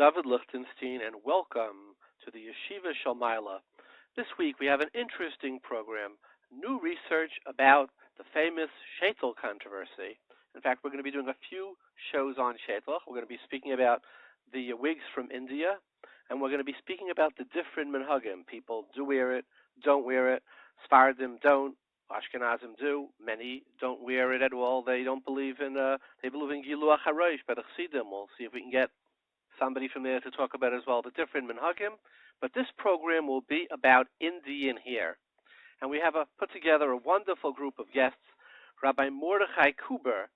David Lichtenstein, and welcome to the Yeshiva Shalmaila. This week we have an interesting program, new research about the famous Shaitel controversy. In fact, we're going to be doing a few shows on Shaitel. We're going to be speaking about the wigs from India, and we're going to be speaking about the different minhagim. People do wear it, don't wear it. Sfardim don't. Ashkenazim do. Many don't wear it at all. They don't believe in. They believe in Giluach Harosh, but Chassidim. We'll see if we can get somebody from there to talk about as well the different minhagim. But this program will be about Indian hair, and we have put together a wonderful group of guests. Rabbi Mordechai Kuber,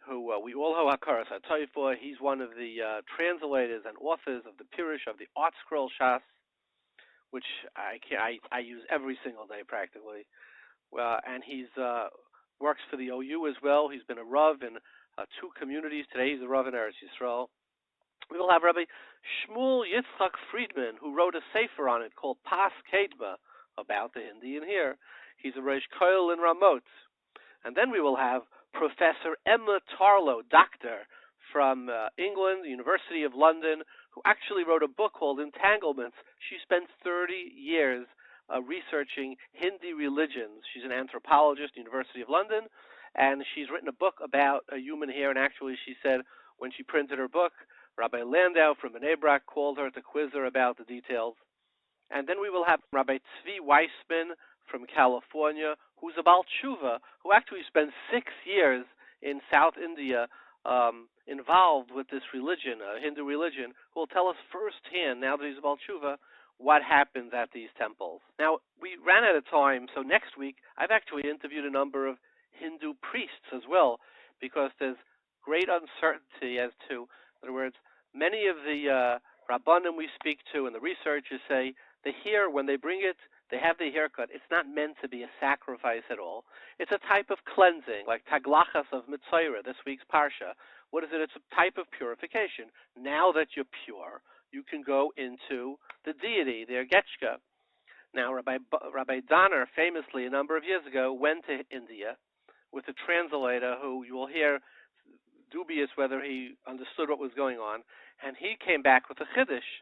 who we all know hakaras hatoifa. He's one of the translators and authors of the Pirush of the Art Scroll Shas, which I use every single day practically. And he's works for the OU as well. He's been a Rav in two communities. Today he's a Rav in Eretz Yisrael. We will have Rabbi Shmuel Yitzchak Friedman, who wrote a sefer on it called Pas Kedma, about the Indian hair. He's a Reish Koil in Ramot. And then we will have Professor Emma Tarlow, doctor from England, the University of London, who actually wrote a book called Entanglements. She spent 30 years researching Hindi religions. She's an anthropologist, University of London, and she's written a book about human hair. And actually, she said when she printed her book, Rabbi Landau from Bnei Brak called her to quiz her about the details. And then we will have Rabbi Tzvi Weissman from California, who's a Baal Teshuva, who actually spent 6 years in South India involved with this religion, Hindu religion, who will tell us firsthand, now that he's a Baal Teshuva, what happens at these temples. Now, we ran out of time, so next week I've actually interviewed a number of Hindu priests as well, because there's great uncertainty as to, in other words, many of the Rabbanim we speak to and the researchers say the hair, when they bring it, they have the haircut, it's not meant to be a sacrifice at all. It's a type of cleansing, like Taglachas of Mitzayra, this week's Parsha. What is it? It's a type of purification. Now that you're pure, you can go into the deity, their Getchka. Now, Rabbi Donner, famously, a number of years ago, went to India with a translator who you will hear dubious whether he understood what was going on, and he came back with a chiddush.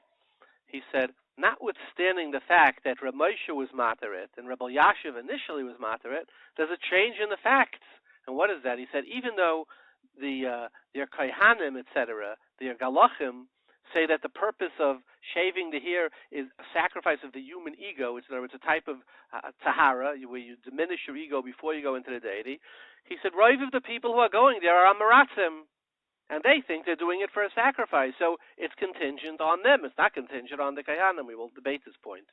He said, notwithstanding the fact that Rav Moshe was materit and Rabbi Yashiv initially was materit, there's a change in the facts. And what is that? He said, even though their kohanim, etc., their galachim, say that the purpose of shaving the hair is a sacrifice of the human ego, it's a type of tahara, where you diminish your ego before you go into the deity. He said, right of the people who are going there are amaratzim, and they think they're doing it for a sacrifice. So it's contingent on them. It's not contingent on the kohanim. We will debate this point,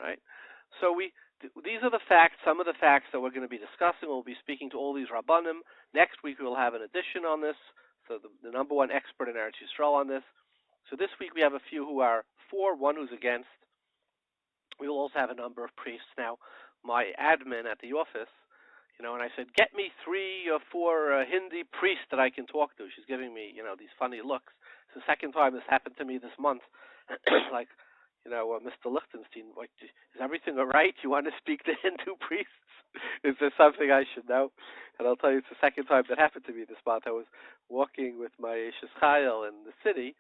right? So these are the facts, some of the facts that we're going to be discussing. We'll be speaking to all these rabbanim. Next week we'll have an addition on this, so the number one expert in Eretz Yisrael on this. So this week we have a few who are for, one who's against. We will also have a number of priests. Now, my admin at the office, and I said, get me 3 or 4 Hindi priests that I can talk to. She's giving me, these funny looks. It's the second time this happened to me this month. Like, Mr. Lichtenstein, like, is everything all right? You want to speak to Hindu priests? Is there something I should know? And I'll tell you, it's the second time that happened to me this month. I was walking with my Shaitel in the city,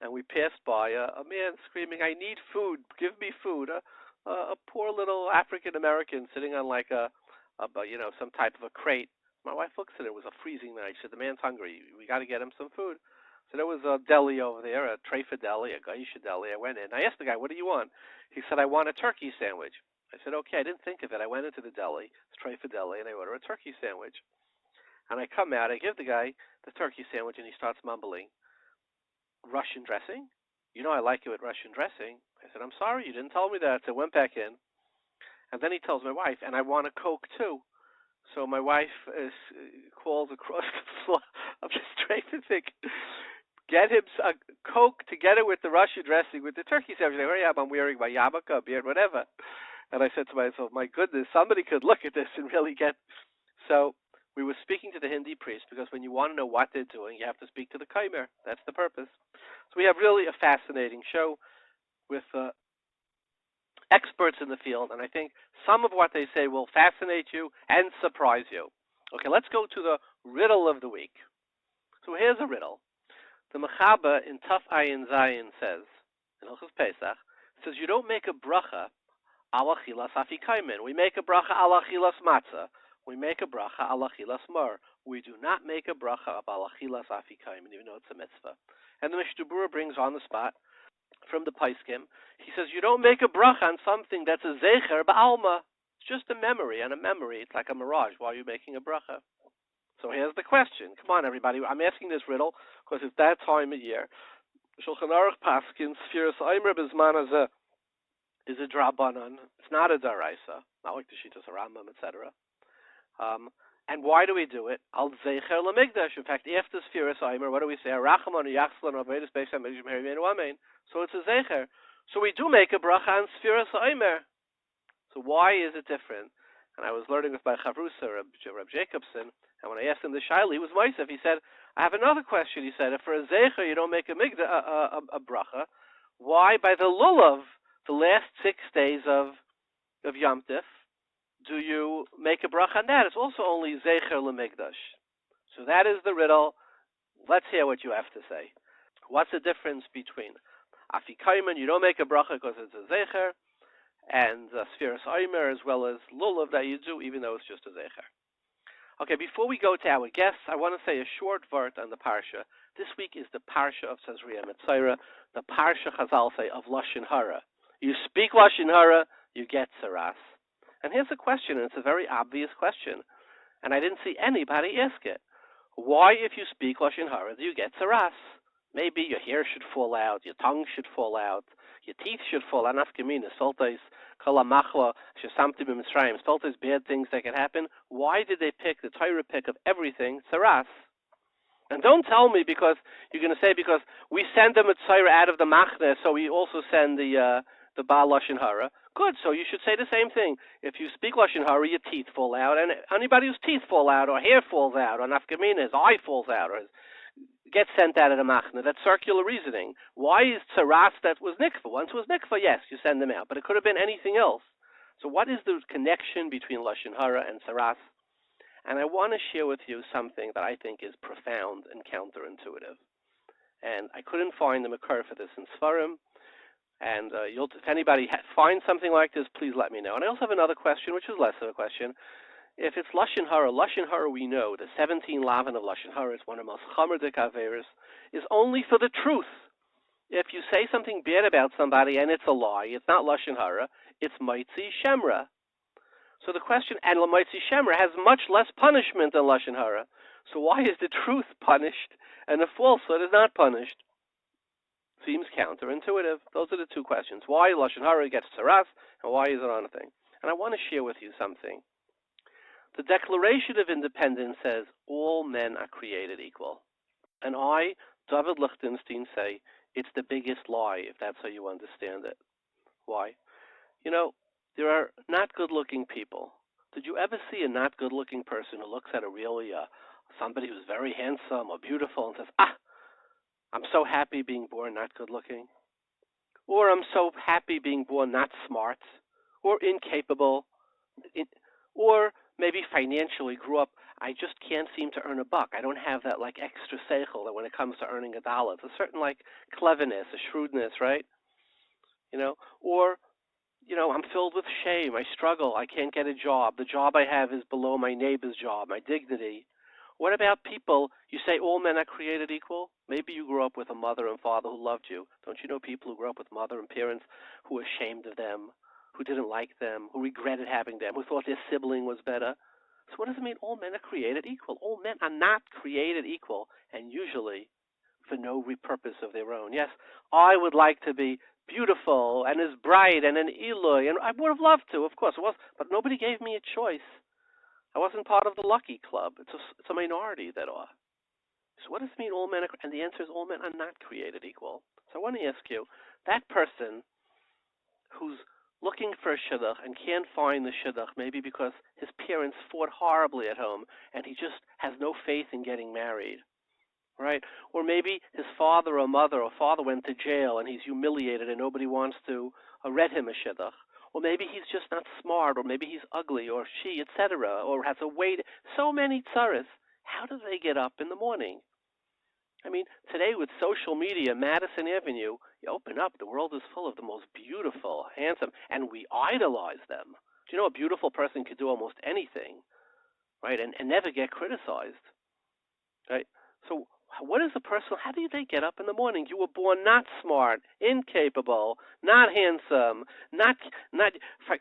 and we passed by a man screaming, I need food, give me food. A poor little African-American sitting on like some type of a crate. My wife looks at it. It was a freezing night. She said, the man's hungry. We got to get him some food. So there was a deli over there, a treifa deli, a geisha deli. I went in. I asked the guy, what do you want? He said, I want a turkey sandwich. I said, okay, I didn't think of it. I went into the deli, it's treifa deli, and I order a turkey sandwich. And I come out, I give the guy the turkey sandwich, and he starts mumbling, Russian dressing? I like it with Russian dressing. I said, I'm sorry, you didn't tell me that. So I went back in. And then he tells my wife, and I want a Coke too. So my wife calls across the floor. I'm just trying to think. Get him a Coke together with the Russian dressing, with the turkey sandwich. Hurry up, I'm wearing my yarmulke, beard, whatever. And I said to myself, my goodness, somebody could look at this and really get... So we were speaking to the Hindi priest, because when you want to know what they're doing, you have to speak to the kaimer. That's the purpose. So we have really a fascinating show with experts in the field, and I think some of what they say will fascinate you and surprise you. Okay, let's go to the riddle of the week. So here's a riddle. The Mechaber in Taf Ayin Zayin says, in Hilchos Pesach, says you don't make a bracha ala chilas afikaimen. We make a bracha ala chilas matzah. We make a bracha ala chilas mar. We do not make a bracha ala chilas afikaimen, even though it's a mitzvah. And the Mishnah Berurah brings on the spot from the Paiskim. He says you don't make a bracha on something that's a zecher ba'alma. It's just a memory, and a memory, it's like a mirage. Why are you making a bracha? So here's the question. Come on, everybody. I'm asking this riddle because it's that time of year. Shulchan Aruch Paskin, Sfiras Aimer Bizman is a drabanan. It's not a daraisa, not like the Shitas Rambam, etc. And why do we do it? Al Zecher Lamigdash. In fact, after Sfiras Aimer, what do we say? Rachamon Yachslan Avedis Beis HaMikdash Merimenu Amen. So it's a Zecher. So we do make a bracha on Sfiras Aimer. So why is it different? And I was learning with my Chavrusa, Reb Jacobson, and when I asked him the Shaila, he was Meisef. He said, I have another question. He said, if for a Zecher you don't make a bracha, why by the Lulav, the last 6 days of Yom Tif, do you make a bracha on that? It's also only Zecher L'Migdash. So that is the riddle. Let's hear what you have to say. What's the difference between Afikaiman, you don't make a bracha because it's a Zecher, and Sfiras Aimer as well as Lulav that you do, even though it's just a Zecher. Okay, before we go to our guests, I want to say a short word on the Parsha. This week is the Parsha of Tzvi Mitzayra, the Parsha Chazal say of lashon hara. You speak lashon hara, you get saras. And here's a question, and it's a very obvious question, and I didn't see anybody ask it. Why, if you speak lashon hara, do you get saras? Maybe your hair should fall out, your tongue should fall out, your teeth should fall out. Nafkamina, soltais, kalamachla, shesamti b'mitzrayim, soltais, bad things that can happen. Why did they pick the Torah pick of everything, saras? And don't tell me because you're going to say because we send the Mitzayra out of the Machne, so we also send the Baal lashon hara. Good, so you should say the same thing. If you speak lashon hara, your teeth fall out, and anybody whose teeth fall out, or hair falls out, or nafkamina, his eye falls out, or gets sent out of the Machne. That's circular reasoning. Why is tzaras that was nikva? Once it was nikva, yes, you send them out, but it could have been anything else. So what is the connection between lashon hara and tzaras? And I want to share with you something that I think is profound and counterintuitive. And I couldn't find the Mechaber for this in Seforim. And if anybody finds something like this, please let me know. And I also have another question, which is less of a question. If it's lashon hara we know, the 17 lavin of lashon hara is one of the most chamerdik averos, is only for the truth. If you say something bad about somebody and it's a lie, it's not lashon hara, it's maitzi shemra. So the question, and maitzi shemra has much less punishment than lashon hara. So why is the truth punished and the falsehood is not punished? Seems counterintuitive. Those are the two questions. Why lashon hara gets tzaras, and why is it on a thing? And I want to share with you something. The Declaration of Independence says all men are created equal. And I, David Lichtenstein, say it's the biggest lie if that's how you understand it. Why? You know, there are not good-looking people. Did you ever see a not good-looking person who looks at a really, somebody who's very handsome or beautiful and says, I'm so happy being born not good-looking? Or I'm so happy being born not smart or incapable, or maybe financially grew up, I just can't seem to earn a buck. I don't have that like extra seichel that when it comes to earning a dollar. It's a certain like cleverness, a shrewdness, right? You know, or, you know, I'm filled with shame. I struggle. I can't get a job. The job I have is below my neighbor's job, my dignity. What about people, you say all men are created equal? Maybe you grew up with a mother and father who loved you. Don't you know people who grew up with mother and parents who were ashamed of them, who didn't like them, who regretted having them, who thought their sibling was better? So what does it mean all men are created equal? All men are not created equal, and usually for no purpose of their own. Yes, I would like to be beautiful and as bright and an Eloi, and I would have loved to, of course, it was, but nobody gave me a choice. I wasn't part of the lucky club. It's a minority that are. So what does it mean all men are, and the answer is all men are not created equal. So I want to ask you, that person who's looking for a shidduch and can't find the shidduch, maybe because his parents fought horribly at home and he just has no faith in getting married, right? Or maybe his father or mother or father went to jail and he's humiliated and nobody wants to read him a shidduch. Or maybe he's just not smart, or maybe he's ugly, or she, etc., or has a weight. So many tzaras. How do they get up in the morning? I mean, today with social media, Madison Avenue, you open up, the world is full of the most beautiful, handsome, and we idolize them. Do you know a beautiful person could do almost anything, right, and never get criticized, right? So what is a person, how do they get up in the morning? You were born not smart, incapable, not handsome, not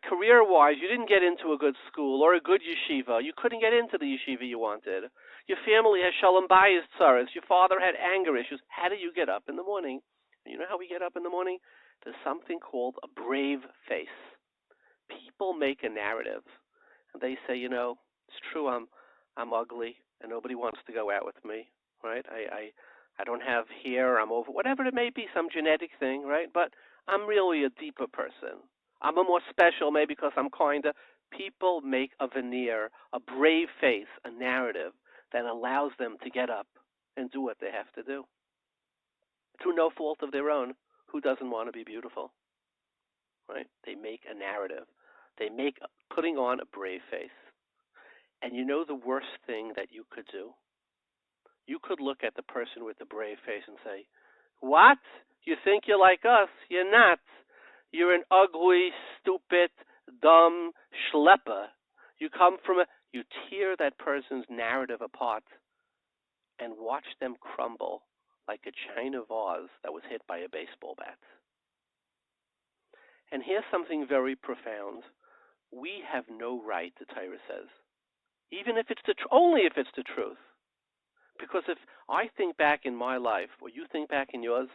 career-wise, you didn't get into a good school or a good yeshiva. You couldn't get into the yeshiva you wanted. Your family has shalom bayis tzaras. Your father had anger issues. How do you get up in the morning? You know how we get up in the morning? There's something called a brave face. People make a narrative, and they say, it's true, I'm ugly, and nobody wants to go out with me, right? I don't have hair, I'm over, whatever it may be, some genetic thing, right? But I'm really a deeper person. I'm a more special, maybe because I'm kinder. People make a veneer, a brave face, a narrative that allows them to get up and do what they have to do. Through no fault of their own. Who doesn't want to be beautiful? Right? They make a narrative. They make putting on a brave face. And you know the worst thing that you could do? You could look at the person with the brave face and say, what? You think you're like us? You're not. You're an ugly, stupid, dumb schlepper. You tear that person's narrative apart and watch them crumble like a china vase that was hit by a baseball bat. And here's something very profound. We have no right, the Torah says, even if it's only if it's the truth. Because if I think back in my life, or you think back in yours,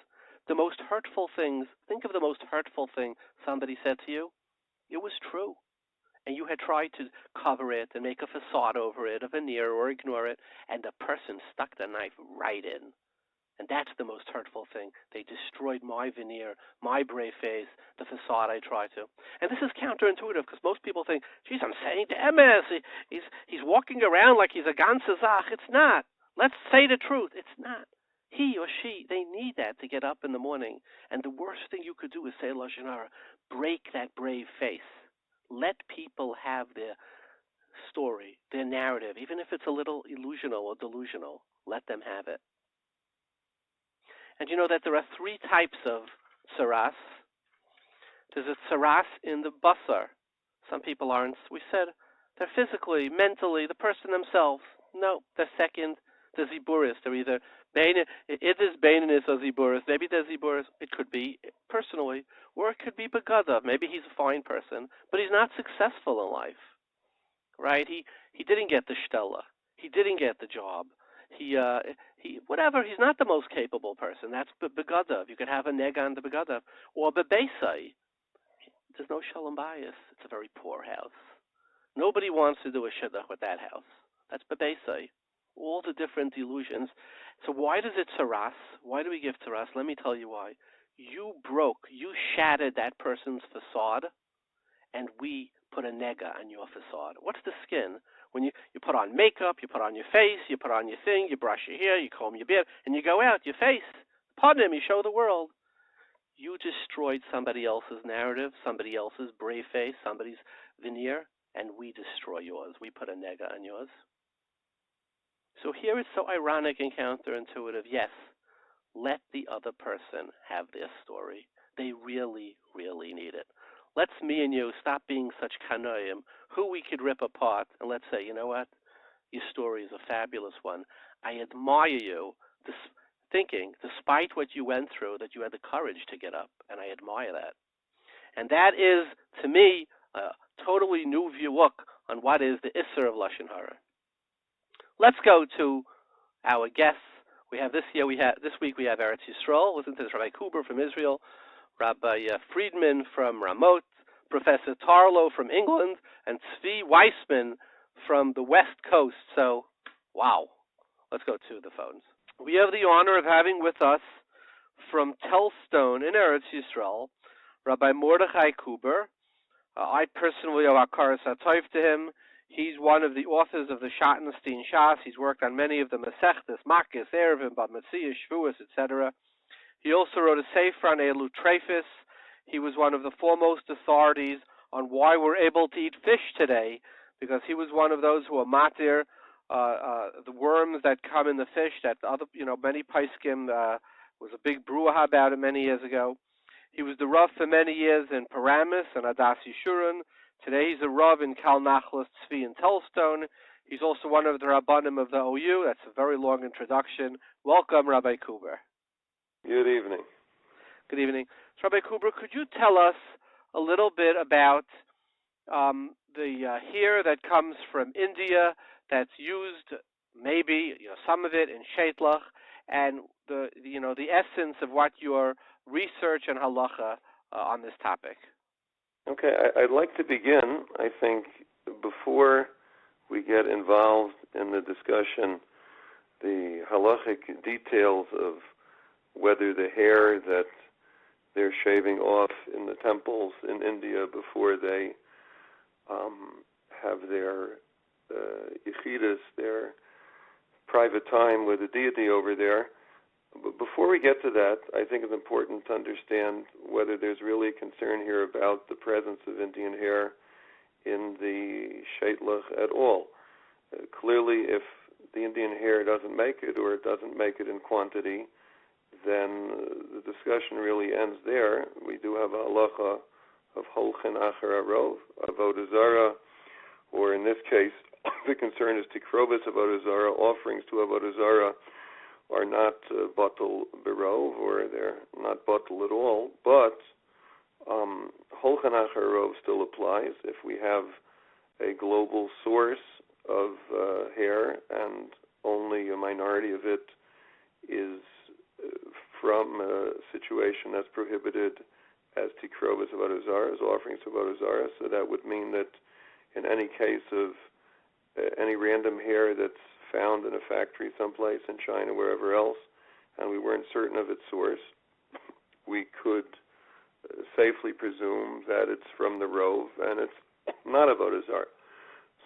the most hurtful things, think of the most hurtful thing somebody said to you, it was true. And you had tried to cover it and make a facade over it, a veneer, or ignore it, and the person stuck the knife right in. And that's the most hurtful thing. They destroyed my veneer, my brave face, the facade I tried to. And this is counterintuitive because most people think, geez, I'm saying to emes, he's walking around like he's a ganze Zach. It's not. Let's say the truth. It's not. He or she, they need that to get up in the morning. And the worst thing you could do is say lashon hara. Break that brave face. Let people have their story, their narrative, even if it's a little illusional or delusional. Let them have it. And you know that there are three types of tsaras. There's a tsaras in the basar. Some people aren't. We said they're physically, mentally, the person themselves. No, they're second. The ziburis. They're either it is baininus or ziburis. Maybe they're ziburis. It could be personally, or it could be begadav. Maybe he's a fine person, but he's not successful in life. Right? He didn't get the shtella. He didn't get the job. He whatever. He's not the most capable person. That's begadav. You could have a nega on the begadav or bebeisai. There's no shalom bayis. It's a very poor house. Nobody wants to do a shidduch with that house. That's bebeisai. All the different delusions. So why does it tsaras? Why do we give tsaras? Let me tell you why. You shattered that person's facade, and we put a nega on your facade. What's the skin? When you put on makeup, you put on your face, you put on your thing, you brush your hair, you comb your beard, and you go out, your face. Pardon him, you show the world. You destroyed somebody else's narrative, somebody else's brave face, somebody's veneer, and we destroy yours. We put a nega on yours. So here it's so ironic and counterintuitive. Yes, let the other person have their story. They really, really need it. Let's me and you stop being such kanoim, who we could rip apart, and let's say, you know what? Your story is a fabulous one. I admire you, thinking, despite what you went through, that you had the courage to get up, and I admire that. And that is, to me, a totally new look on what is the Isser of lashon hara. Let's go to our guests. This week we have Eretz Yisrael. Listen to this, Rabbi Kuber from Israel, Rabbi Friedman from Ramot, Professor Tarlow from England, and Tzvi Weissman from the West Coast. So, wow. Let's go to the phones. We have the honor of having with us from Telz in Eretz Yisrael, Rabbi Mordechai Kuber. I personally owe Akaras HaTov to him. He's one of the authors of the Schottenstein Shas. He's worked on many of the Masechtas, Makis, Erevim, Bad Metzia, Shavuos, etc. He also wrote a sefer on Elu Trefis. He was one of the foremost authorities on why we're able to eat fish today, because he was one of those who were matir the worms that come in the fish. That other, many paiskim was a big brouhaha about it many years ago. He was the Rav for many years in Paramus and Adas Yeshurun. Today he's a Rav in Kal Nachlas, Tzvi, and Telz. He's also one of the Rabbanim of the OU. That's a very long introduction. Welcome, Rabbi Kuber. Good evening. Good evening. So, Rabbi Kuber, could you tell us a little bit about the hair that comes from India that's used, maybe some of it in Shaitel, and the essence of what your research and halacha on this topic? Okay, I'd like to begin, I think, before we get involved in the discussion, the halachic details of whether the hair that they're shaving off in the temples in India before they have their yichidus, their private time with the deity over there. But before we get to that, I think it's important to understand whether there's really a concern here about the presence of Indian hair in the shaitlach at all. Clearly, if the Indian hair doesn't make it, or it doesn't make it in quantity, then the discussion really ends there. We do have a halacha of holchen achar arov, Avodah Zorah, or in this case, the concern is tikrovos Avodah Zorah, offerings to Avodah Zorah are not batel berov, or they're not batel at all, but holchen achar arov still applies if we have a global source of hair and only a minority of it is from a situation that's prohibited as tikrovos Avodah Zarah, as offerings to Avodah Zarah. So that would mean that in any case of any random hair that's found in a factory someplace in China, wherever else, and we weren't certain of its source, we could safely presume that it's from the rove and it's not Avodah Zarah.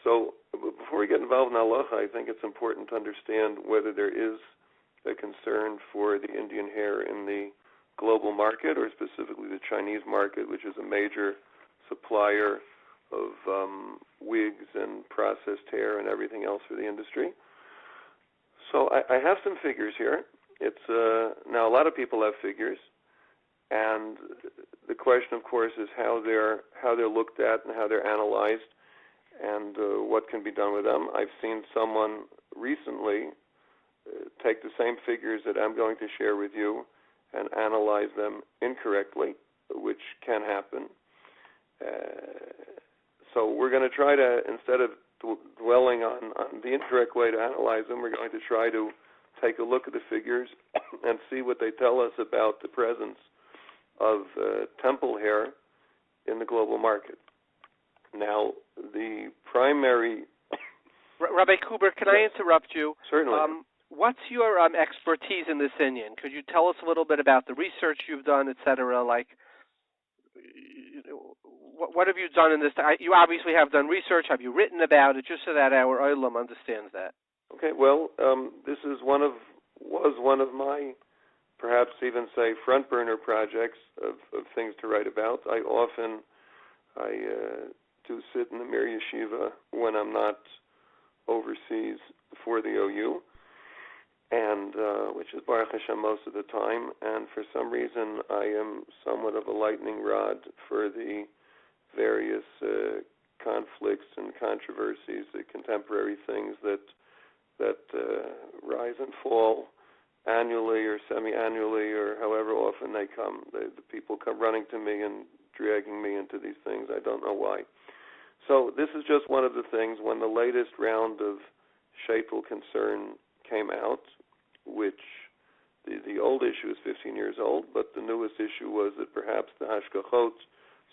So before we get involved in halacha, I think it's important to understand whether there is a concern for the Indian hair in the global market, or specifically the Chinese market, which is a major supplier of wigs and processed hair and everything else for the industry. So I have some figures here. It's now a lot of people have figures, and the question, of course, is how they're looked at and how they're analyzed, and what can be done with them. I've seen someone recently take the same figures that I'm going to share with you and analyze them incorrectly, which can happen. So we're going to try to, instead of dwelling on the incorrect way to analyze them, we're going to try to take a look at the figures and see what they tell us about the presence of temple hair in the global market. Now, the primary... Rabbi Kuber, can I interrupt you? Certainly. What's your expertise in this Indian? Could you tell us a little bit about the research you've done, etc.? Like, what have you done in this? You obviously have done research. Have you written about it, just so that our olam understands that? Okay. Well, this is was one of my, perhaps even say, front burner projects of things to write about. I do sit in the Mirayi Yeshiva when I'm not overseas for the OU, and which is Baruch Hashem most of the time, and for some reason I am somewhat of a lightning rod for the various conflicts and controversies, the contemporary things that rise and fall annually or semi-annually or however often they come. The people come running to me and dragging me into these things. I don't know why. So this is just one of the things. When the latest round of Shaitel concern came out, which the old issue is 15 years old, but the newest issue was that perhaps the hashgachot,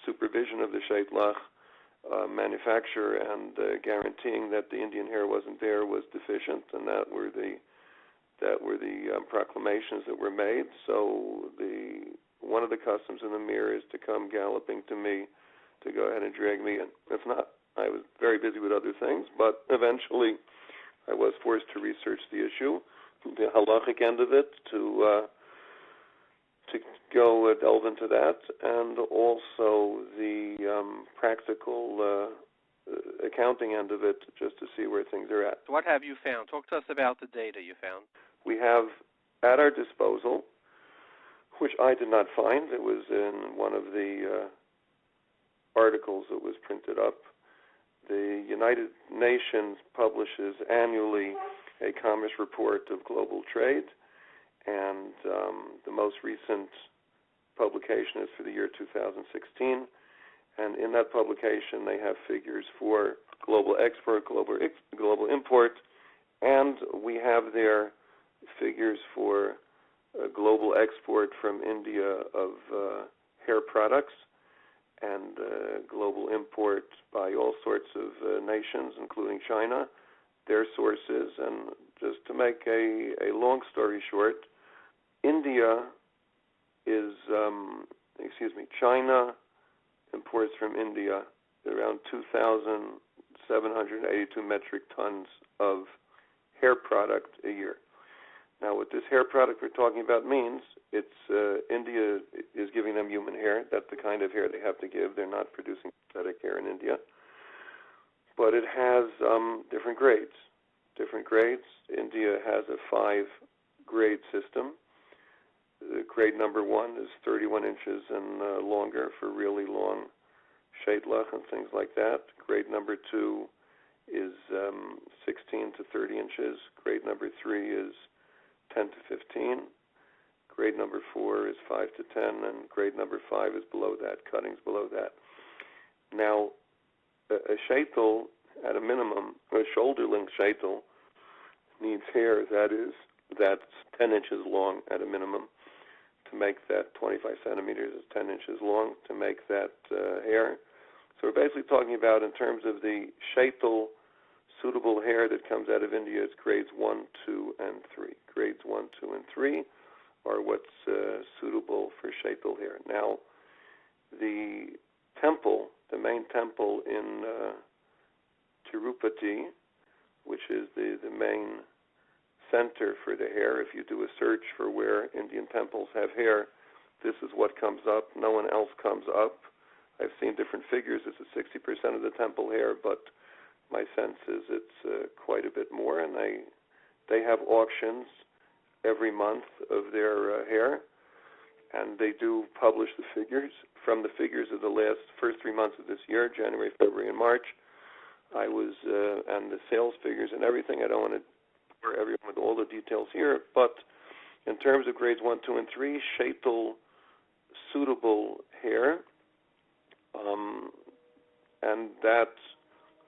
supervision of the shaitlach, manufacture and guaranteeing that the Indian hair wasn't there was deficient, and that were the proclamations that were made. So one of the customs in the mirror is to come galloping to me to go ahead and drag me in. If not, I was very busy with other things, but eventually I was forced to research the issue, the halachic end of it, to go delve into that, and also the practical accounting end of it just to see where things are at. So what have you found? Talk to us about the data you found. We have at our disposal, which I did not find, it was in one of the articles that was printed up. The United Nations publishes annually a commerce report of global trade, and the most recent publication is for the year 2016. And in that publication, they have figures for global export, global import, and we have there figures for global export from India of hair products, and global import by all sorts of nations, including China, their sources. And just to make a long story short, China imports from India around 2,782 metric tons of hair product a year. Now, what this hair product we're talking about means, it's India is giving them human hair. That's the kind of hair they have to give. They're not producing synthetic hair in India. But it has different grades. India has a 5-grade system. Grade number 1 is 31 inches and longer for really long shaitel and things like that. Grade number 2 is 16 to 30 inches. Grade number 3 is 10 to 15. Grade number 4 is 5 to 10, and grade number 5 is below that, cuttings below that. Now, a shaitel, at a minimum, a shoulder-length shaitel needs hair that's 10 inches long at a minimum. To make that 25 centimeters is 10 inches long to make that hair. So we're basically talking about, in terms of the shaitel suitable hair that comes out of India, it's grades 1, 2, and 3. Grades 1, 2, and 3 are what's suitable for shaitel hair. Now, the main temple in Tirupati, which is the main center for the hair. If you do a search for where Indian temples have hair, this is what comes up. No one else comes up. I've seen different figures. This is 60% of the temple hair, but my sense is it's quite a bit more. And they have auctions every month of their hair, and they do publish the figures. From the figures of the first 3 months of this year, January, February, and March, I was, and the sales figures and everything, I don't want to bore everyone with all the details here, but in terms of grades 1, 2, and 3, shaitel suitable hair, and that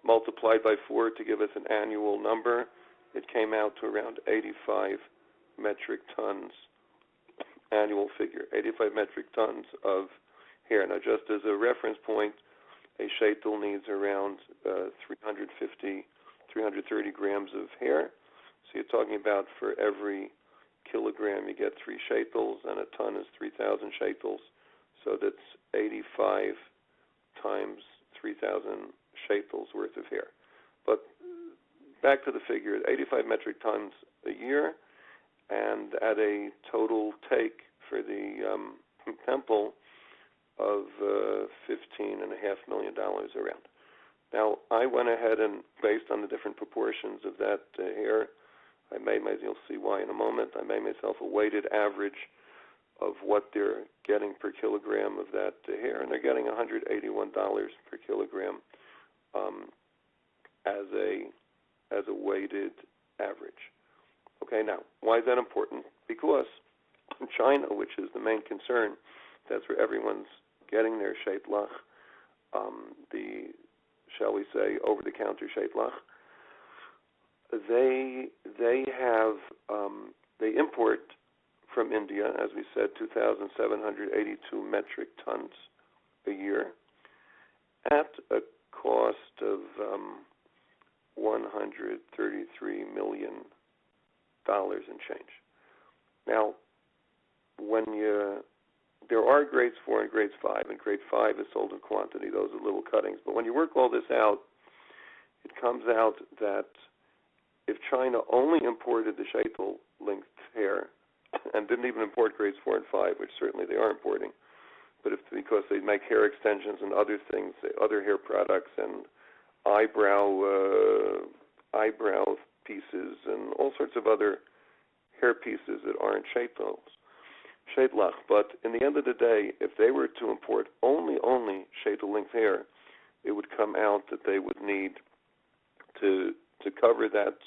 multiplied by 4 to give us an annual number, it came out to around 85 metric tons, annual figure, 85 metric tons of hair. Now, just as a reference point, a shaitel needs around 330 grams of hair. So you're talking about for every kilogram you get 3 shaitels, and a ton is 3,000 shaitels. So that's 85 times 3,000 shaitels worth of hair. But back to the figure, 85 metric tons a year, and at a total take for the temple of $15.5 million around. Now, I went ahead and, based on the different proportions of that hair, you'll see why in a moment, I made myself a weighted average of what they're getting per kilogram of that hair, and they're getting $181 per kilogram as a weighted average. Okay, now, why is that important? Because in China, which is the main concern, that's where everyone's getting their shaitel, the, shall we say, over-the-counter shaitel. They import from India, as we said, 2,782 metric tons a year at a cost of $133 million and change. Now, there are grades 4 and grades 5, and grade 5 is sold in quantity. Those are little cuttings. But when you work all this out, it comes out that if China only imported the shaitel-linked hair and didn't even import grades 4 and 5, which certainly they are importing, but because they make hair extensions and other things, other hair products and eyebrow pieces and all sorts of other hair pieces that aren't shaitlach. But in the end of the day, if they were to import only shaitel length hair, it would come out that they would need to cover that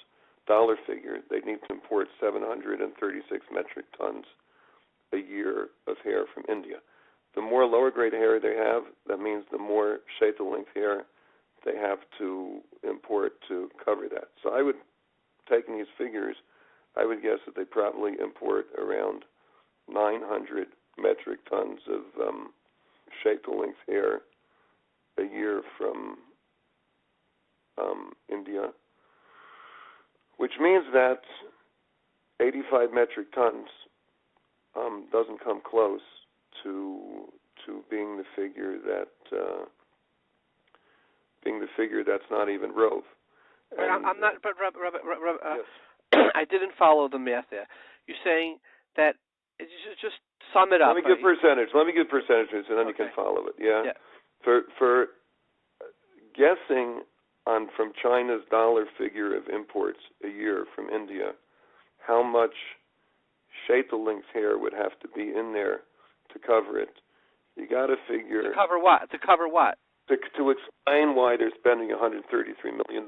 dollar figure. They'd need to import 736 metric tons a year of hair from India. The more lower grade hair they have, that means the more shaitel length hair they have to import to cover that. So I would, taking these figures, I would guess that they probably import around 900 metric tons of shaitel length hair a year from India, which means that 85 metric tons doesn't come close to being the figure that's not even rove. But I'm not. But yes. I didn't follow the math there. You're saying that just sum it up. Let me give percentages, and then you can follow it. Yeah. For guessing on from China's dollar figure of imports a year from India, how much shaitel length hair would have to be in there to cover it? You got to figure. To cover what? To explain why they're spending $133 million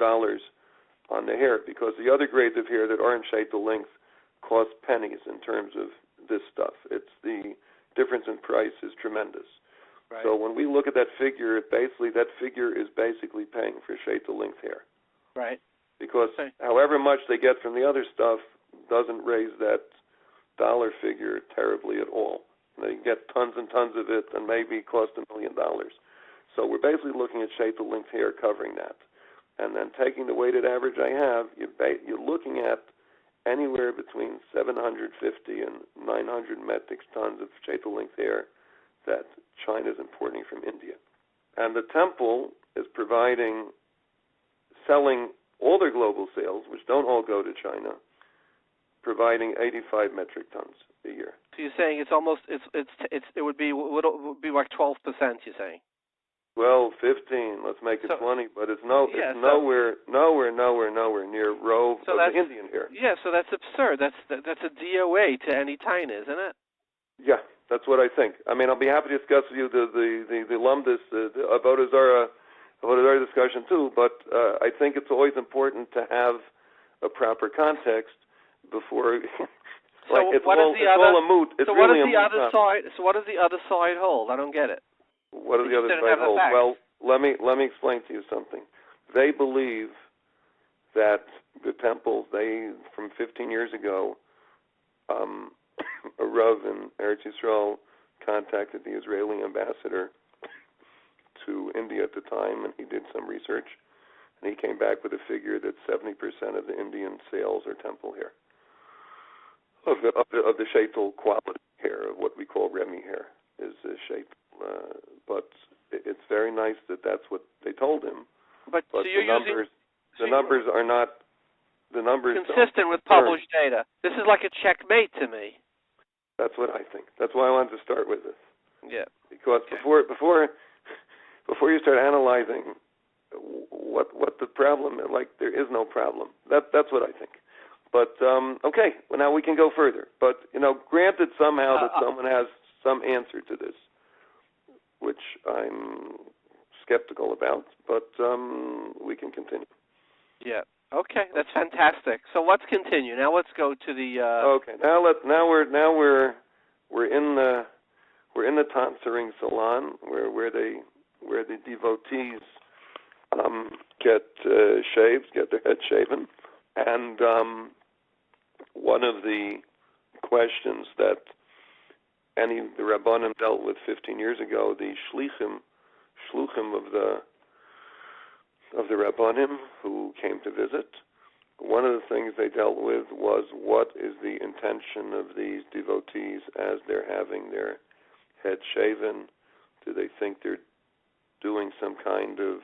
on the hair, because the other grades of hair that aren't shaitel length cost pennies in terms of this stuff. It's the difference in price is tremendous. Right. So when we look at that figure, that figure is basically paying for shaitel length hair. Right. Because however much they get from the other stuff doesn't raise that dollar figure terribly at all. They get tons and tons of it and maybe cost $1 million. So we're basically looking at shaitel length hair covering that. And then taking the weighted average I have, you're looking at anywhere between 750 and 900 metric tons of shaitel length hair that China's importing from India. And the temple is selling all their global sales, which don't all go to China, providing 85 metric tons a year. So you're saying it would be like 12%. You're saying. Well, 15. Let's make it 20. But it's nowhere near rove of the Indian hair. Yeah, so that's absurd. That's a DOA to any tine, isn't it? Yeah, that's what I think. I mean, I'll be happy to discuss with you the lumdus, the Avodah Zorah discussion too. But I think it's always important to have a proper context before. It's all a moot. It's really a moot. So what does the other side hold? I don't get it. What does the other side hold? Well, let me explain to you something. They believe that the temples, from 15 years ago, a Rav in Eretz Yisrael contacted the Israeli ambassador to India at the time, and he did some research, and he came back with a figure that 70% of the Indian sales are temple hair, of the shaitel quality hair, of what we call Remi hair, is shaitel. But it's very nice that that's what they told him. But so the numbers are not consistent with published data. This is like a checkmate to me. That's what I think. That's why I wanted to start with this. Yeah. Because before you start analyzing what the problem is, like there is no problem. That's what I think. But okay, well now we can go further. But granted somehow that someone has some answer to this, which I'm skeptical about, but we can continue. Yeah. Okay, that's fantastic. So let's continue. Now let's go to the. Okay. Now we're in the tonsuring salon where the devotees get their head shaven, and one of the questions that the Rabbanim dealt with 15 years ago, the shluchim of the Rabbanim who came to visit, one of the things they dealt with was what is the intention of these devotees as they're having their head shaven. Do they think they're doing some kind of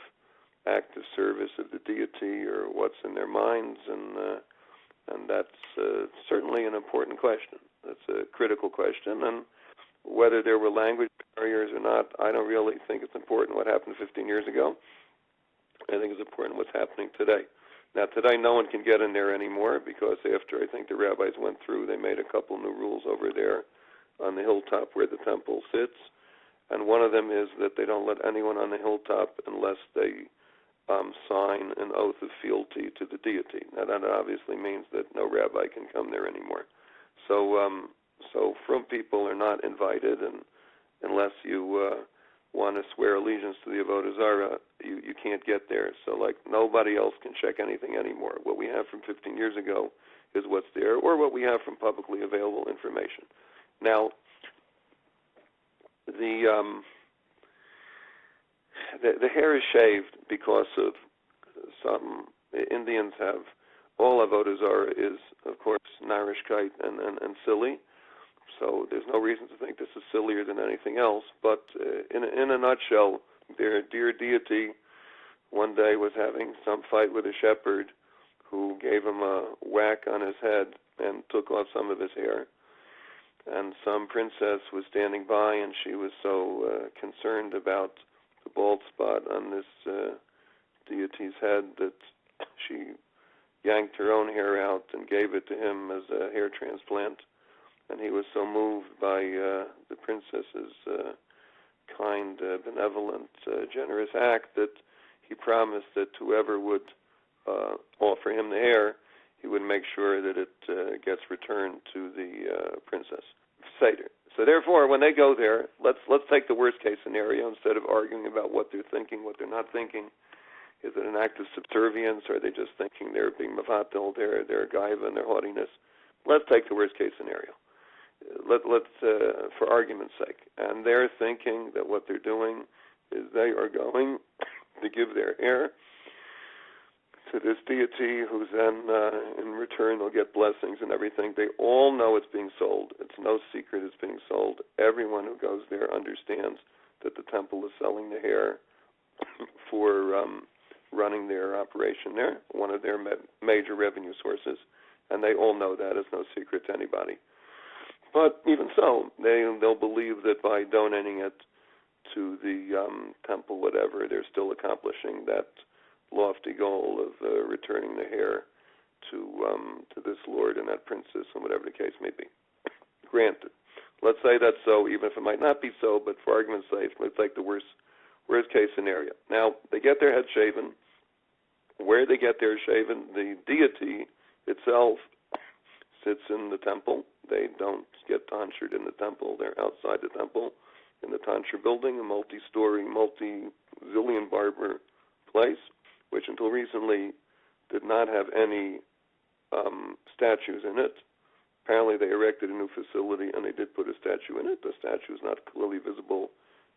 act of service of the deity, or what's in their minds? And that's certainly an important question. That's a critical question, and whether there were language barriers or not, I don't really think it's important what happened 15 years ago. I think it's important what's happening today. Now, today no one can get in there anymore because after I think the rabbis went through, they made a couple new rules over there on the hilltop where the temple sits. And one of them is that they don't let anyone on the hilltop unless they sign an oath of fealty to the deity. Now, that obviously means that no rabbi can come there anymore. So frum people are not invited, and unless you want to swear allegiance to the Avodah Zorah, you can't get there. So, like, nobody else can check anything anymore. What we have from 15 years ago is what's there, or what we have from publicly available information. Now, the hair is shaved because of some Indians have all Avodah Zorah is, of course, narishkeit and silly. So there's no reason to think this is sillier than anything else. But in a nutshell, their dear deity one day was having some fight with a shepherd who gave him a whack on his head and took off some of his hair. And some princess was standing by, and she was so concerned about the bald spot on this deity's head that she yanked her own hair out and gave it to him as a hair transplant. And he was so moved by the princess's kind, benevolent, generous act that he promised that whoever would offer him the hair, he would make sure that it gets returned to the princess. Seder. So therefore, when they go there, let's take the worst case scenario instead of arguing about what they're thinking, what they're not thinking. Is it an act of subservience, or are they just thinking they're being mavatel, their gaiva and their haughtiness? Let's take the worst case scenario. Let's for argument's sake. And they're thinking that what they're doing is they are going to give their hair to this deity, who's then, in return, they'll get blessings and everything. They all know it's being sold. It's no secret it's being sold. Everyone who goes there understands that the temple is selling the hair for running their operation there, one of their major revenue sources, and they all know that. It's no secret to anybody. But even so, they'll believe that by donating it to the temple, whatever, they're still accomplishing that lofty goal of returning the hair to this lord and that princess, and whatever the case may be. Granted, let's say that's so, even if it might not be so, but for argument's sake, let's take the worst case scenario. Now, they get their head shaven. Where they get their shaven, the deity itself sits in the temple. They don't get tonsured in the temple. They're outside the temple in the tonsure building, a multi-story, multi-zillion barber place, which until recently did not have any statues in it. Apparently they erected a new facility and they did put a statue in it. The statue is not clearly visible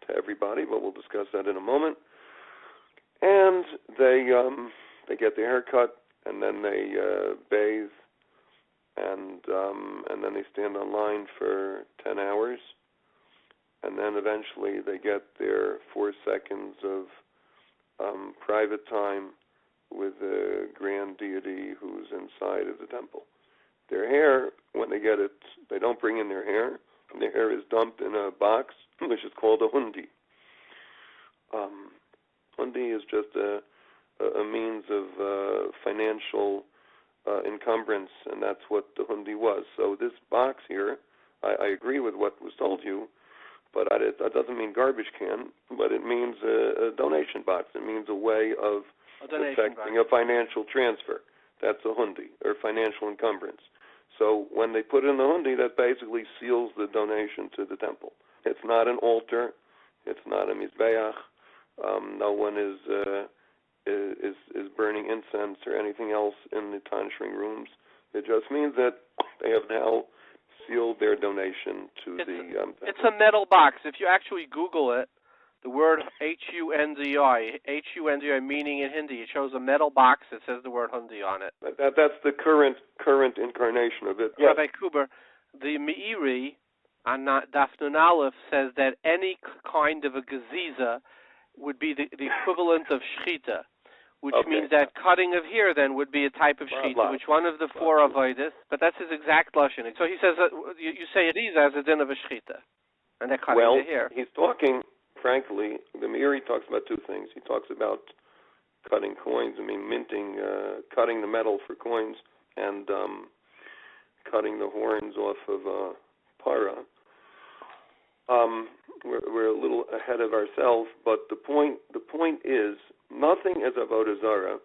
to everybody, but we'll discuss that in a moment. And they get their hair cut, and then they bathe, and then they stand online for 10 hours, and then eventually they get their 4 seconds of private time with the grand deity who's inside of the temple. Their hair, when they get it, they don't bring in their hair. Their hair is dumped in a box, which is called a hundi. Hundi is just a means of financial encumbrance, and that's what the hundi was. So this box here, I agree with what was told you, but that doesn't mean garbage can, but it means a donation box. It means a way of effecting a financial transfer. That's a hundi, or financial encumbrance. So when they put it in the hundi, that basically seals the donation to the temple. It's not an altar. It's not a mizbeach. No one is burning incense or anything else in the tonsuring rooms. It just means that they have now sealed their donation to the It's a metal box. If you actually Google it, the word Hundi meaning in Hindi, it shows a metal box that says the word Hundi on it. That's the current incarnation of it. Rabbi Kuber, the Meiri on Daf Nun Aleph says that any kind of a geziza would be the equivalent of shchita, which means that cutting of hair then would be a type of shchita, which one of the 4 avodas, but that's his exact lashon. So he says that you say it is as a din of a shchita, and they're cutting the hair. He's talking, frankly, the Meiri talks about 2 things. He talks about cutting coins. I mean, minting, cutting the metal for coins, and cutting the horns off of para. We're a little ahead of ourselves, but the point is, nothing is Avodah Zarah.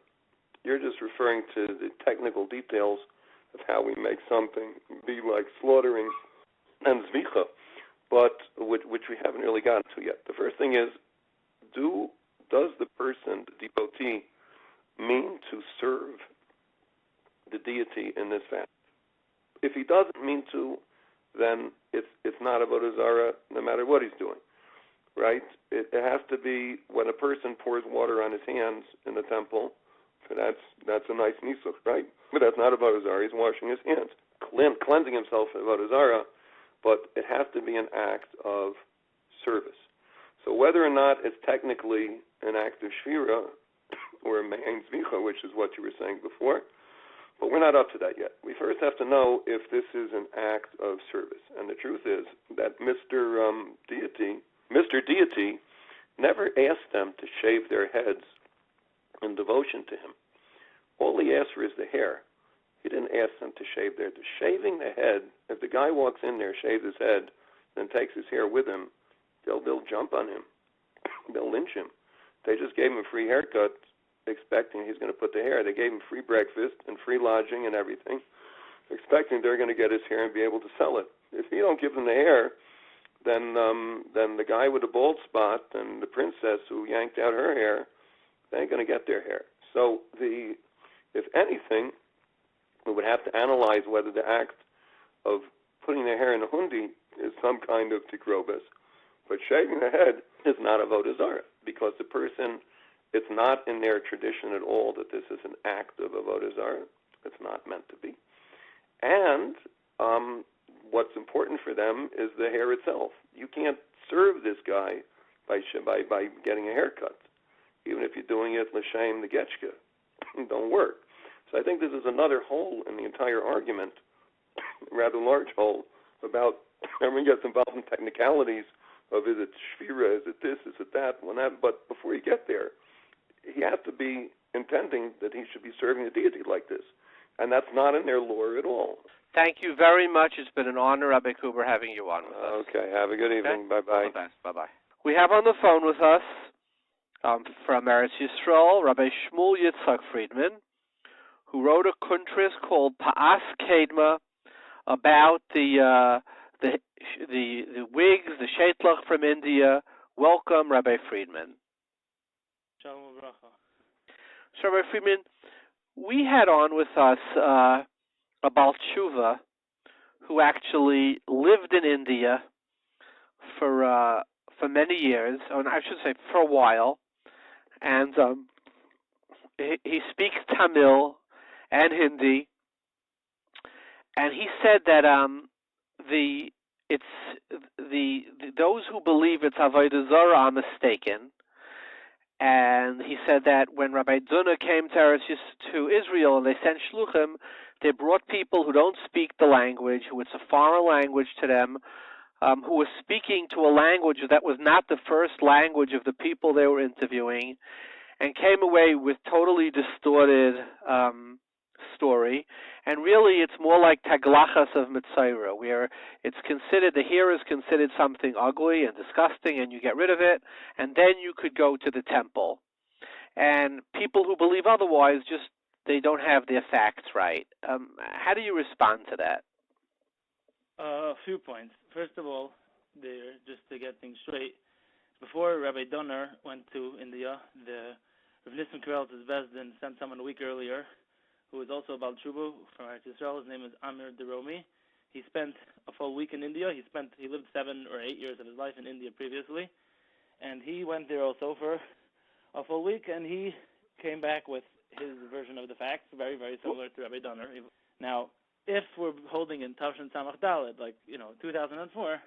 You're just referring to the technical details of how we make something be like slaughtering and zvicha, but which we haven't really gotten to yet. The first thing is, does the person, the devotee, mean to serve the deity in this fashion? If he doesn't mean to, then it's not Avodah Zarah no matter what he's doing, right? It has to be when a person pours water on his hands in the temple. So that's a nice nisuch, right? But that's not Avodah Zarah. He's washing his hands, cleansing himself of Avodah Zarah, but it has to be an act of service. So whether or not it's technically an act of shvira or a me'ain zvicha, which is what you were saying before, but we're not up to that yet. We first have to know if this is an act of service. And the truth is that Mr. Deity never asked them to shave their heads in devotion to him. All he asked for is the hair. He didn't ask them to shave their head. Shaving the head, if the guy walks in there, shaves his head, then takes his hair with him, they'll jump on him. They'll lynch him. They just gave him a free haircut, expecting he's going to put the hair. They gave him free breakfast and free lodging and everything, expecting they're going to get his hair and be able to sell it. If you don't give them the hair, then the guy with the bald spot and the princess who yanked out her hair, they ain't going to get their hair. So if anything, we would have to analyze whether the act of putting their hair in a hundi is some kind of tikrobas. But shaving the head is not Avodah Zarah, because the person, it's not in their tradition at all that this is an act of Avodah Zarah. It's not meant to be. And what's important for them is the hair itself. You can't serve this guy by getting a haircut, even if you're doing it l'shem the getchka. It don't work. So I think this is another hole in the entire argument, a rather large hole, about everyone gets involved in technicalities of is it shvira, is it this, is it that, one that. But before you get there, he has to be intending that he should be serving the deity like this. And that's not in their lore at all. Thank you very much. It's been an honor, Rabbi Kuber, having you on with us. Okay, have a good evening. Okay? Bye-bye. All the best. Bye-bye. We have on the phone with us from Eretz Yisrael, Rabbi Shmuel Yitzchak Friedman, who wrote a kuntris called Pa'as Kedma about the Whigs, the Shaitel from India. Welcome, Rabbi Friedman. Shalom Bracha. So, Rabbi Friedman, we had on with us a Baal Teshuva who actually lived in India for many years, or I should say for a while, and he speaks Tamil and Hindi, and he said that those who believe it's Avodah Zarah are mistaken. And he said that when Rabbi Duna came to Israel and they sent shluchim, they brought people who don't speak the language, who it's a foreign language to them, who were speaking to a language that was not the first language of the people they were interviewing, and came away with totally distorted story. And really, it's more like taglachas of Mitzayra, where it's considered, the hair is considered something ugly and disgusting, and you get rid of it, and then you could go to the temple. And people who believe otherwise, just they don't have their facts right. How do you respond to that? A few points. First of all, just to get things straight, before Rabbi Donner went to India, the Rav Nissim Karel's Bezdin sent someone a week earlier, who is also a Baal Teshuva from Eretz Yisrael. His name is Amir Deromi. He spent a full week in India. He lived 7 or 8 years of his life in India previously, and he went there also for a full week, and he came back with his version of the facts, very, very similar to Rabbi Donner. Now, if we're holding in Tavshin Samach Dalet, 2004,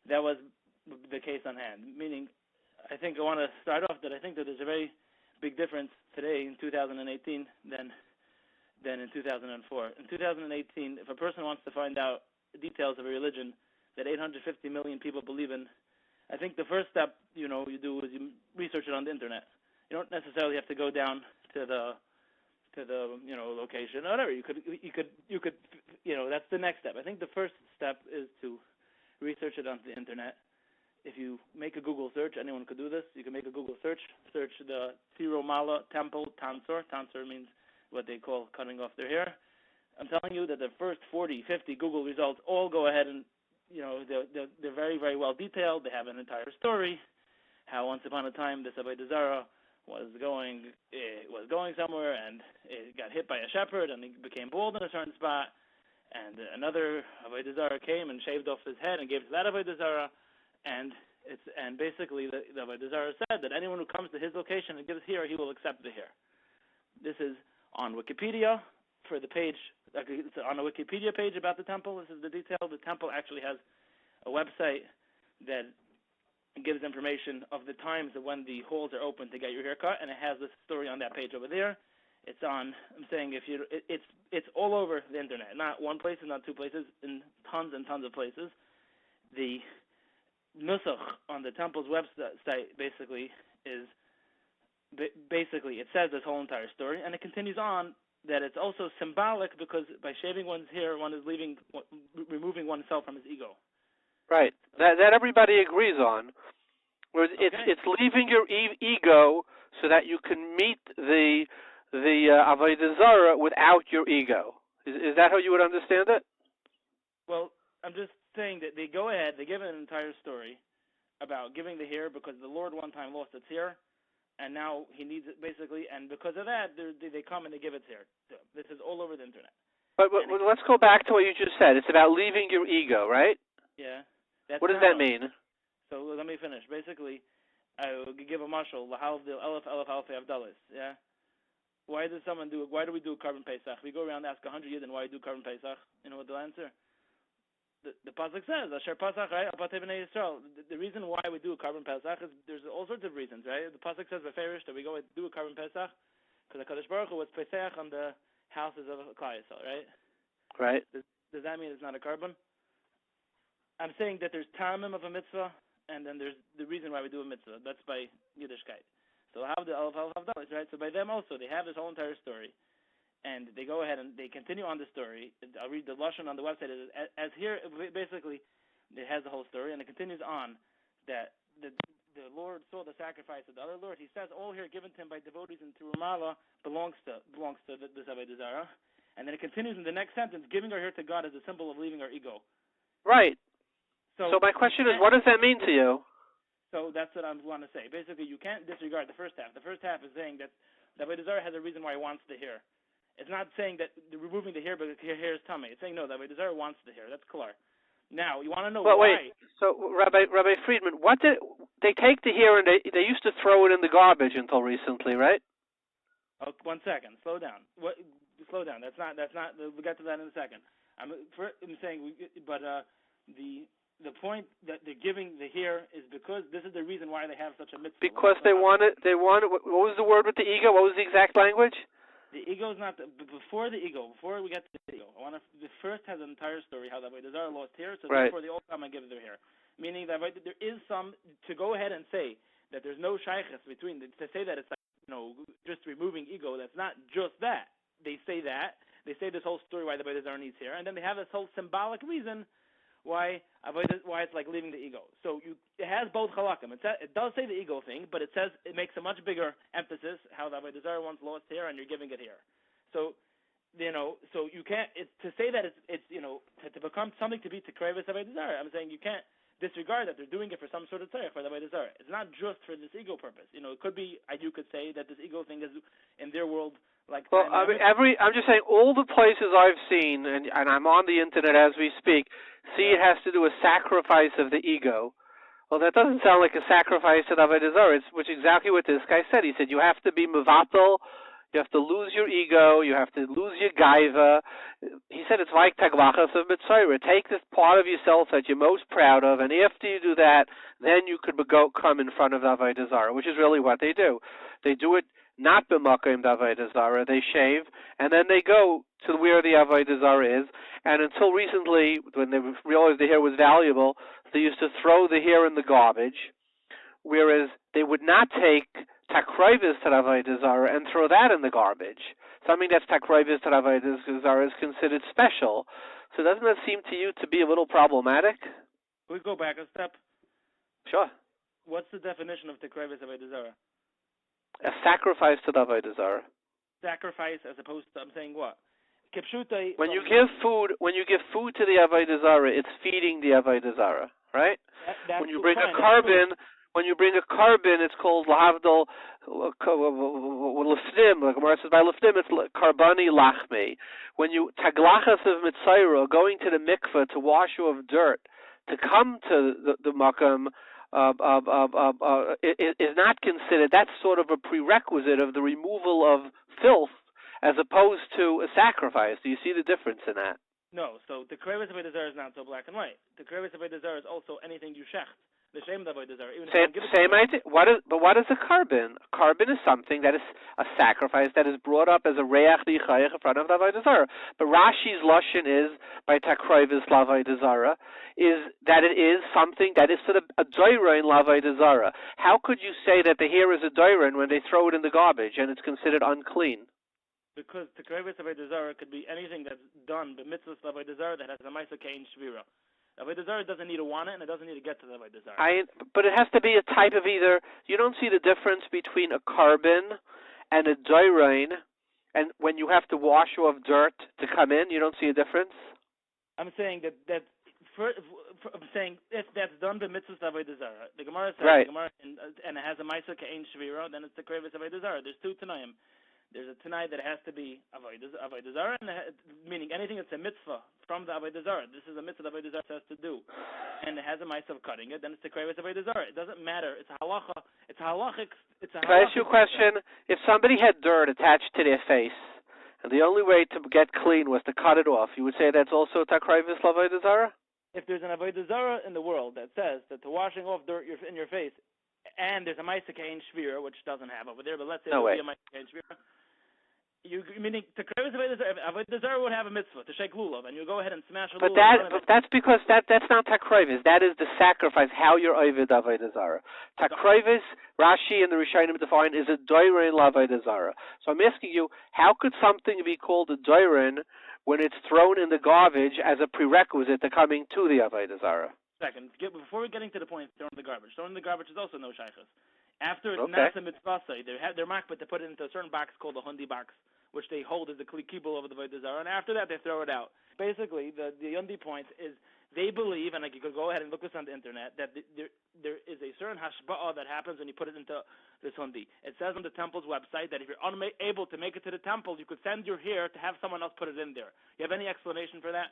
that was the case on hand. Meaning, I think I want to start off that I think that there's a very big difference today in 2018 than in 2004. In 2018, if a person wants to find out details of a religion that 850 million people believe in, I think the first step, you do is you research it on the internet. You don't necessarily have to go down to the location or whatever. You could that's the next step. I think the first step is to research it on the internet. If you make a Google search, anyone could do this. You can make a Google search the Tirumala Temple Tansor. Tansor means what they call cutting off their hair. I'm telling you that the first 40, 50 Google results all go ahead and, they're very, very well detailed. They have an entire story, how once upon a time this Avodah Zarah was going somewhere and it got hit by a shepherd and he became bald in a certain spot, and another Avodah Zarah came and shaved off his head and gave to that Avodah Zarah, and basically the Avodah Zarah said that anyone who comes to his location and gives here, he will accept the here. This is on Wikipedia for the page. It's on a Wikipedia page about the temple. This is the detail. The temple actually has a website that gives information of the times of when the halls are open to get your hair cut, and it has this story on that page over there. It's on. I'm saying it's all over the internet. Not one place, not two places, in tons and tons of places. The nusach on the temple's website basically it says this whole entire story, and it continues on that it's also symbolic because by shaving one's hair, one is removing oneself from his ego. Right. That everybody agrees on. Whereas it's leaving your ego so that you can meet the Avodah Zarah without your ego. Is that how you would understand it? Well, I'm just saying that they go ahead, they give an entire story about giving the hair because the Lord one time lost its hair, and now he needs it basically, and because of that, they come and they give its hair. This is all over the internet. But let's go back to what you just said. It's about leaving your ego, right? Yeah. What does that mean? So let me finish. Basically, I will give a mashal, lahavdil elef alfei avdalis. Yeah. Why do we do carbon pesach? We go around and ask 100 Yidden why you do carbon pesach. You know what they'll answer? The pasuk says, Asher pasach, right? The reason why we do a carbon pesach is there's all sorts of reasons, right? The pasuk says beferish that we go and do a carbon pesach because the Kadosh Baruch Hu was pesach on the houses of Klal Yisrael, right? Right. Does that mean it's not a carbon? I'm saying that there's tamim of a mitzvah, and then there's the reason why we do a mitzvah. That's by Yiddishkeit. So how the alaf dollars, right? So by them also, they have this whole entire story, and they go ahead and they continue on the story. I'll read the lashon on the website. As here, basically, it has the whole story, and it continues on that the Lord saw the sacrifice of the other Lord. He says all here given to him by devotees in Tirumala belongs to this Avodah Zarah, and then it continues in the next sentence, giving our hair to God is a symbol of leaving our ego. Right. So my question is, what does that mean to you? So that's what I want to say. Basically, you can't disregard the first half. The first half is saying that the Avodah Zarah has a reason why he wants the hair. It's not saying that removing the hair because the hair is tummy. It's saying no, the Avodah Zarah wants the hair. That's clear. Now you want to know why. Wait. So Rabbi Friedman, what did they take the hair and they used to throw it in the garbage until recently, right? Oh, 1 second. Slow down. Slow down. That's not. We'll get to that in a second. I'm saying, the point that they're giving the here is because this is the reason why they have such a mitzvah. Because they wanted. What was the word with the ego? What was the exact language? The ego is not before the ego. Before we get to the ego, the first has an entire story how the Avodah Zarah lost hair, so right. Therefore they all come and give their hair. Meaning that there is some to go ahead and say that there's no shaykhs between to say that it's like just removing ego. That's not just that. They say that. They say this whole story why the Avodah Zarah needs hair, and then they have this whole symbolic reason why it's like leaving the ego. So it has both halakim. It does say the ego thing, but it makes a much bigger emphasis how the Avodah Zarah once lost hair and you're giving it here. So so you can't to say that it's to become something to be Takruvei Avodah Zarah. I'm saying you can't disregard that they're doing it for some sort of tzarech for the Avodah Zarah. It's not just for this ego purpose. It could be you could say that this ego thing is in their world. Well, I'm just saying all the places I've seen, and I'm on the internet as we speak, it has to do with sacrifice of the ego. Well, that doesn't sound like a sacrifice of Avodah Zarah, which is exactly what this guy said. He said you have to be mevatel, you have to lose your ego, you have to lose your gaiva. He said it's like taglachas of mitzvah. Take this part of yourself that you're most proud of, and after you do that, then you could come in front of the Avodah Zarah, which is really what they do. They do it not b'makom Avodah Zarah. They shave, and then they go to where the Avodah Zarah is. And until recently, when they realized the hair was valuable, they used to throw the hair in the garbage, whereas they would not take Takruvei to Avodah Zarah and throw that in the garbage. Something that's Takruvei to Avodah Zarah is considered special. So doesn't that seem to you to be a little problematic? We go back a step. Sure. What's the definition of Takruvei to Avodah Zarah? A sacrifice to the Avodah Zarah. Sacrifice, as opposed to, I'm saying what? When you give food to the Avodah Zarah, it's feeding the Avodah Zarah, right? When you bring a carbon, it's called lahavdol lifnim. Like Gemara says by lifnim, it's karbani lachmi. When you taglachas of mitzayra, going to the mikveh to wash you of dirt, to come to the makam, is not considered. That's sort of a prerequisite of the removal of filth, as opposed to a sacrifice. Do you see the difference in that? No. So the Takruvei to Avodah Zarah is not so black and white. The Takruvei to Avodah Zarah is also anything you shecht. The shame of Avodah Zarah. Same idea. What is a carbon? A carbon is something that is a sacrifice that is brought up as a reach lichayach in front of the Avodah Zarah. But Rashi's lashon is by Takruvei Avodah Zarah is that it is something that is sort of a doira in Avodah Zarah. How could you say that the hair is a doira when they throw it in the garbage and it's considered unclean? Because Takruvei Avodah Zarah could be anything that's done, but mitzvahs Avodah Zarah that has a ma'aser kein shvira. Avodah Zarah doesn't need to want it, and it doesn't need to get to the Avodah Zarah. But it has to be a type of either. You don't see the difference between a carbon and a doirain, and when you have to wash off dirt to come in, you don't see a difference. I'm saying that I'm saying if that's done by mitzvahs Avodah Zarah, the Gemara says right. The Gemara, and it has a ma'aser kein shvira, then it's the Takruvei Avodah Zarah. There's two tanaim. There's a Tanai that has to be Avodah Zarah, meaning anything that's a mitzvah from the Avodah Zarah. This is a mitzvah the Avodah Zarah has to do. And it has a mitzvah of cutting it, then it's the Takruvei Avodah Zarah. It doesn't matter. It's a halacha. It's a halachic. Can I ask you a question? If somebody had dirt attached to their face, and the only way to get clean was to cut it off, you would say that's also Takruvei Avodah Zarah? If there's an Avodah Zarah in the world that says that to washing off dirt in your face, and there's a ma'aser kein shvira, which doesn't have over there, but let's say no there way. would be a ma'aser kein shvira. Meaning Takruvei Avodah Zarah would have a mitzvah to shake lulav, and you go ahead and smash a lulav. But that's because that's not Takruvei. That is the sacrifice. How you're Ovid Avodah Zarah. Takruvei, Rashi and the Rishonim define is a doirin Avodah Zarah. So I'm asking you, how could something be called a doirin when it's thrown in the garbage as a prerequisite to coming to the Avodah Zarah? Second, before we get into the point, throwing the garbage. Throwing the garbage is also no shaychus. After it's okay. nasa mitzvasai, they're makbet to put it into a certain box called the hundi box, which they hold as the kibul over the Avodah Zarah, and after that they throw it out. Basically, the hundi point is they believe, and like you could go ahead and look this on the internet, that there is a certain hashba'ah that happens when you put it into this hundi. It says on the temple's website that if you're unable to make it to the temple, you could send your hair to have someone else put it in there. You have any explanation for that?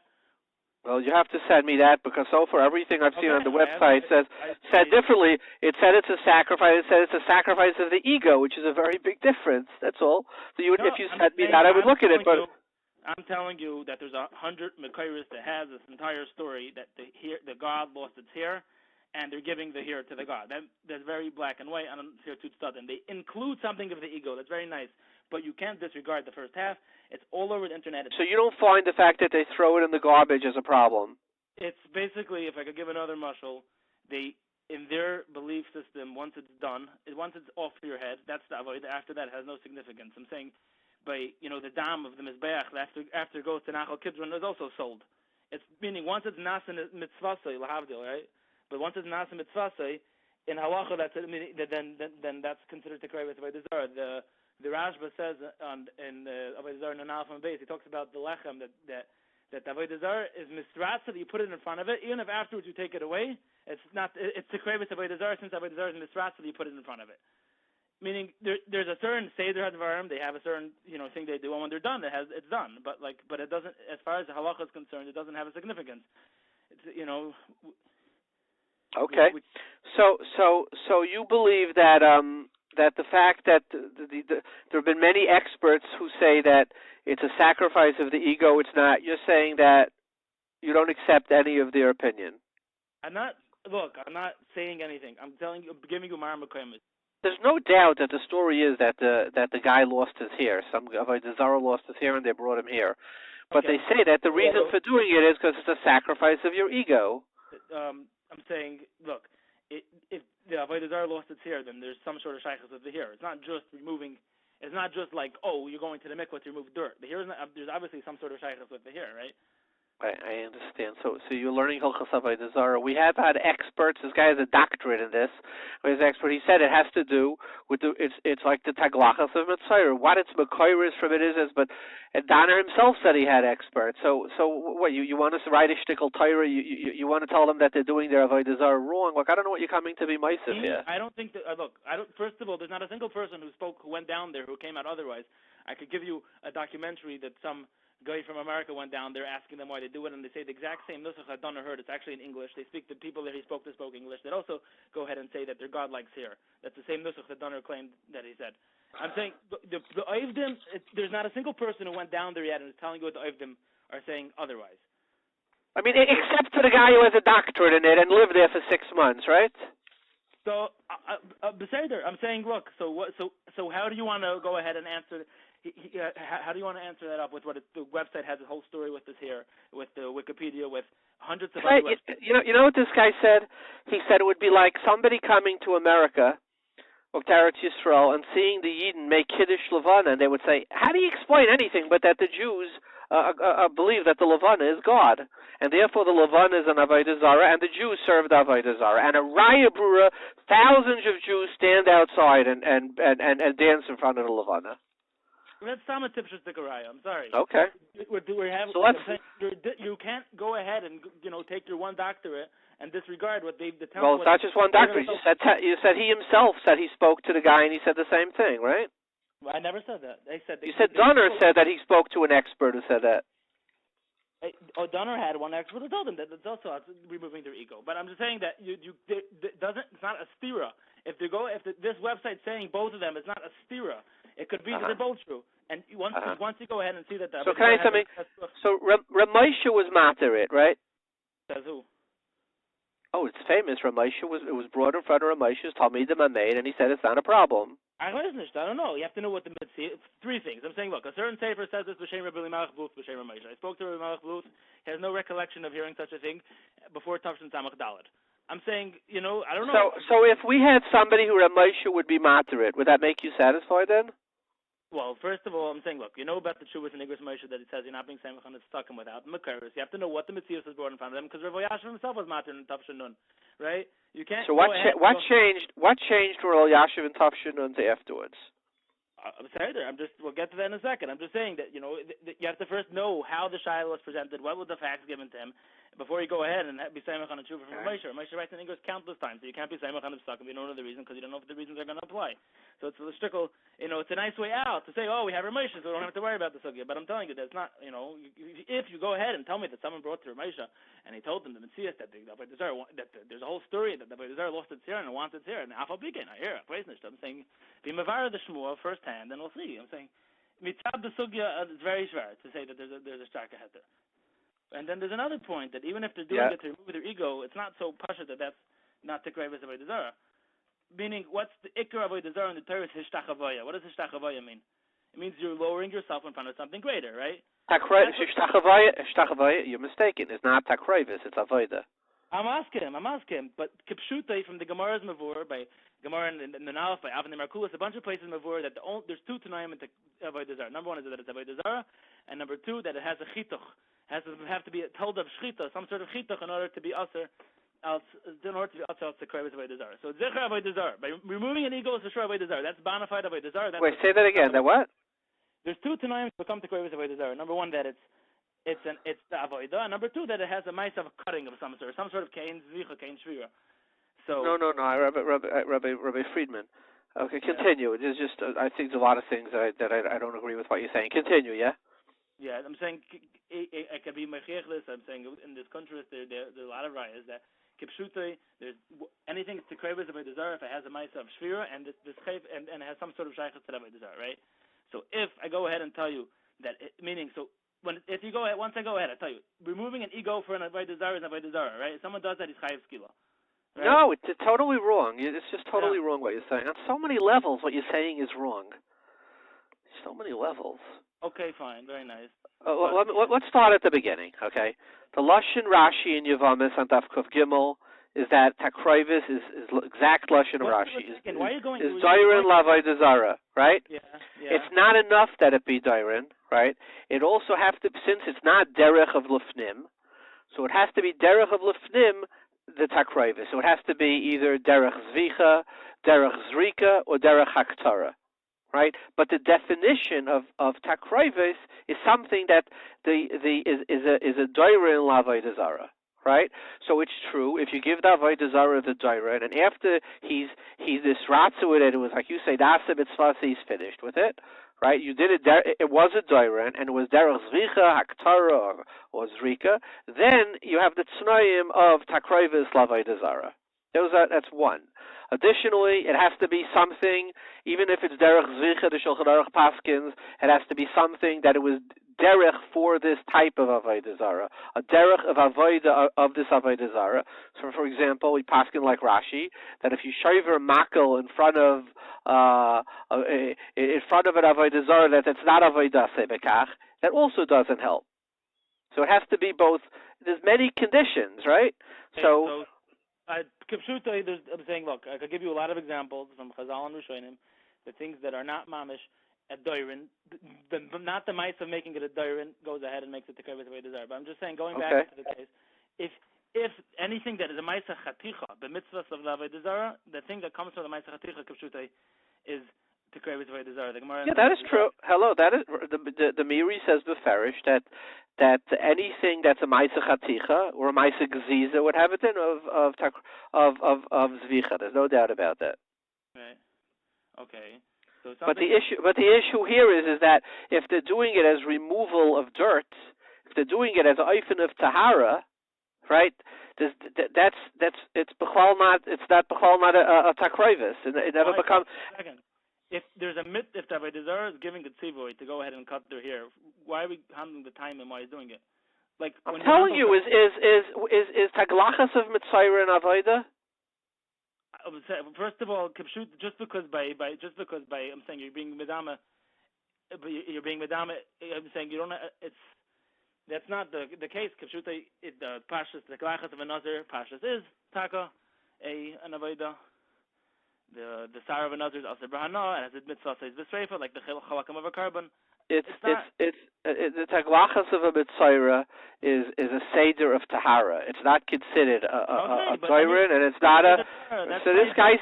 Well, you have to send me that because so far everything I've seen on the website said differently. It said it's a sacrifice. It said it's a sacrifice of the ego, which is a very big difference. That's all. So if you sent me that, I would look at it. But I'm telling you that there's 100 Mechaber that has this entire story that the god lost its hair, and they're giving the hair to the god. That's very black and white. I don't hear too stud, and they include something of the ego. That's very nice, but you can't disregard the first half. It's all over the internet. So you don't find the fact that they throw it in the garbage as a problem? It's basically, if I could give another mushal, in their belief system, once it's done, once it's off your head, that's the avodah. After that, it has no significance. I'm saying, by the dam of the mizbeach, after it goes to Nachal Kidron, is also sold. It's meaning once it's nasa mitzvasei lahavdil, right? But once it's nasa mitzvasei, in halacha, then that's considered Takruvei Avodah Zarah. The Rashba says in Avodah Zarah in Alpha and Beis, he talks about the lechem that Avodah Zarah is misratza that you put it in front of it, even if afterwards you take it away. It's Takruvei Avodah Zarah since Avodah Zarah is misratza that you put it in front of it. Meaning there's a certain seder hadvarim, they have a certain thing they do, and when they're done, it's done. But it doesn't, as far as the halacha is concerned, it doesn't have a significance. It's Okay. So you believe that that the fact that there have been many experts who say that it's a sacrifice of the ego, it's not. You're saying that you don't accept any of their opinion. I'm not saying anything. I'm giving you my mekomos. There's no doubt that the story is that the guy lost his hair. Some Avodah Zarah lost his hair and they brought him here. But they say that the reason for doing it is because it's a sacrifice of your ego. I'm saying, look, if the Avodah Zarah lost its hair, then there's some sort of shaykhus with the hair. It's not just removing. It's not just like, oh, you're going to the mikvah to remove dirt. The hair is not, there's obviously some sort of shaykhus with the hair, right? I understand. So you're learning Hilchos Avodah Zarah. We have had experts. This guy has a doctorate in this. He's an expert. He said it has to do with it's like the taglachas of Mitzvah. What its Mechaber from it is, but Donner himself said he had experts. So what you want us to write a shtickle Torah? You want to tell them that they're doing their Avodah Zarah wrong? Look, I don't know what you're coming to be meisiv here. I don't think that. First of all, there's not a single person who went down there, who came out otherwise. I could give you a documentary that some guy from America went down there asking them why they do it, and they say the exact same nusach that Donner heard. It's actually in English. They speak to people that he spoke to spoke English. They also go ahead and say that their God likes hair. That's the same nusach that Donner claimed that he said. I'm saying the Oivdim, there's not a single person who went down there yet and is telling you what the Oivdim are saying otherwise. I mean, except for the guy who has a doctorate in it and lived there for 6 months, right? So, Beseder, I'm saying, look. So how do you want to go ahead and answer? How do you want to answer that up with what the website has a whole story with this here, with the Wikipedia, with hundreds of other websites? You know what this guy said? He said it would be like somebody coming to America of Eretz Yisrael and seeing the Yidden make Kiddush Levana, and they would say, how do you explain anything but that the Jews believe that the Levana is God, and therefore the Levana is an Avodah Zarah, and the Jews serve the Avodah Zarah, and a Raya Brura, thousands of Jews stand outside and dance in front of the Levana. That's not a typical raya. I'm sorry. Okay. You can't go ahead and take your one doctorate and disregard what the temple. Well, it's not just one doctorate. You said he himself said he spoke to the guy and he said the same thing, right? Well, I never said that. You said Donner said that he spoke to an expert who said that. Donner had one expert who told him that. That's also removing their ego. But I'm just saying that it's not a stira. If this website saying both of them is not a stira. It could be that they're both true. And once you go ahead and see that. So can I tell me? So Ramesha was matir it, right? Says who? Oh, it's famous. Ramesha was brought in front of Ramesha's Talmidim made, and he said it's not a problem. I don't know. You have to know what the mitzvah. It's three things. I'm saying, look, a certain sefer says this b'shem Rabbi Melech Bluth b'shem Ramesha. I spoke to Rabbi Melech Bluth. He has no recollection of hearing such a thing before Tavshin Samach Dalet. I'm saying, I don't know. So if we had somebody who Ramesha would be matir it, would that make you satisfied then? Well, first of all, I'm saying, look, you know about the Teshuvas and Igros Moshe that it says you're not being Samech on it stuck him without Mekaris. You have to know what the Mitzvah is brought in front of them, because Rav Yashiv himself was matir in Tavshin Nun, right? You can't. So what changed? What changed for Rav Yashiv and Tavshin Nun to afterwards? I'm sorry, we'll get to that in a second. I'm just saying that you have to first know how the Shaitel was presented, what were the facts given to him, before you go ahead and be Samech on a Teshuvah from Moshe. Moshe writes in English countless times, so you can't be Samech on a stuck if you don't know the reason, because you don't know if the reasons are going to apply. So it's a strickle, it's a nice way out to say, oh, we have Ramesha, so we don't have to worry about the sugya. But I'm telling you, that's not, if you go ahead and tell me that someone brought to Ramesha and he told them the Messias that there's a whole story that the Avodah Zarah lost its hair and wants its hair, and Afal Bikin, I hear it, I'm saying, be Mavara the Shmuel firsthand, and we'll see. I'm saying, mitzad the sugya is very shver to say that there's a starka heter. And then there's another point that even if they're doing it to remove their ego, it's not so pasha that that's not Takruvei as Avodah Zarah. Meaning, what's the ikar of Avodah Zarah in the Torah is hishtachavaya. What does hishtachavaya mean? It means you're lowering yourself in front of something greater, right? Hishtachavaya, you're mistaken. It's not Takruvei, it's Avodah. I'm asking him. But Kipshute from the Gemara's Mavur, by Gemara and the Nalef, by Avnei Markulis, a bunch of places in Mavur that there's two Tanaim in Avodah Zarah. Number one is that it's Avodah Zarah, and number two, that it has a chituch. Has to have to be told of shchita, some sort of chituch, in order to be usher, in order to be usher to Avodah Zarah. So Zecher Avodah Zarah, by removing an ego is a sure Avodah Zarah. That's bona fide Avodah Zarah. Wait, say that again. That what? There's two Tanaim to come to Avodah Zarah. Number one, that it's the Avodah, and number two, that it has a mice of a cutting of some sort of kain zvicha, kain shvira. So no, Rabbi Friedman. Okay, continue. There's just I think there's a lot of things that I don't agree with what you're saying. Continue, yeah. Yeah, I'm saying I can be mechechlis. I'm saying in this country there are a lot of rayas that kipshute. There's anything to Avodah Zarah if it has a ma'isa of shvira and this and it has some sort of shaykhus to Avodah Zarah, right? So if I go ahead and tell you that, once I go ahead, I tell you removing an ego for an Avodah Zarah is an Avodah Zarah, right? If someone does that, he's chayiv skila. Right? No, it's totally wrong. It's just totally wrong what you're saying. On so many levels, what you're saying is wrong. So many levels. Okay, fine, very nice. Let's start at the beginning, okay? The lashon Rashi in Yavamis on Daf Kuf Gimel is that Takruvei is exact lashon Rashi. Why are you going? Is Dairin Avodah Zarah, right? Yeah. It's not enough that it be Dairin, right? It also has to, since it's not derech of lefnim, so it has to be derech of lefnim, the Takruvei. So it has to be either derech zvicha, derech zrika, or derech haktara, right? But the definition of Takruvei is something that is a Dairin Avodah Zarah. Right, so it's true. If you give the Avodah Zarah the Dairin, and after he's this ratzu with it, it was like you say, Dasa Mitzvah, he's finished with it. Right, you did it. It was a Dairin, and it was derech zvicha, haktara, or zrika. Then you have the tznoim of Takruvei Avodah Zarah. That's one. Additionally, it has to be something, even if it's derech zvicha, the Shulchan Aruch paskins, it has to be something that it was derech for this type of Avodah Zarah, a derech of Avodah of this Avodah Zarah. So, for example, we paskin like Rashi that if you shaver makel in front of an Avodah Zarah that's not Avodah sebekach, that also doesn't help. So it has to be both. There's many conditions, right? So Kipshuta, I'm saying, look, I could give you a lot of examples from Chazal and Rishonim, the things that are not mamish at Dairin, not the mice of making it a Dairin goes ahead and makes it Takruvei Avodah Zarah. But I'm just saying, going back to the case, if anything that is a mice chaticha, the mitzvahs of the Avodah Zarah, the thing that comes from the mice chaticha Kipshuta is Takruvei Avodah Zarah. Yeah, that is true. Hello, that is the Mirae says beferish that anything that's a mice chaticha or a mice geziza would have it in of zvicha. There's no doubt about that. Right. Okay. So but the issue here is that if they're doing it as removal of dirt, if they're doing it as oifen of tahara, right? It's b'chol not a Takruvei. It never becomes. If there's if the Avodah Zarah is giving the tzivui to go ahead and cut their hair, why are we handling the time and why he's doing it? Like I'm telling you, is taglachas of mitzvah and avodah? First of all, just because by I'm saying you're being medama, I'm saying you don't. That's not the case. Kipshuta, the pashas, the glachas of another pashas is taka an avodah. The sar of another is also brahana, and as it mitzvah says b'sreifa, like the chalakam of a carbon. The taglachas of a mitzvah is a seder of tahara. It's not considered a dairin, and it's not a. So this guy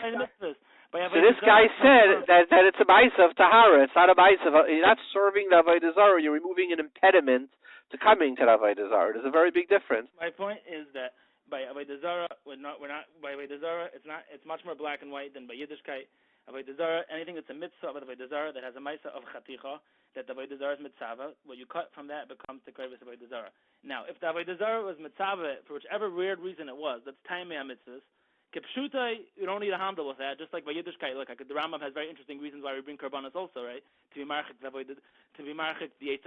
said that it's a ma'isa of tahara. It's not a ma'isa of. You're not serving the avodah zarah. You're removing an impediment to coming to the avodah zarah. There's a very big difference. My point is that by Avodah Zarah, we're not by Avodah Zarah. It's much more black and white than by Yiddishkeit. Avodah Zarah, anything that's a mitzvah of Avodah Zarah that has a ma'isa of chaticha, that the Avodah Zarah is mitzvah. What you cut from that becomes the Takruvei Avodah Zarah. Now, if the Avodah Zarah was mitzvah for whichever weird reason it was, that's time mitzvahs. Kipshuta, you don't need a handle with that. Just like by Yiddishkeit, look, the Rambam has very interesting reasons why we bring karbanos also, right? To be marchik the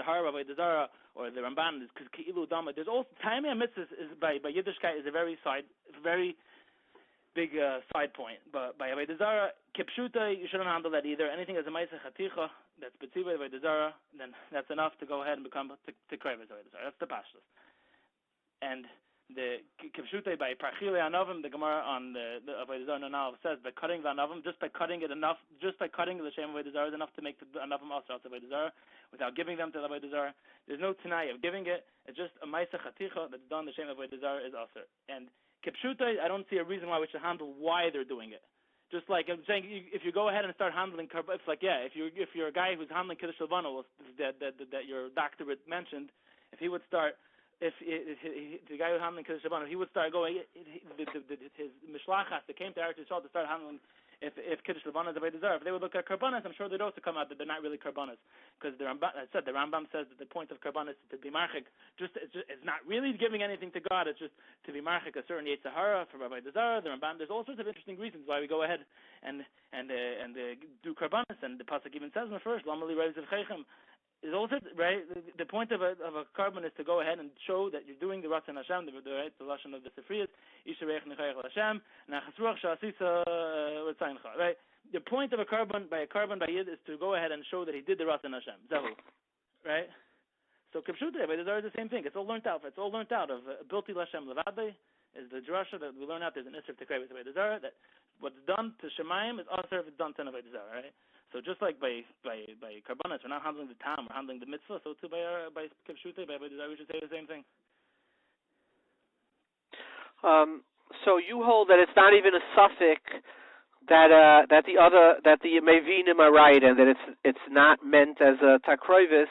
Hara of Avodah Zarah, or the Ramban is because keilu dama. There's also time mitzvahs is by Yiddishkeit is a very big side point. But by Avodah Zarah, Kipshuta, you shouldn't handle that either. Anything as a ma'isa chaticha that's betziva Avodah Zarah, then that's enough to go ahead and become Takruvei Avodah Zarah. That's the pashtus. And the Kipshuta by Parchile Anovim, the Gemara on the Avodah Zarah now says by cutting the Anovim, just by cutting the Shem Avodah Zarah is enough to make the Anovim also Avodah Zarah without giving them to the Avodah Zarah. There's no tanai of giving it. It's just a ma'isa chaticha that's done. The Shem Avodah Zarah is also. And Kipshuta, I don't see a reason why we should handle why they're doing it. Just like I'm saying, if you go ahead and start handling it's like if you're a guy who's handling Kiddush Levana that your doctorate mentioned, if he would start. If the guy who's handling Kiddush Shabbat, he would start going, his mishlachas that came to Eretz Yisrael to start handling, if Kiddush Shabbat is the way they deserve, if they would look at karbanas, I'm sure they'd also come out that they're not really karbanas. Because the Rambam says that the point of karbanas is to be marchik, it's not really giving anything to God, it's just to be marchik a certain hara for Rabbi Dazar, the Rambam. There's all sorts of interesting reasons why we go ahead and do karbanas, and the pasuk even says in the first, Lamali Reis of Chechem, is also right. The point of a carbon is to go ahead and show that you're doing the Ratzon Hashem, the lashon of the Seforim, Yisharech Nechayach Hashem, Nachlas Shasisa Ritzayncha. Right. The point of a carbon by Yid is to go ahead and show that he did the Ratzon Hashem. Zahu. Right. So Kipshuta, but it's the same thing. It's all learned out. It's all learned out of Bilti Lashem Levadei. is the drasha that we learn out there's an Isser Takruvei with Avodah Zarah, that what's done to Shemayim is also if it's done to Avodah Zarah, right? So just like by Karbanas, we're not handling the Tam, we're handling the Mitzvah, so too by Kivshute, by Avodah Zarah, we should say the same thing. So you hold that it's not even a suffix that the Mevinim are right, and that it's not meant as a Takruvei,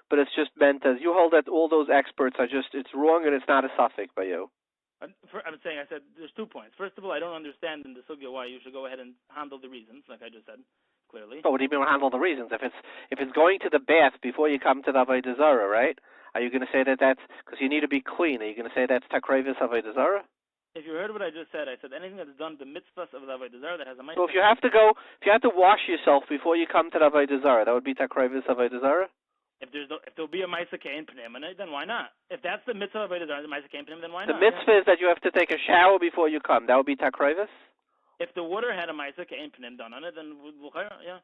but it's just meant as, you hold that all those experts are just, it's wrong and it's not a suffix by you. I said there's 2 points. First of all, I don't understand in the sugya why you should go ahead and handle the reasons, like I just said clearly. But what do you mean handle the reasons? If it's going to the bath before you come to the Avodah Zarah, right? Are you going to say that that's because you need to be clean? Are you going to say that's Takruvei Avodah Zarah? If you heard what I just said, I said anything that's done the mitzvahs of the Avodah Zarah that has a mitzvah. So if you have to wash yourself before you come to the Avodah Zarah, that would be Takruvei Avodah Zarah? If there'll be a Maisa Kain Pnim in it, then why not? If that's the mitzvah of Avodah Zarah, the Maisa Kain Pnim, then why not? The mitzvah is that you have to take a shower before you come. That would be Takruvei? If the water had a Maisa Kain Pnim done on it, then yeah.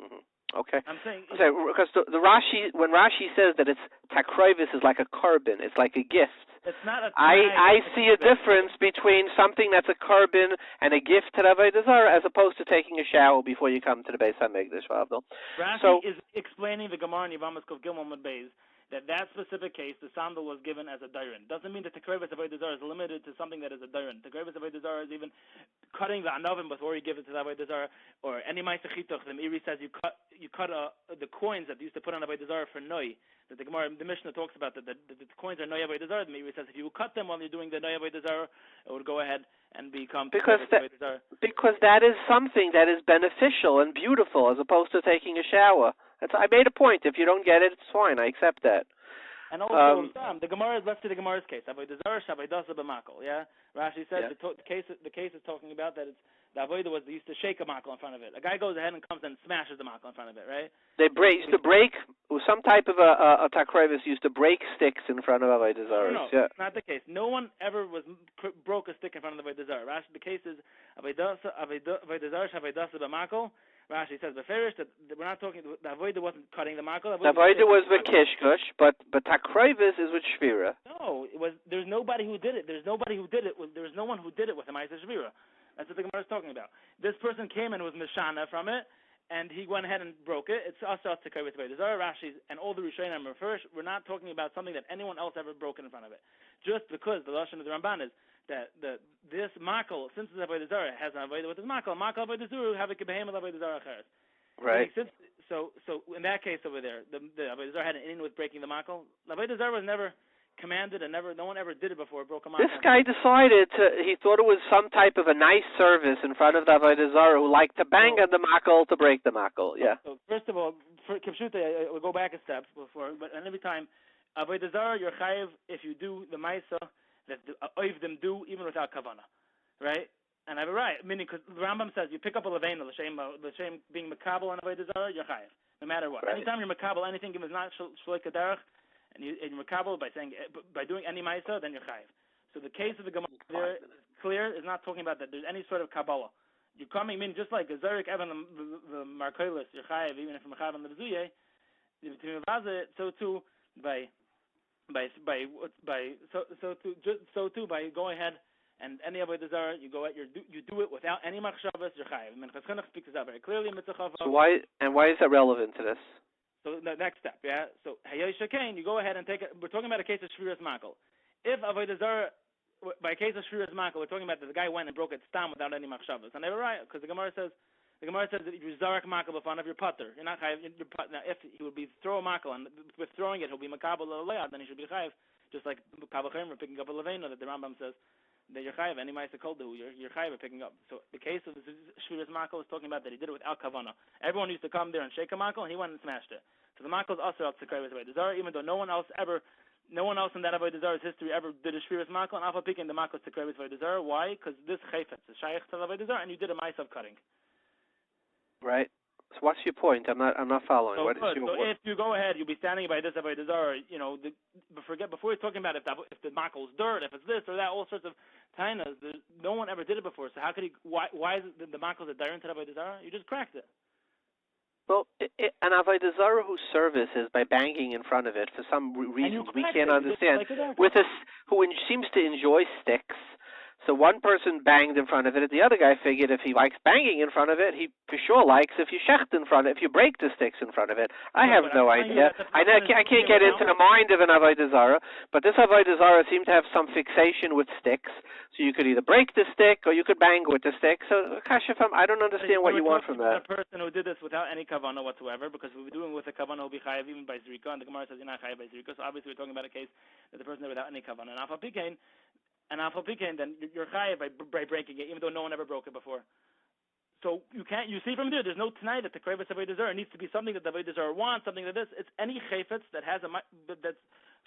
Mm-hmm. Okay. I'm saying because the Rashi, when Rashi says that it's Takruvei is like a carbon, it's like a gift. It's not a. I see a difference between something that's a carbon and a gift to the Avodah Zarah as opposed to taking a shower before you come to the Beis HaMikdash. Rashi is explaining the Gemara in Yevamos Kuf Gimel Mud Beis that specific case, the sandal was given as a dairin. Doesn't mean that Takruvei Avodah Zarah is limited to something that is a dairin. Takruvei Avodah Zarah is even cutting the anavim before you give it to the Avodah Zarah, or any ma'aseh chituch. The Meiri says you cut the coins that they used to put on Avodah Zarah for noi. That the Gemara, the Mishnah talks about that the coins are noi Avodah Zarah. The Meiri says if you cut them while you're doing the noi Avodah Zarah, it would go ahead and become because that is something that is beneficial and beautiful as opposed to taking a shower. I made a point. If you don't get it, it's fine. I accept that. And also, the Gemara, let's see the Gemara's case. Avodah Zarah, Shavai b'makol. Yeah, Rashi said the case is talking about that it's the Avodah was they used to shake a makol in front of it. A guy goes ahead and comes and smashes the makol in front of it, right? They used to break some type of a Takruvei used to break sticks in front of Avodah Zarah. No, it's not the case. No one ever broke a stick in front of the Avodah Zarah. Rashi, the case is Avodah Zarah, Shavai b'makol. Rashi says beferish that we're not talking. The Avodah wasn't cutting the makol. The Avodah was with kishkush, but Takruvei is with shvira. No, it was. There's nobody who did it. There was no one who did it with a ma'aseh shvira. That's what the Gemara is talking about. This person came and was mishana from it, and he went ahead and broke it. It's also Takruvei Avodah Zarah. Rashi and all the Rishonim refers. We're not talking about something that anyone else ever broken in front of it. Just because the lashon of the Ramban is that this makol, since it's Avodah Zarah, has an Avodah with his makol Avodah Zarah have a kibehem of Avodah Zarah acheres. Right. So in that case over there, the Avodah Zarah had an in with breaking the makol. Avodah Zarah was never commanded, and no one ever did it before. Broke a makol. This guy decided he thought it was some type of a nice service in front of the Avodah Zarah who liked to bang on the makol to break the makol. Yeah. So first of all, for Kivshute, we'll go back a step before, but every time Avodah Zarah, you're chayiv if you do the ma'isa that the them do even without kavanah, right? And I have a right, meaning because the Rambam says you pick up a levena, l'shem being makabel on Avodah Zarah, you're chayiv, no matter what. Right. Anytime you're makabel anything, if it's not shloik kaderech, and you're makabel by doing any ma'isa, then you're chayiv. So the case of the Gemara there is clear, is not talking about that there's any sort of kabbalah. You're coming, meaning just like a Zarek Evan the Markolis, you're chayiv, even if you're mechaber on the Bezuye, so too by going ahead and any Avodah Zarah, you do it without any machshavas, you're chayiv. Minchas Chinuch speaks this out very clearly in Mitzvah. So why is that relevant to this? So the next step, yeah. So Hayosh Shekain, you go ahead and take it. We're talking about a case of Shviras Makol. If Avodah Zarah, by a case of Shviras Makol, we're talking about that the guy went and broke it stam without any machshavas, and they were right because the Gemara says that if you zarek makal b'fanav of your putter, you're not chayiv. Now, if he would be throw a makal and with throwing it he'll be makabel le'leah, then he should be chayiv, just like kavachim or picking up a levena that the Rambam says that you're chayiv. Any ma'aseh kol du, you're chayiv picking up. So the case of Shviras Makal is talking about that he did it without kavanah. Everyone used to come there and shake a makal, and he went and smashed it. So the makal is also out to Takruvei Avodah Zarah, even though no one else in that Avodah Zarah's history ever did a Shviras Makal, and Alpha picking the makal is Takruvei Avodah Zarah. Why? Because this chayfetz is shaykh to Avodah Zarah, and you did a ma'aseh of cutting. Right. So what's your point? I'm not following. So if you go ahead, you'll be standing by this Avodah Zarah. You know, before you're talking about if the makel's dirt, if it's this or that, all sorts of tainas. No one ever did it before. So how could he? Why is it the makel's a dirt to Avodah Zarah? You just cracked it. Well, an Avodah Zarah whose service is by banging in front of it for some reasons we can't understand, who seems to enjoy sticks. So one person banged in front of it, and the other guy figured if he likes banging in front of it, he for sure likes if you shecht in front of it, if you break the sticks in front of it. I have no idea. I can't get into the mind of an Avodah Zarah, but this Avodah Zarah seemed to have some fixation with sticks. So you could either break the stick or you could bang with the stick. So, Kashifam, I don't understand what you want from that. A person who did this without any kavanah whatsoever, because we were doing with a kavanah, will be chayav even by zrika, and the Gemara says you're not chayav by zrika. So obviously we're talking about a case that the person did without any kavanah. And afal pikein, then you're chayav by breaking it, even though no one ever broke it before. So you see from there's no tonight that the krevis avodah zarah needs to be something that the avodah zarah wants, something that this. It's any chayfetz that has that's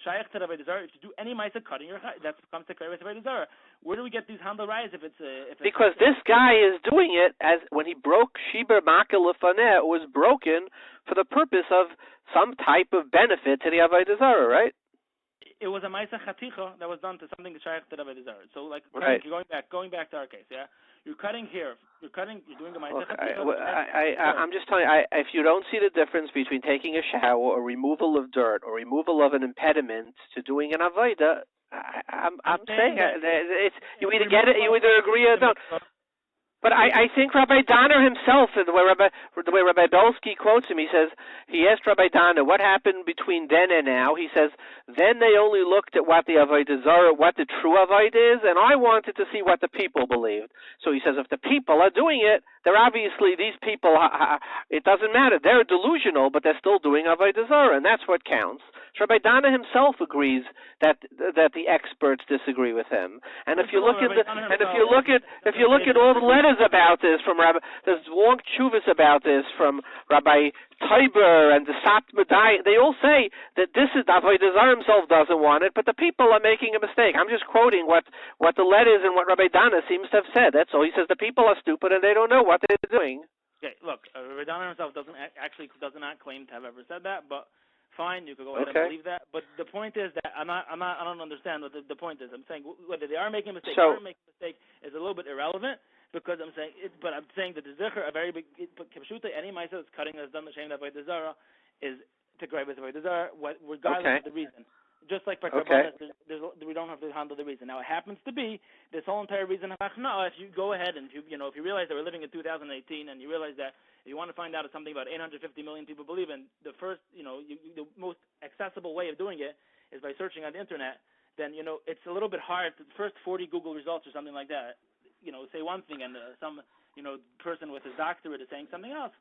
shaykh to the avodah zarah. If you do any ma'aseh cutting, that becomes the krevis avodah zarah. Where do we get these handle rayas if it's because this guy is doing it as when he broke shiber makel lefaneh, it was broken for the purpose of some type of benefit to the avodah zarah, right? It was a ma'aseh chaticha that was done to something that shaykh to the avodah zarah. So like right. going back to our case, yeah. You're cutting here. You're doing a ma'aseh chaticha. I'm just telling you, if you don't see the difference between taking a shower or removal of dirt or removal of an impediment to doing an avodah, I'm saying it's you either get it, you either agree or don't. But I think Rabbi Donner himself, the way Rabbi Belsky quotes him, he asked Rabbi Donner what happened between then and now. He says, then they only looked at what the Avodah Zarah, what the true Avodah is, and I wanted to see what the people believed. So he says, if the people are doing it, they're obviously, these people, it doesn't matter. They're delusional, but they're still doing Avodah Zarah, and that's what counts. So Rabbi Donner himself agrees that the experts disagree with him. And if you look at all the letters about this from Rabbi, there's long tshuvas about this from Rabbi Tiber and the Sat Medai. They all say that this is Avodah Zarah himself doesn't want it, but the people are making a mistake. I'm just quoting what the letters and what Rabbi Donner seems to have said. That's all. He says the people are stupid and they don't know what they're doing. Okay, look, Rabbi Donner himself does not claim to have ever said that, but fine, you could go ahead and believe that. But the point is that I don't understand what the point is. I'm saying whether they are making a mistake or not making a mistake is a little bit irrelevant. Because I'm saying that the zikr, a very big, any ma'aseh that's cutting that's done the shem of Avodah Zarah is to grab with Avodah Zarah, regardless of the reason. Just like by we don't have to handle the reason. Now it happens to be this whole entire reason of Achna. If you go ahead and if you realize that we're living in 2018 and you realize that if you want to find out if something about 850 million people believe in, the first the most accessible way of doing it is by searching on the internet. Then it's a little bit hard. The first 40 Google results or something like that. Say one thing and some, person with his doctorate is saying something else.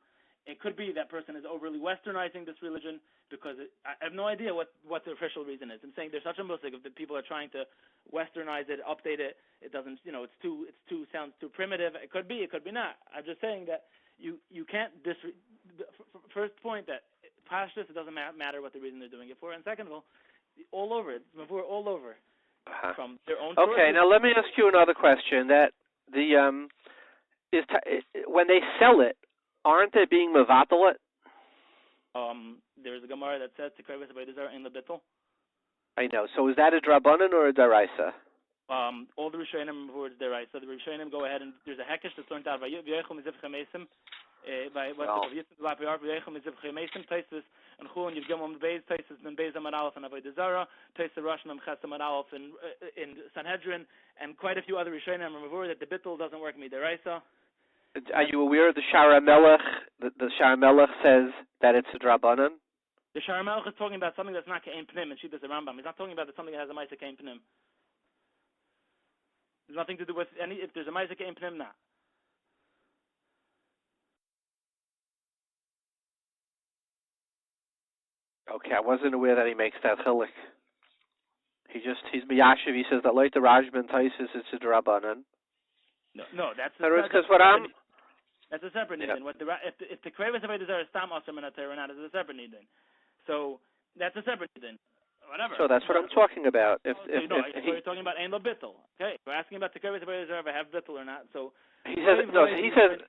It could be that person is overly westernizing this religion because I have no idea what the official reason is. I'm saying there's such a musik if the people are trying to westernize it, update it. It doesn't, sounds too primitive. It could be not. I'm just saying that you can't first point that pashtus, it doesn't matter what the reason they're doing it for, and second of all over it, we're all over. From their own okay, now let me ask you another question. That when they sell it, aren't they being mevatel it? There's a Gemara that says to krevis avodah zarah in the bittul. I know. So is that a drabanan or a daraisa? All the Rishonim words daraisa. So the Rishonim go ahead and there's a hekesh that's learned out by V'yechum mizivchei mesim. By what's the V'yechum mizivchei mesim. Taisus and Chulun Yivgim on the base. Taisus ben Beis Amar Aleph and Avodah Zarah. Taisus Rosh Nam Ches Amar Aleph in Sanhedrin and quite a few other Rishonim remember that the bittul doesn't work midaraisa. Are you aware of the Shara Melech? The Shara Melech says that it's a drabanan. The Shara Melech is talking about something that's not kein pnim and Shittas Rambam. He's not talking about something that has a ma'aseh kein pnim. There's nothing to do with any. If there's a ma'aseh kein pnim, not. Okay, I wasn't aware that he makes that chilik. He's miyashiv. He says that like the Rajban Taisus, it's a drabanan. No, that's because what I'm. That's a separate nidin. If the krevis avodah zarah is tam asur min haTorah or not, is a separate nidin. So that's a separate nidin. Whatever. So that's what I'm talking about. You're talking about ein lo bittul. Okay, we're asking about the krevis avodah zarah if I have bittul or not. So he says no. He says.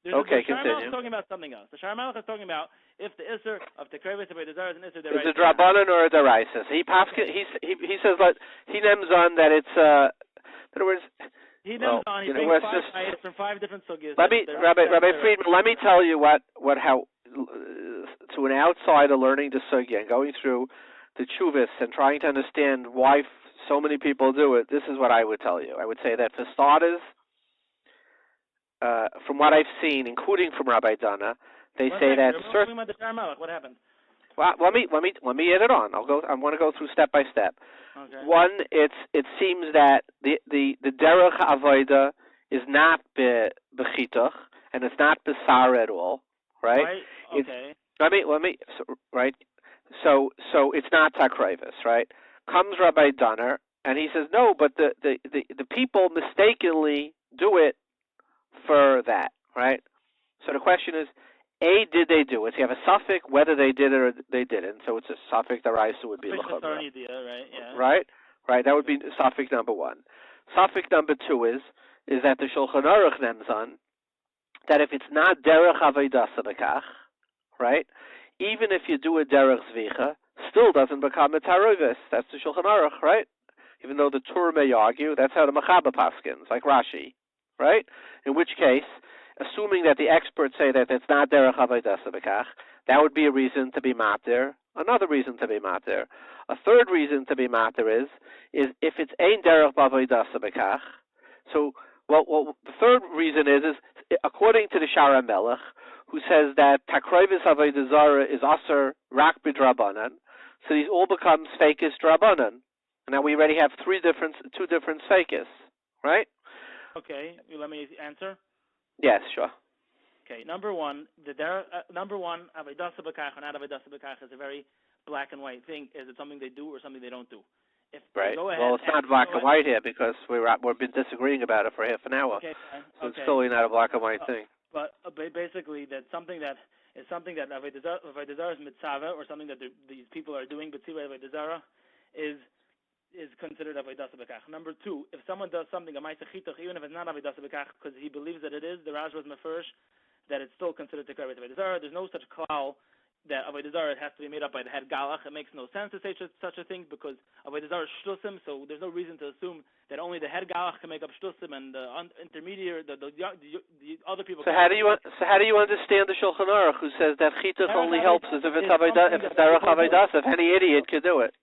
Okay, continue. The Shara Melech is talking about something else. The Shara Melech is talking about if the isser of the krevis avodah zarah is an isser deraisa. Is it drabanan or a deraisa? He says that he names on that it's. In other words. He names on. He brings from 5 different sugyas. Rabbi Friedman, let me tell you how to an outsider learning the sugya and going through the chuvas and trying to understand why so many people do it, this is what I would tell you. I would say that for starters, from what I've seen, including from Rabbi Dana, they say that certain. What happened? Well, let me add it on. I want to go through step by step. Okay. One, it seems that the derech avodah is not bechitach and it's not besar at all, right? Right. Okay. Right. So it's not takrevis, right? Comes Rabbi Dunner and he says no, but the people mistakenly do it for that, right? So the question is, A, did they do it? So you have a suffix whether they did it or they didn't. So it's a suffix daraisa would be l'chavra. Right. Yeah. Right. That would be suffix number one. Suffix number two is that the Shulchan Aruch names on that if it's not derech avodah bekach, right? Even if you do a derech zvicha, still doesn't become a taruvis. That's the Shulchan Aruch, right? Even though the Tur may argue, that's how the Mechaber paskins, like Rashi, right? In which case, assuming that the experts say that it's not derech avodah bekach, that would be a reason to be matir. Another reason to be matir. A third reason to be matir is if it's ein derech avodah bekach. So, well, the third reason is according to the Shara Melech, who says that takrevis avodah Zorah is aser rak b'drabanan. So these all become sfeikis drabanan. And now we already have two different sfeikis, right? Okay, let me answer. Yes, sure. Okay, number one, avodah bekach or not avodah bekach is a very black and white thing. Is it something they do or something they don't do? If right. Go ahead well, it's not black and white here because we've been disagreeing about it for half an hour. Okay, so it's clearly not a black and white thing. But basically, that's something that avodah zarah is mitzvah or something that these people are doing. But avodah zarah is considered avodah bekach. Number two, if someone does something a ma'aseh chitach, even if it's not avodah bekach, because he believes that it is, the Raj was mefurish that it's still considered to avodah zarah. There's no such klal that avodah zarah has to be made up by the head galach. It makes no sense to say such a thing because avodah zarah is shtusim, so there's no reason to assume that only the head galach can make up shtusim and the intermediate, the other people. So how do you understand the Shulchan Aruch who says that chitach only helps if it's avodah, if it's derech avodah? If any idiot could do it.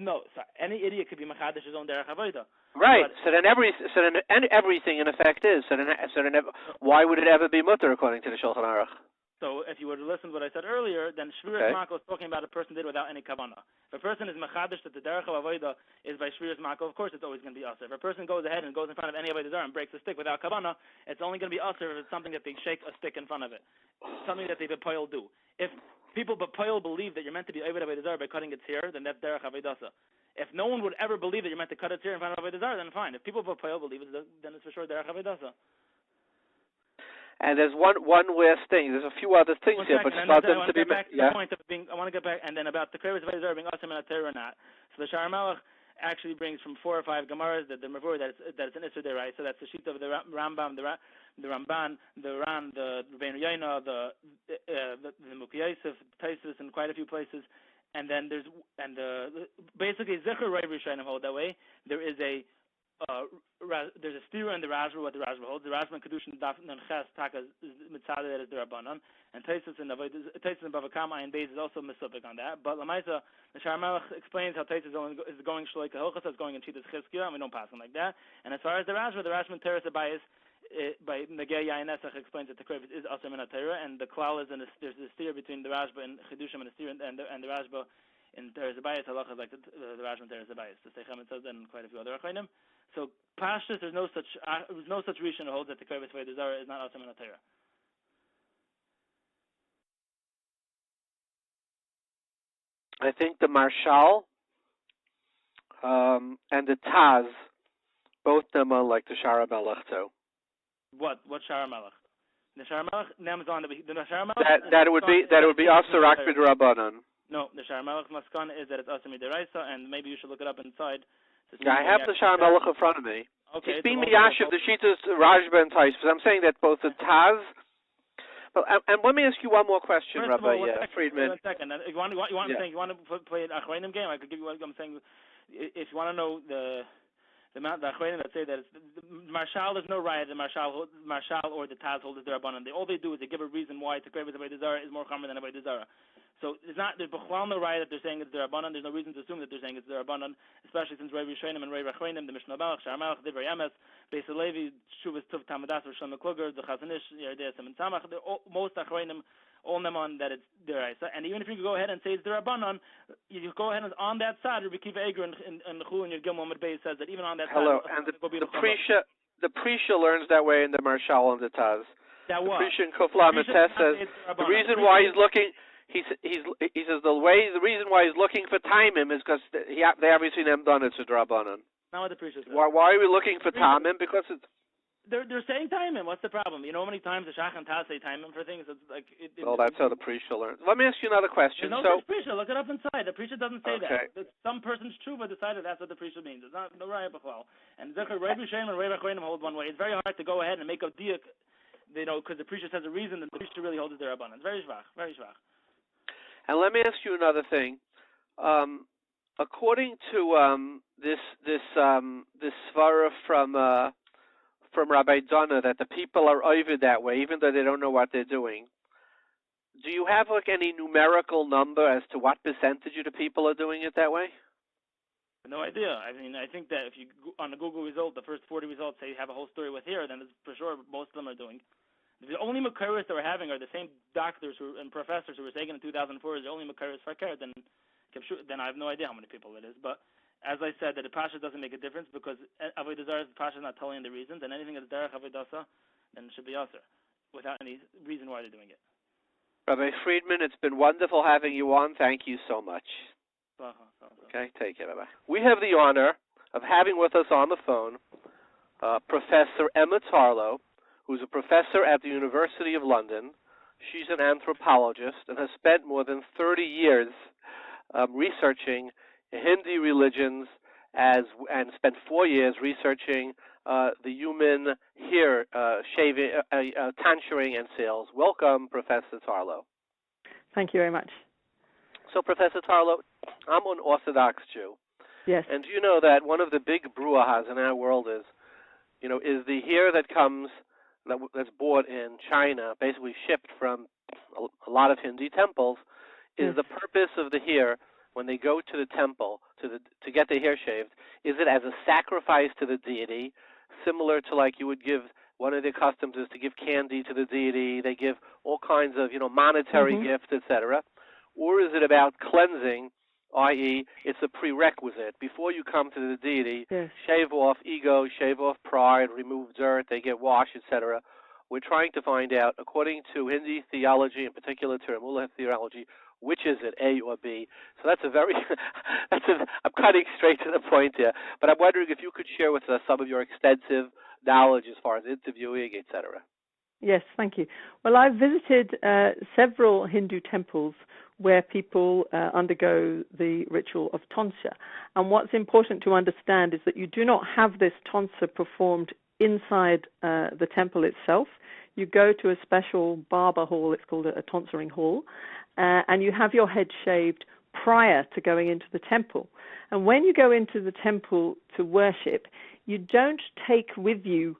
No, any idiot could be machadish his own derech avodah. Right. So then everything in effect is. So then why would it ever be mutter according to the Shulchan Aruch? So if you were to listen to what I said earlier, then Shviras Mako is talking about a person did without any kavanah. If a person is machadish that the derech of avodah is by Shviras Mako, of course it's always going to be usher. If a person goes ahead and goes in front of any avodah zarah and breaks a stick without kavanah, it's only going to be usher if it's something that they shake a stick in front of it, something that they bepoil do. If people bepoil believe that you're meant to be avodah zarah by cutting its hair, then that's derech avodah. If no one would ever believe that you're meant to cut its hair in front of avodah zarah, then fine. If people bepoil believe it, then it's for sure derech avodah. And there's one last thing. There's a few other things here, but just about them to be. I want to get back, and then about the Takrovei avodah zarah being awesome in a Torah or not. So the Shara Melech actually brings from 4 or 5 Gemaras that the Mavur that it's an Isser Derai. So that's the sheet of the Rambam, the Ramban, the Ran, the Rebbeinu Yaina, the Mukhi Yosef, Taisus, and quite a few places. And then basically Zecher Rav Rishayim hold that way. There's a stira in the Rajba what the Rajba holds. The Rajba Kedushin Daf Nachlas Taka is mitzvah that is the Rabbanon, and Taisus and Bava Kama and Beis is also misupik on that. But Lamaisa, the Shara Melech explains how Taisus is going shloik Halacha, so it's going in Chitas Chizkiah, and we don't pass him like that. And as far as the Rajba Teres Abayis by Negei Yain Esach explains that the Takrovei is also in a Torah, and the klal is there's a steer between the Rajba and Chedushim and the steer and the Rajba in Teres Abayis. Halacha like the Rajba and Teres Abayis. The Seichem says that and quite a few other Achronim. So Pashtus, there's no such reason to hold that the Takrovei avodah zarah is not also in a Torah. I think the Marshal and the Taz, both them are like the Shara Melech too. What Shara Melech? The Shara Melech names on the Shara Melech. That it would be Aser Rak B'Drabanan. No, the Shara Melech Maskan is that it's Aser Midiraisa, and maybe you should look it up inside. Yeah, I have the Shara Melech in front of me. Okay. It's being Miyashiv, the Shitas, Rajba, and Tais. I'm saying that both the Taz. And let me ask you one more question, First Rabbi of all, Friedman. 1 second. You want to play an Achronim game? I could give you. I'm saying, if you want to know the The Achronim that say that it's the Marshal, there's no riot. The Marshal or the Taz hold is Derabanan. All they do is they give a reason why Takruvei Avodah Zarah is more common than Avodah Zarah. So there's B'chol no riot that they're saying it's Derabanan. There's no reason to assume that they're saying it's Derabanan, especially since Rabbi Shainim and Rabbi Achronim, the Mishnah Malach, Shar Malach, Divrei Emes, Beis Levi, Shuvas Tuv Tamadas, Rosh Kluger, the Chazanish, Yerdei Semen Samach. Most Achronim all them on that it's deraisa, and even if you go ahead and say it's derabanan, you go ahead and on that side, Rabbi Kiva Eger and Chul and your Gimel Medbei says that even on that side. And the Prisha learns that way in the Marshal and the Taz. That was. The Prisha in Kufla Mitzvah says the reason why he's looking. He says the reason why he's looking for Taimim is because they obviously never done it to derabanan. Not what the Prisha says. Why are we looking for Taimim? Because it's. They're saying Taimim. What's the problem? You know how many times the Shach and Taz say Taimim for things? It's like well, that's how the Prisha learns. Let me ask you another question. There's no Prisha. Look it up inside. The Prisha doesn't say okay. that. Some person's Teshuva decided that's what the Prisha means. It's not no Raya B'chol. And Zechar Rabbi Shem and Rabbi Achronim hold one way. It's very hard to go ahead and make a diak, because the Prisha says a reason, and the Prisha really holds it their abundance. Very shvach. Very shvach. And let me ask you another thing. According to this svara from Rabbi Donna that the people are over that way, even though they don't know what they're doing. Do you have any numerical number as to what percentage of the people are doing it that way? No idea. I mean, I think that if you on the Google result, the first 40 results say you have a whole story with here, then it's for sure most of them are doing. The only Makaris that we're having are the same doctors and professors who were saying in 2004 is the only Makaris for care. Then I have no idea how many people it is, but. As I said, that the Pasha doesn't make a difference because Avodah Zarah, the Pasha is not telling the reasons, and anything that's Derech Avodah Zarah, then it should be Aser, without any reason why they're doing it. Rabbi Friedman, it's been wonderful having you on. Thank you so much. Okay, take care. Bye-bye. We have the honor of having with us on the phone Professor Emma Tarlow, who's a professor at the University of London. She's an anthropologist and has spent more than 30 years researching Hindi religions and spent 4 years researching the human hair shaving, tonsuring, and sales. Welcome, Professor Tarlow. Thank you very much. So, Professor Tarlow, I'm an Orthodox Jew. Yes. And do you know that one of the big brouhahas in our world is the hair that comes, that's bought in China, basically shipped from a lot of Hindi temples, is the purpose of the hair when they go to the temple to get their hair shaved, is it as a sacrifice to the deity, similar to like you would give, one of their customs is to give candy to the deity, they give all kinds of, monetary gifts, etc., or is it about cleansing, i.e., it's a prerequisite. Before you come to the deity, shave off ego, shave off pride, remove dirt, they get washed, etc. We're trying to find out, according to Hindi theology, in particular to Ramula theology, which is it, A or B? So that's I'm cutting straight to the point here. But I'm wondering if you could share with us some of your extensive knowledge as far as interviewing, etc. Yes, thank you. Well, I've visited several Hindu temples where people undergo the ritual of tonsure. And what's important to understand is that you do not have this tonsure performed inside the temple itself. You go to a special barber hall, it's called a tonsuring hall, and you have your head shaved prior to going into the temple. And when you go into the temple to worship, you don't take with you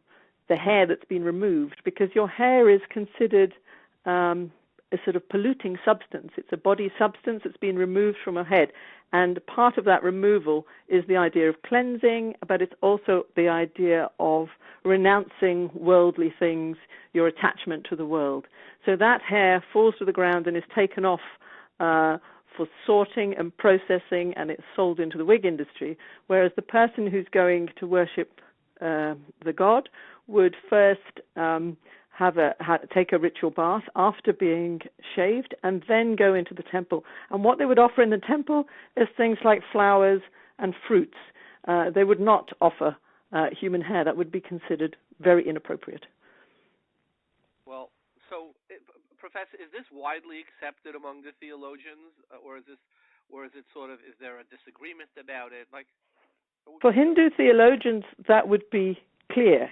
the hair that's been removed, because your hair is considered a sort of polluting substance. It's a body substance that's been removed from a head. And part of that removal is the idea of cleansing, but it's also the idea of renouncing worldly things, your attachment to the world. So that hair falls to the ground and is taken off for sorting and processing, and it's sold into the wig industry, whereas the person who's going to worship the god would first take a ritual bath after being shaved and then go into the temple. And what they would offer in the temple is things like flowers and fruits. They would not offer human hair. That would be considered very inappropriate. Well, so, Professor, is this widely accepted among the theologians, or is there a disagreement about it? For Hindu theologians, that would be clear,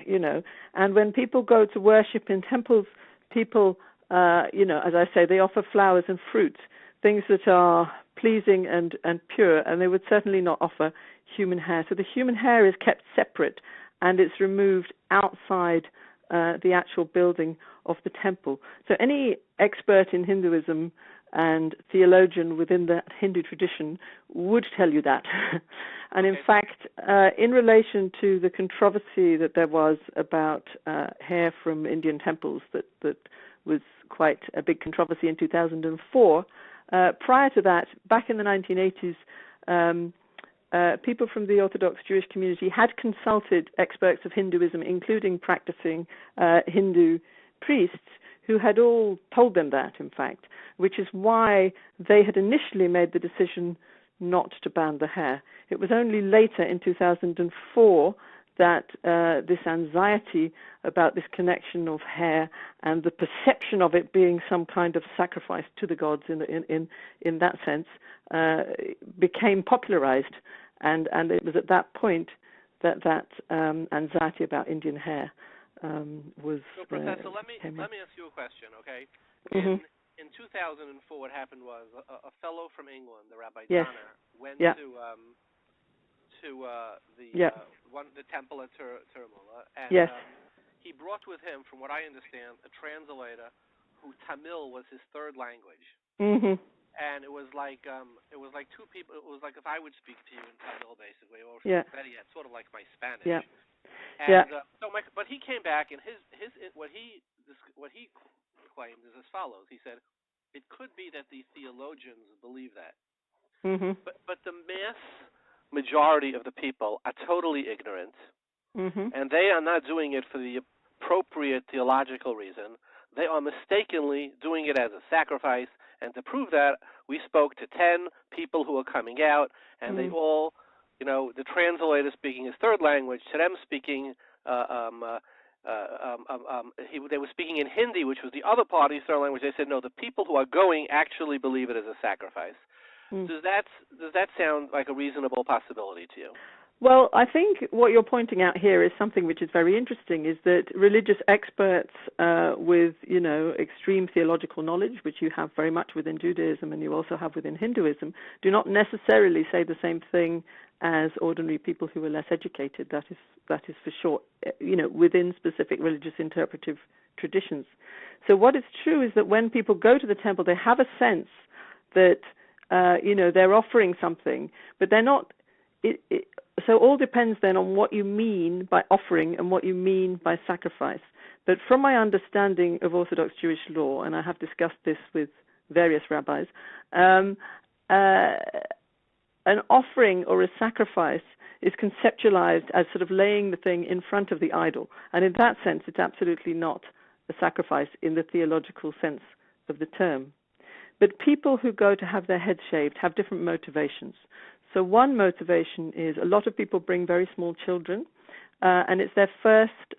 and when people go to worship in temples, people, as I say, they offer flowers and fruits, things that are pleasing and pure, and they would certainly not offer human hair. So the human hair is kept separate, and it's removed outside the actual building of the temple. So any expert in Hinduism and theologian within the Hindu tradition would tell you that. And in fact, in relation to the controversy that there was about hair from Indian temples, that was quite a big controversy in 2004, prior to that, back in the 1980s, people from the Orthodox Jewish community had consulted experts of Hinduism, including practicing Hindu priests, who had all told them that, in fact, which is why they had initially made the decision not to ban the hair. It was only later, in 2004, that this anxiety about this connection of hair and the perception of it being some kind of sacrifice to the gods in that sense became popularized, and it was at that point that anxiety about Indian hair was. So, Professor, let me ask you a question, okay? In 2004, what happened was a fellow from England, the Rabbi Donner, went to the temple at Tirumula, and he brought with him, from what I understand, a translator who Tamil was his third language. And it was like two people. It was like if I would speak to you in Tamil, basically, or better yet, sort of like my Spanish. But he came back, and what he claimed is as follows. He said, it could be that the theologians believe that, but the mass majority of the people are totally ignorant, and they are not doing it for the appropriate theological reason. They are mistakenly doing it as a sacrifice, and to prove that, we spoke to 10 people who are coming out, and they all, the translator speaking his third language, to them speaking, they were speaking in Hindi, which was the other party's third language. They said, no, the people who are going actually believe it as a sacrifice. Does that sound like a reasonable possibility to you? Well, I think what you're pointing out here is something which is very interesting, is that religious experts with, extreme theological knowledge, which you have very much within Judaism and you also have within Hinduism, do not necessarily say the same thing as ordinary people who are less educated. That is for sure, within specific religious interpretive traditions. So what is true is that when people go to the temple, they have a sense that, they're offering something, but they're not... So all depends then on what you mean by offering and what you mean by sacrifice. But from my understanding of Orthodox Jewish law, and I have discussed this with various rabbis, an offering or a sacrifice is conceptualized as sort of laying the thing in front of the idol. And in that sense, it's absolutely not a sacrifice in the theological sense of the term. But people who go to have their heads shaved have different motivations. So one motivation is a lot of people bring very small children, and it's their first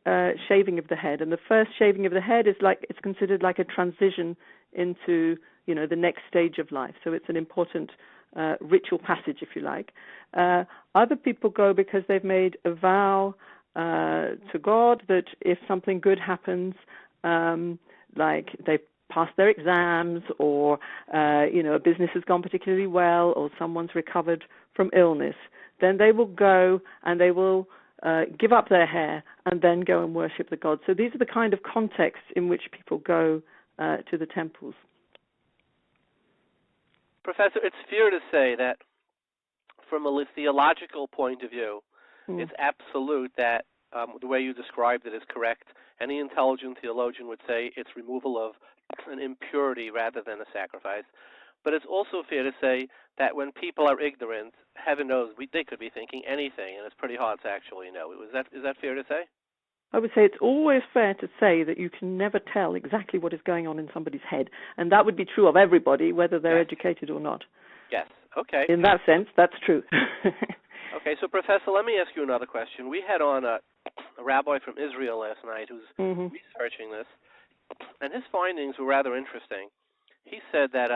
shaving of the head. And the first shaving of the head is it's considered like a transition into, the next stage of life. So it's an important ritual passage, if you like. Other people go because they've made a vow to God that if something good happens, like they've passed their exams, or a business has gone particularly well, or someone's recovered from illness, then they will go and they will give up their hair and then go and worship the gods. So these are the kind of contexts in which people go to the temples. Professor, it's fair to say that from a theological point of view, it's absolute that the way you described it is correct. Any intelligent theologian would say it's removal of an impurity rather than a sacrifice. But it's also fair to say that when people are ignorant, heaven knows, they could be thinking anything, and it's pretty hard to actually know. Is that fair to say? I would say it's always fair to say that you can never tell exactly what is going on in somebody's head, and that would be true of everybody, whether they're educated or not. Yes, okay. In that sense, that's true. Okay, so Professor, let me ask you another question. We had on a rabbi from Israel last night who's researching this, and his findings were rather interesting. He said that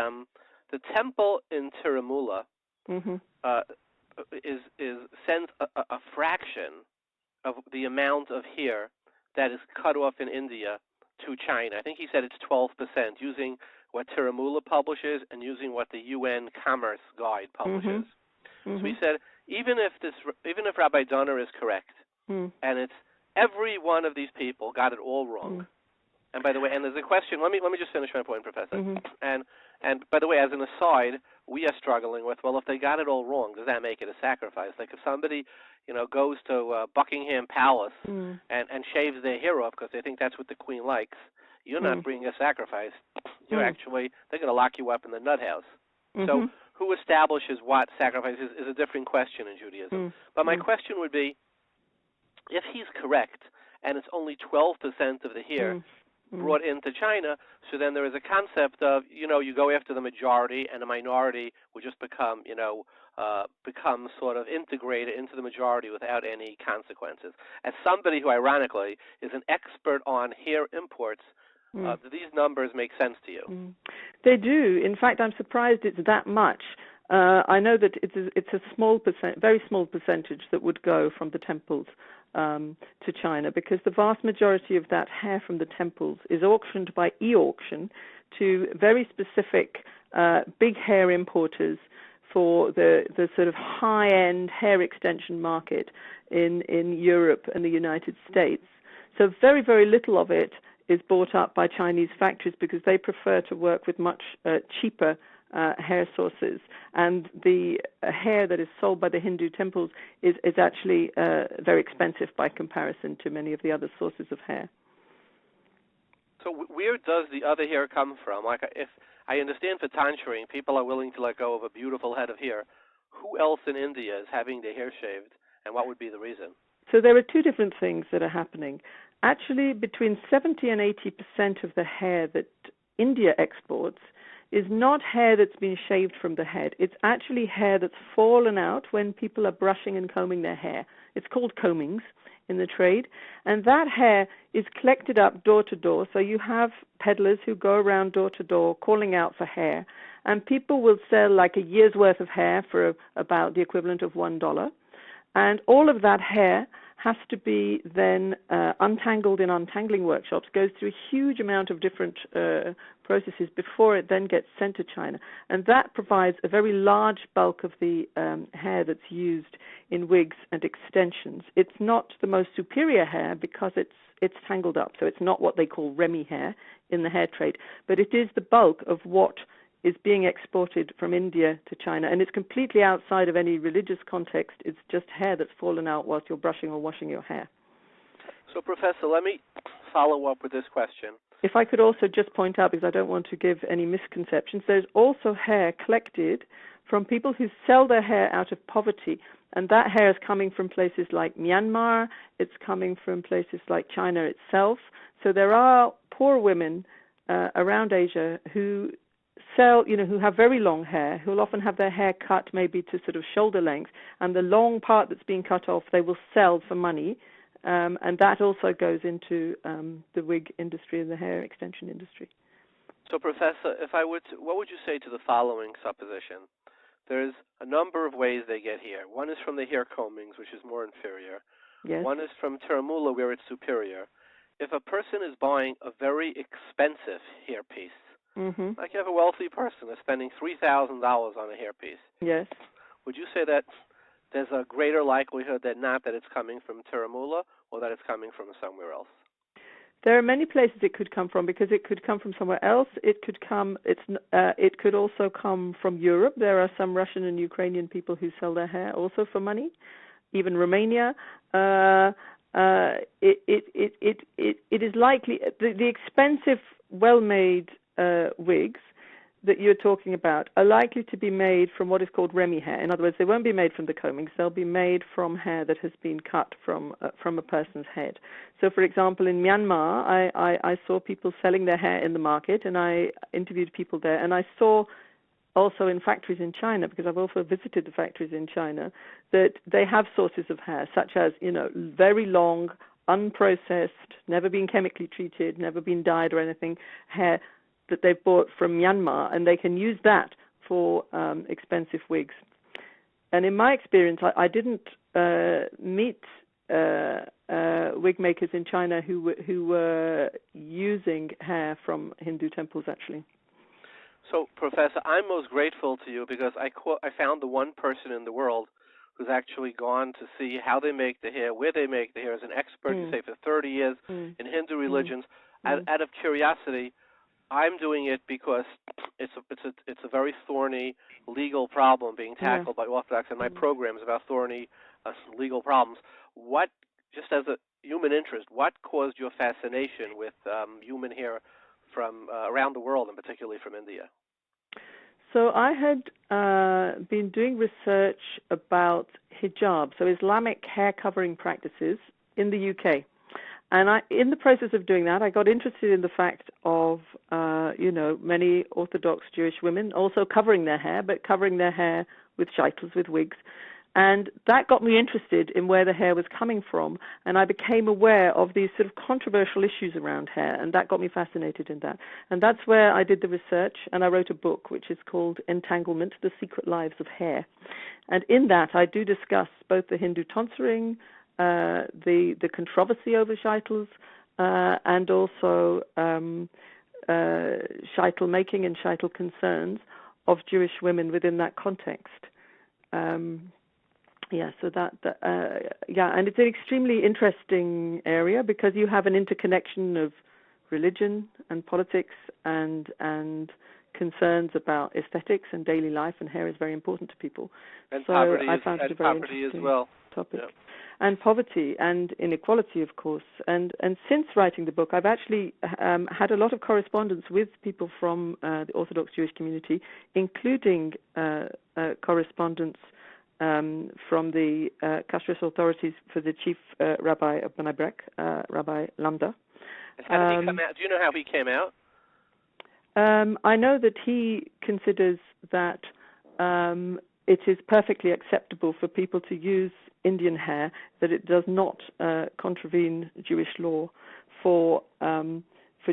the temple in Tirumula sends a fraction of the amount of hair that is cut off in India to China. I think he said it's 12%, using what Tiramula publishes and using what the UN Commerce Guide publishes. So we said, even if Rabbi Donner is correct, and it's every one of these people got it all wrong. And by the way, and there's a question. Let me just finish my point, Professor. And by the way, as an aside, we are struggling with, well, if they got it all wrong, does that make it a sacrifice? Like if somebody, goes to Buckingham Palace and shaves their hair off because they think that's what the Queen likes, you're not bringing a sacrifice. You're actually, they're going to lock you up in the nut house. So who establishes what sacrifice is a different question in Judaism. But my question would be, if he's correct and it's only 12% of the hair brought into China, so then there is a concept of, you go after the majority and the minority would just become sort of integrated into the majority without any consequences. As somebody who ironically is an expert on hair imports, do these numbers make sense to you? They do. In fact, I'm surprised it's that much. I know that it's a very small percentage that would go from the temples to China, because the vast majority of that hair from the temples is auctioned by e-auction to very specific big hair importers for the sort of high-end hair extension market in Europe and the United States. So very, very little of it is bought up by Chinese factories because they prefer to work with much cheaper hair sources, and the hair that is sold by the Hindu temples is actually very expensive by comparison to many of the other sources of hair. So where does the other hair come from? Like, if I understand for tantrine, people are willing to let go of a beautiful head of hair. Who else in India is having their hair shaved, and what would be the reason? So there are two different things that are happening. Actually, between 70 and 80% of the hair that India exports is not hair that's been shaved from the head. It's actually hair that's fallen out when people are brushing and combing their hair. It's called combings in the trade. And that hair is collected up door to door. So you have peddlers who go around door to door calling out for hair. And people will sell like a year's worth of hair for about the equivalent of $1. And all of that hair has to be then untangled in untangling workshops, goes through a huge amount of different processes before it then gets sent to China. And that provides a very large bulk of the hair that's used in wigs and extensions. It's not the most superior hair because it's tangled up, so it's not what they call Remy hair in the hair trade, but it is the bulk of what is being exported from India to China, and it's completely outside of any religious context. It's just hair that's fallen out whilst you're brushing or washing your hair. So, Professor, let me follow up with this question. If I could also just point out, because I don't want to give any misconceptions, there's also hair collected from people who sell their hair out of poverty, and that hair is coming from places like Myanmar, it's coming from places like China itself. So there are poor women around Asia who sell, who have very long hair, who will often have their hair cut maybe to sort of shoulder length, and the long part that's being cut off they will sell for money, and that also goes into the wig industry and the hair extension industry. So, Professor, what would you say to the following supposition? There's a number of ways they get hair. One is from the hair combings, which is more inferior. Yes. One is from Tiramula, where it's superior. If a person is buying a very expensive hairpiece, like you have a wealthy person that's spending $3,000 on a hairpiece. Yes. Would you say that there's a greater likelihood than not that it's coming from Tiramula or that it's coming from somewhere else? There are many places it could come from, because it could come from somewhere else. It could also come from Europe. There are some Russian and Ukrainian people who sell their hair also for money, even Romania. It is likely the expensive, well-made wigs that you're talking about are likely to be made from what is called Remy hair. In other words, they won't be made from the combings. They'll be made from hair that has been cut from a person's head. So, for example, in Myanmar, I saw people selling their hair in the market, and I interviewed people there, and I saw also in factories in China, because I've also visited the factories in China, that they have sources of hair, such as, very long, unprocessed, never been chemically treated, never been dyed or anything, hair that they've bought from Myanmar, and they can use that for expensive wigs. And in my experience, I didn't meet wig makers in China who were using hair from Hindu temples, actually. So, Professor, I'm most grateful to you because I found the one person in the world who's actually gone to see how they make the hair, where they make the hair, as an expert, you say, for 30 years in Hindu religions. Out of curiosity, I'm doing it because it's a very thorny legal problem being tackled by Orthodox, and my program is about thorny legal problems. What, just as a human interest, what caused your fascination with human hair from around the world, and particularly from India? So I had been doing research about hijab, so Islamic hair covering practices in the UK. And in the process of doing that, I got interested in the fact of, many Orthodox Jewish women also covering their hair, but covering their hair with shaitels, with wigs. And that got me interested in where the hair was coming from. And I became aware of these sort of controversial issues around hair, and that got me fascinated in that. And that's where I did the research, and I wrote a book which is called Entanglement, The Secret Lives of Hair. And in that, I do discuss both the Hindu tonsuring, the controversy over shaitels, and also shaitel making and shaitel concerns of Jewish women within that context. And it's an extremely interesting area because you have an interconnection of religion and politics and concerns about aesthetics and daily life, and hair is very important to people. And so poverty, I found it a very interesting topic. Yeah. And poverty and inequality, of course. And since writing the book, I've actually had a lot of correspondence with people from the Orthodox Jewish community, including correspondence from the kashrus authorities for the chief rabbi of Bnei Brak, Rabbi Lambda. And how did he come out? Do you know how he came out? I know that he considers that it is perfectly acceptable for people to use Indian hair, that it does not contravene Jewish law for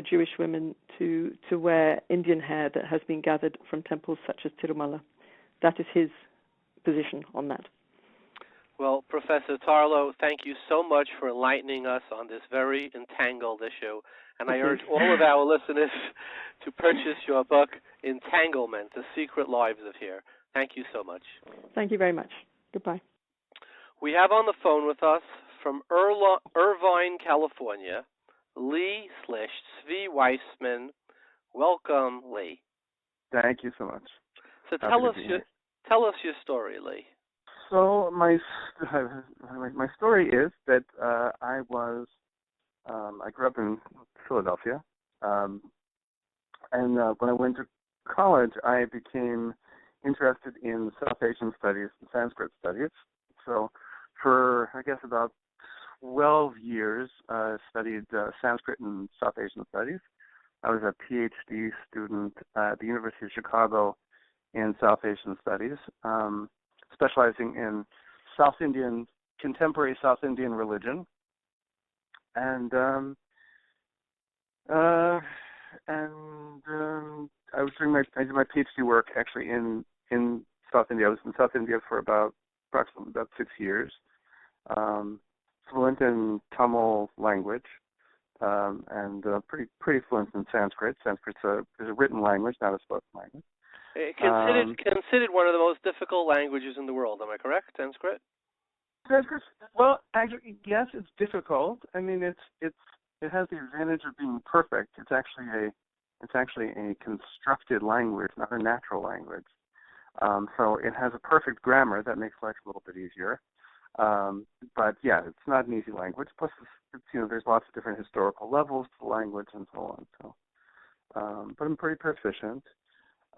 Jewish women to wear Indian hair that has been gathered from temples such as Tirumala. That is his position on that. Well, Professor Tarlow, thank you so much for enlightening us on this very entangled issue. And I urge all of our listeners to purchase your book, Entanglement, The Secret Lives of Hair. Thank you so much. Thank you very much. Goodbye. We have on the phone with us from Irvine, California, Lee/Tzvi Weissman. Welcome, Lee. Thank you so much. So tell us your story, Lee. So my story is that I grew up in Philadelphia, and when I went to college, I became interested in South Asian studies and Sanskrit studies. So for, I guess, about 12 years, I studied Sanskrit and South Asian studies. I was a PhD student at the University of Chicago in South Asian studies, specializing in contemporary South Indian religion. And I did my PhD work actually in South India. I was in South India for approximately 6 years. Fluent in Tamil language, and pretty fluent in Sanskrit. Sanskrit is a written language, not a spoken language. Considered one of the most difficult languages in the world. Am I correct? Sanskrit? Sanskrit. Well, actually, yes, it's difficult. I mean, it has the advantage of being perfect. It's actually a constructed language, not a natural language. So it has a perfect grammar that makes life a little bit easier. But yeah, it's not an easy language. Plus, there's lots of different historical levels to the language and so on. So, but I'm pretty proficient.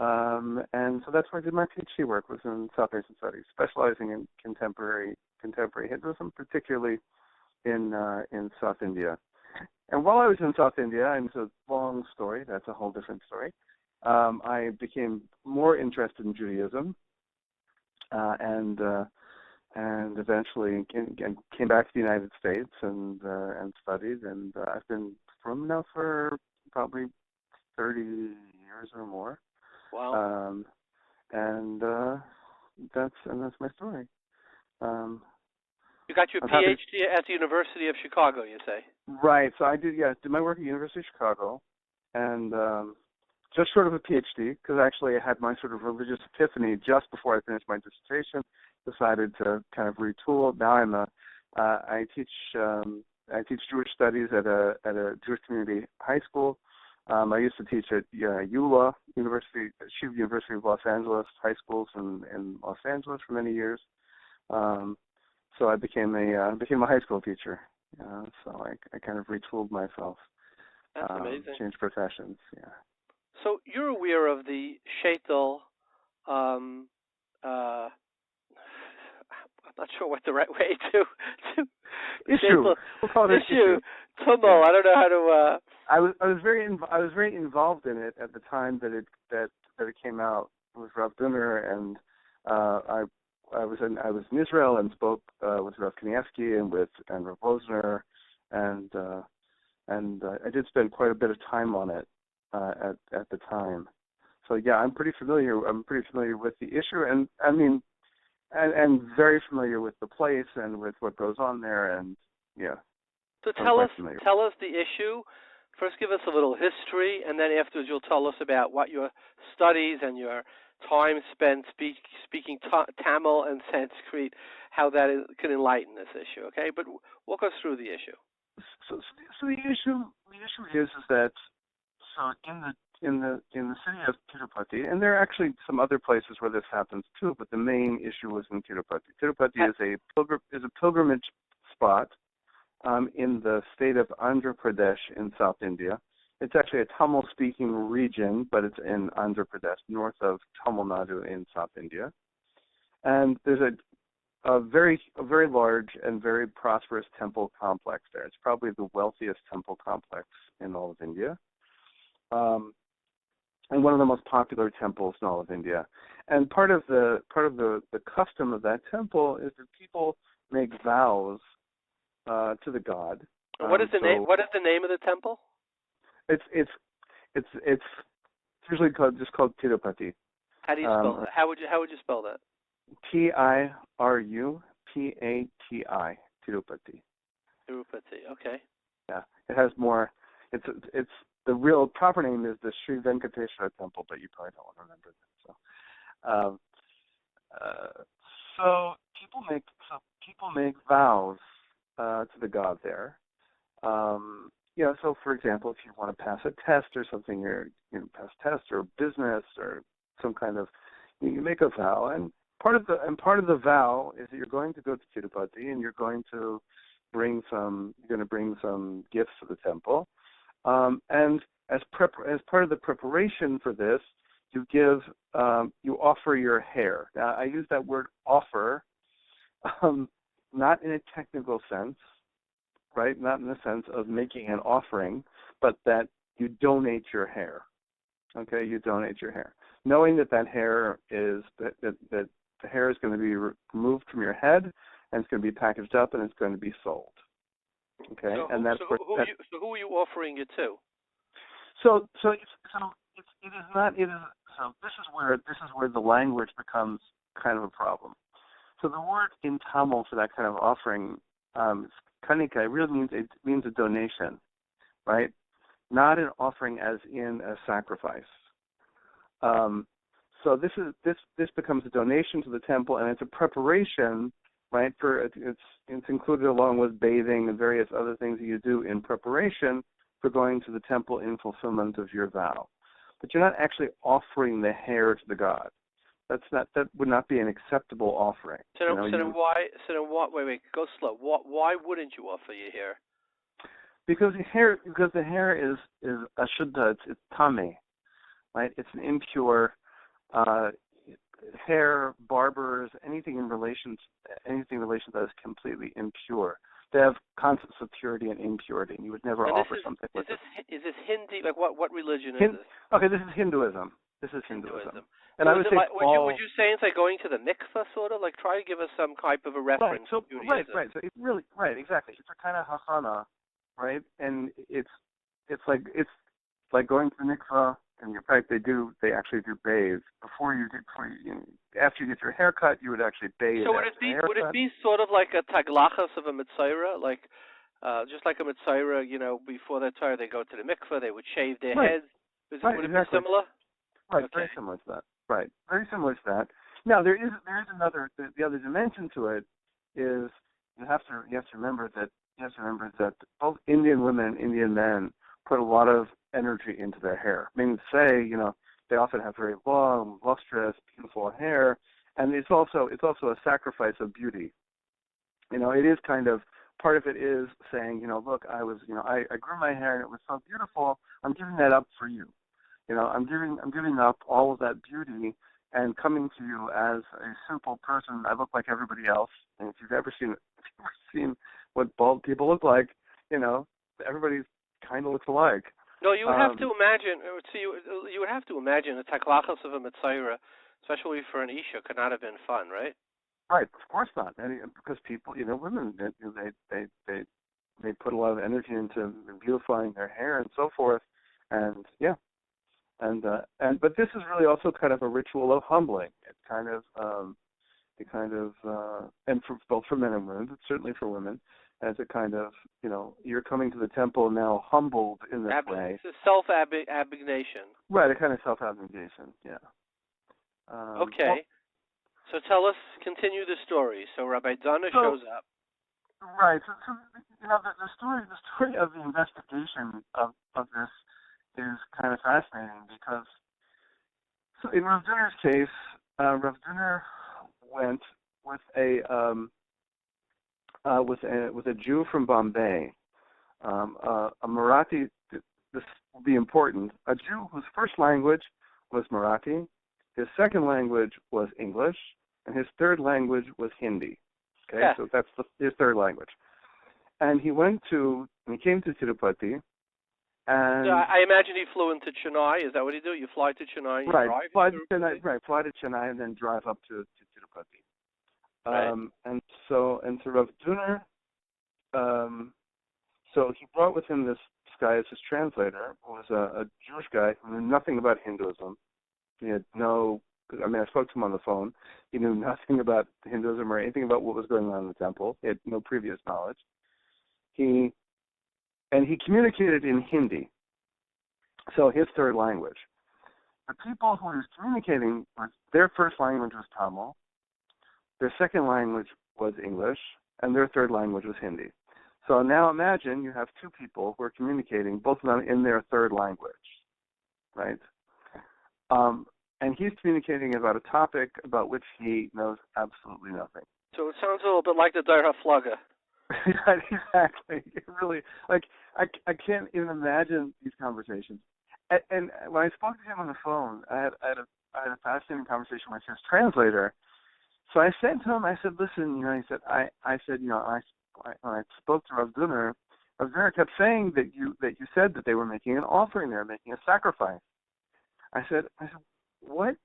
And so that's where I did my PhD work, was in South Asian studies, specializing in contemporary Hinduism, particularly in South India. And while I was in South India, and it's a long story, that's a whole different story, I became more interested in Judaism, and eventually came back to the United States and studied, and I've been from now for probably 30 years or more. Wow. And that's my story. You got your PhD at the University of Chicago, you say? Right. So I did my work at the University of Chicago, and just short of a PhD, because actually I had my sort of religious epiphany just before I finished my dissertation. Decided to kind of retool. Now I teach Jewish studies at a Jewish community high school. I used to teach at ULA University, Yeshiva University of Los Angeles, high schools in Los Angeles for many years. So I became a high school teacher. So I kind of retooled myself. That's amazing. Changed professions. Yeah. So you're aware of the Shaitel. I'm not sure what the right way to issue. We'll call it issue. Tumo. I don't know how to. I was very involved in it at the time that it came out with Rav Dunner, and I was in Israel and spoke with Rav Kanievsky and Rav Wosner, and I did spend quite a bit of time on it at the time. So yeah, I'm pretty familiar with the issue, and I mean. And very familiar with the place and with what goes on there, and yeah. So tell us the issue. First, give us a little history, and then afterwards you'll tell us about what your studies and your time spent speaking Tamil and Sanskrit, how that can enlighten this issue. Okay, but walk us through the issue. So the issue is that in the city of Tirupati, and there are actually some other places where this happens too, but the main issue was in Tirupati. Tirupati is a pilgrimage spot in the state of Andhra Pradesh in South India. It's actually a Tamil-speaking region, but it's in Andhra Pradesh, north of Tamil Nadu in South India. And there's a very large and very prosperous temple complex there. It's probably the wealthiest temple complex in all of India. And one of the most popular temples in all of India. And part of the custom of that temple is that people make vows to the god. What is the name? What is the name of the temple? It's usually called Tirupati. How do you spell that? How would you spell that? Tirupati. Tirupati. Tirupati. Okay. Yeah, it has more. It's the real proper name is the Sri Venkateswara Temple, but you probably don't want to remember that. So people make vows to the god there. So for example, if you want to pass a test or something, or pass a test or business or some kind of, you make a vow, and part of the vow is that you're going to go to Tirupati and you're going to bring some gifts to the temple. And as part of the preparation for this, you offer your hair. Now, I use that word offer, not in a technical sense, right? Not in the sense of making an offering, but that you donate your hair. Okay, you donate your hair, knowing that hair is that the hair is going to be removed from your head, and it's going to be packaged up, and it's going to be sold. Okay, so who are you offering it to? So this is where the language becomes kind of a problem. So the word in Tamil for that kind of offering, kanika, really means a donation, right? Not an offering as in a sacrifice. So this becomes a donation to the temple, and it's a preparation, right? It's included along with bathing and various other things that you do in preparation for going to the temple in fulfillment of your vow. But you're not actually offering the hair to the god. That would not be an acceptable offering. Wait, go slow. Why wouldn't you offer your hair? Because the hair is ashuddha, it's tame, right? It's an impure hair, barbers, anything in relation to that is completely impure. They have concepts of purity and impurity, and you would never offer something like this. Is this Hindi? Like what religion is this? Okay, this is Hinduism. And so I would say would you say it's like going to the mikveh, sort of? Like, try to give us some type of a reference. Right. So it's really exactly. It's a kind of hachana, right? And it's like going to the mikveh. And in fact, they actually do bathe after you get your hair cut. You would actually bathe. So would it be sort of like a taglachas of a mitzaira, like just like a mitzaira, before that time they go to the mikveh, they would shave their heads. Would it be similar? Right, Okay. very similar to that. Right, very similar to that. Now there is another the other dimension to it is you have to remember that both Indian women and Indian men put a lot of energy into their hair. Meaning to say, they often have very long, lustrous, beautiful hair, and it's also a sacrifice of beauty. It is kind of part of it is saying, look, I grew my hair and it was so beautiful. I'm giving that up for you. I'm giving up all of that beauty and coming to you as a simple person. I look like everybody else. And if you've ever seen what bald people look like, everybody kind of looks alike. No, you would have to imagine. So you would have to imagine the taklachas of a Mitzayra, especially for an Isha, could not have been fun, right? Right, of course not. Because people, women, they put a lot of energy into beautifying their hair and so forth, and yeah. But this is really also kind of a ritual of humbling. And for both for men and women, but certainly for women, as a kind of, you're coming to the temple now humbled in this way. It's a self-abnegation. Right, a kind of self-abnegation, yeah. Okay. So tell us, continue the story. So Rabbi Donna shows up. Right. So the story of the investigation of this is kind of fascinating because, so in Rav Dunner's case, Rav Dunner went with a Jew from Bombay, a Marathi. This will be important. A Jew whose first language was Marathi, his second language was English, and his third language was Hindi. Okay, yeah. So that's his third language. And he came to Tirupati. And so I imagine he flew into Chennai. Is that what he do? You fly to Chennai, you drive fly to Chennai, and then drive up to Tirupati. Right. And so Rav Dunner, so he brought with him this guy as his translator, who was a Jewish guy who knew nothing about Hinduism. He had I spoke to him on the phone. He knew nothing about Hinduism or anything about what was going on in the temple. He had no previous knowledge. He communicated in Hindi, so his third language. The people who he was communicating with, their first language was Tamil, their second language was English, and their third language was Hindi. So now imagine you have two people who are communicating, both of them in their third language, right? And he's communicating about a topic about which he knows absolutely nothing. So it sounds a little bit like the Daira Flugga. Right, exactly. It really, I can't even imagine these conversations. And when I spoke to him on the phone, I had a fascinating conversation with his translator. So I said to him, listen, he said, when I spoke to Rav Dunner kept saying that you said that they were making an offering, they were making a sacrifice. I said, what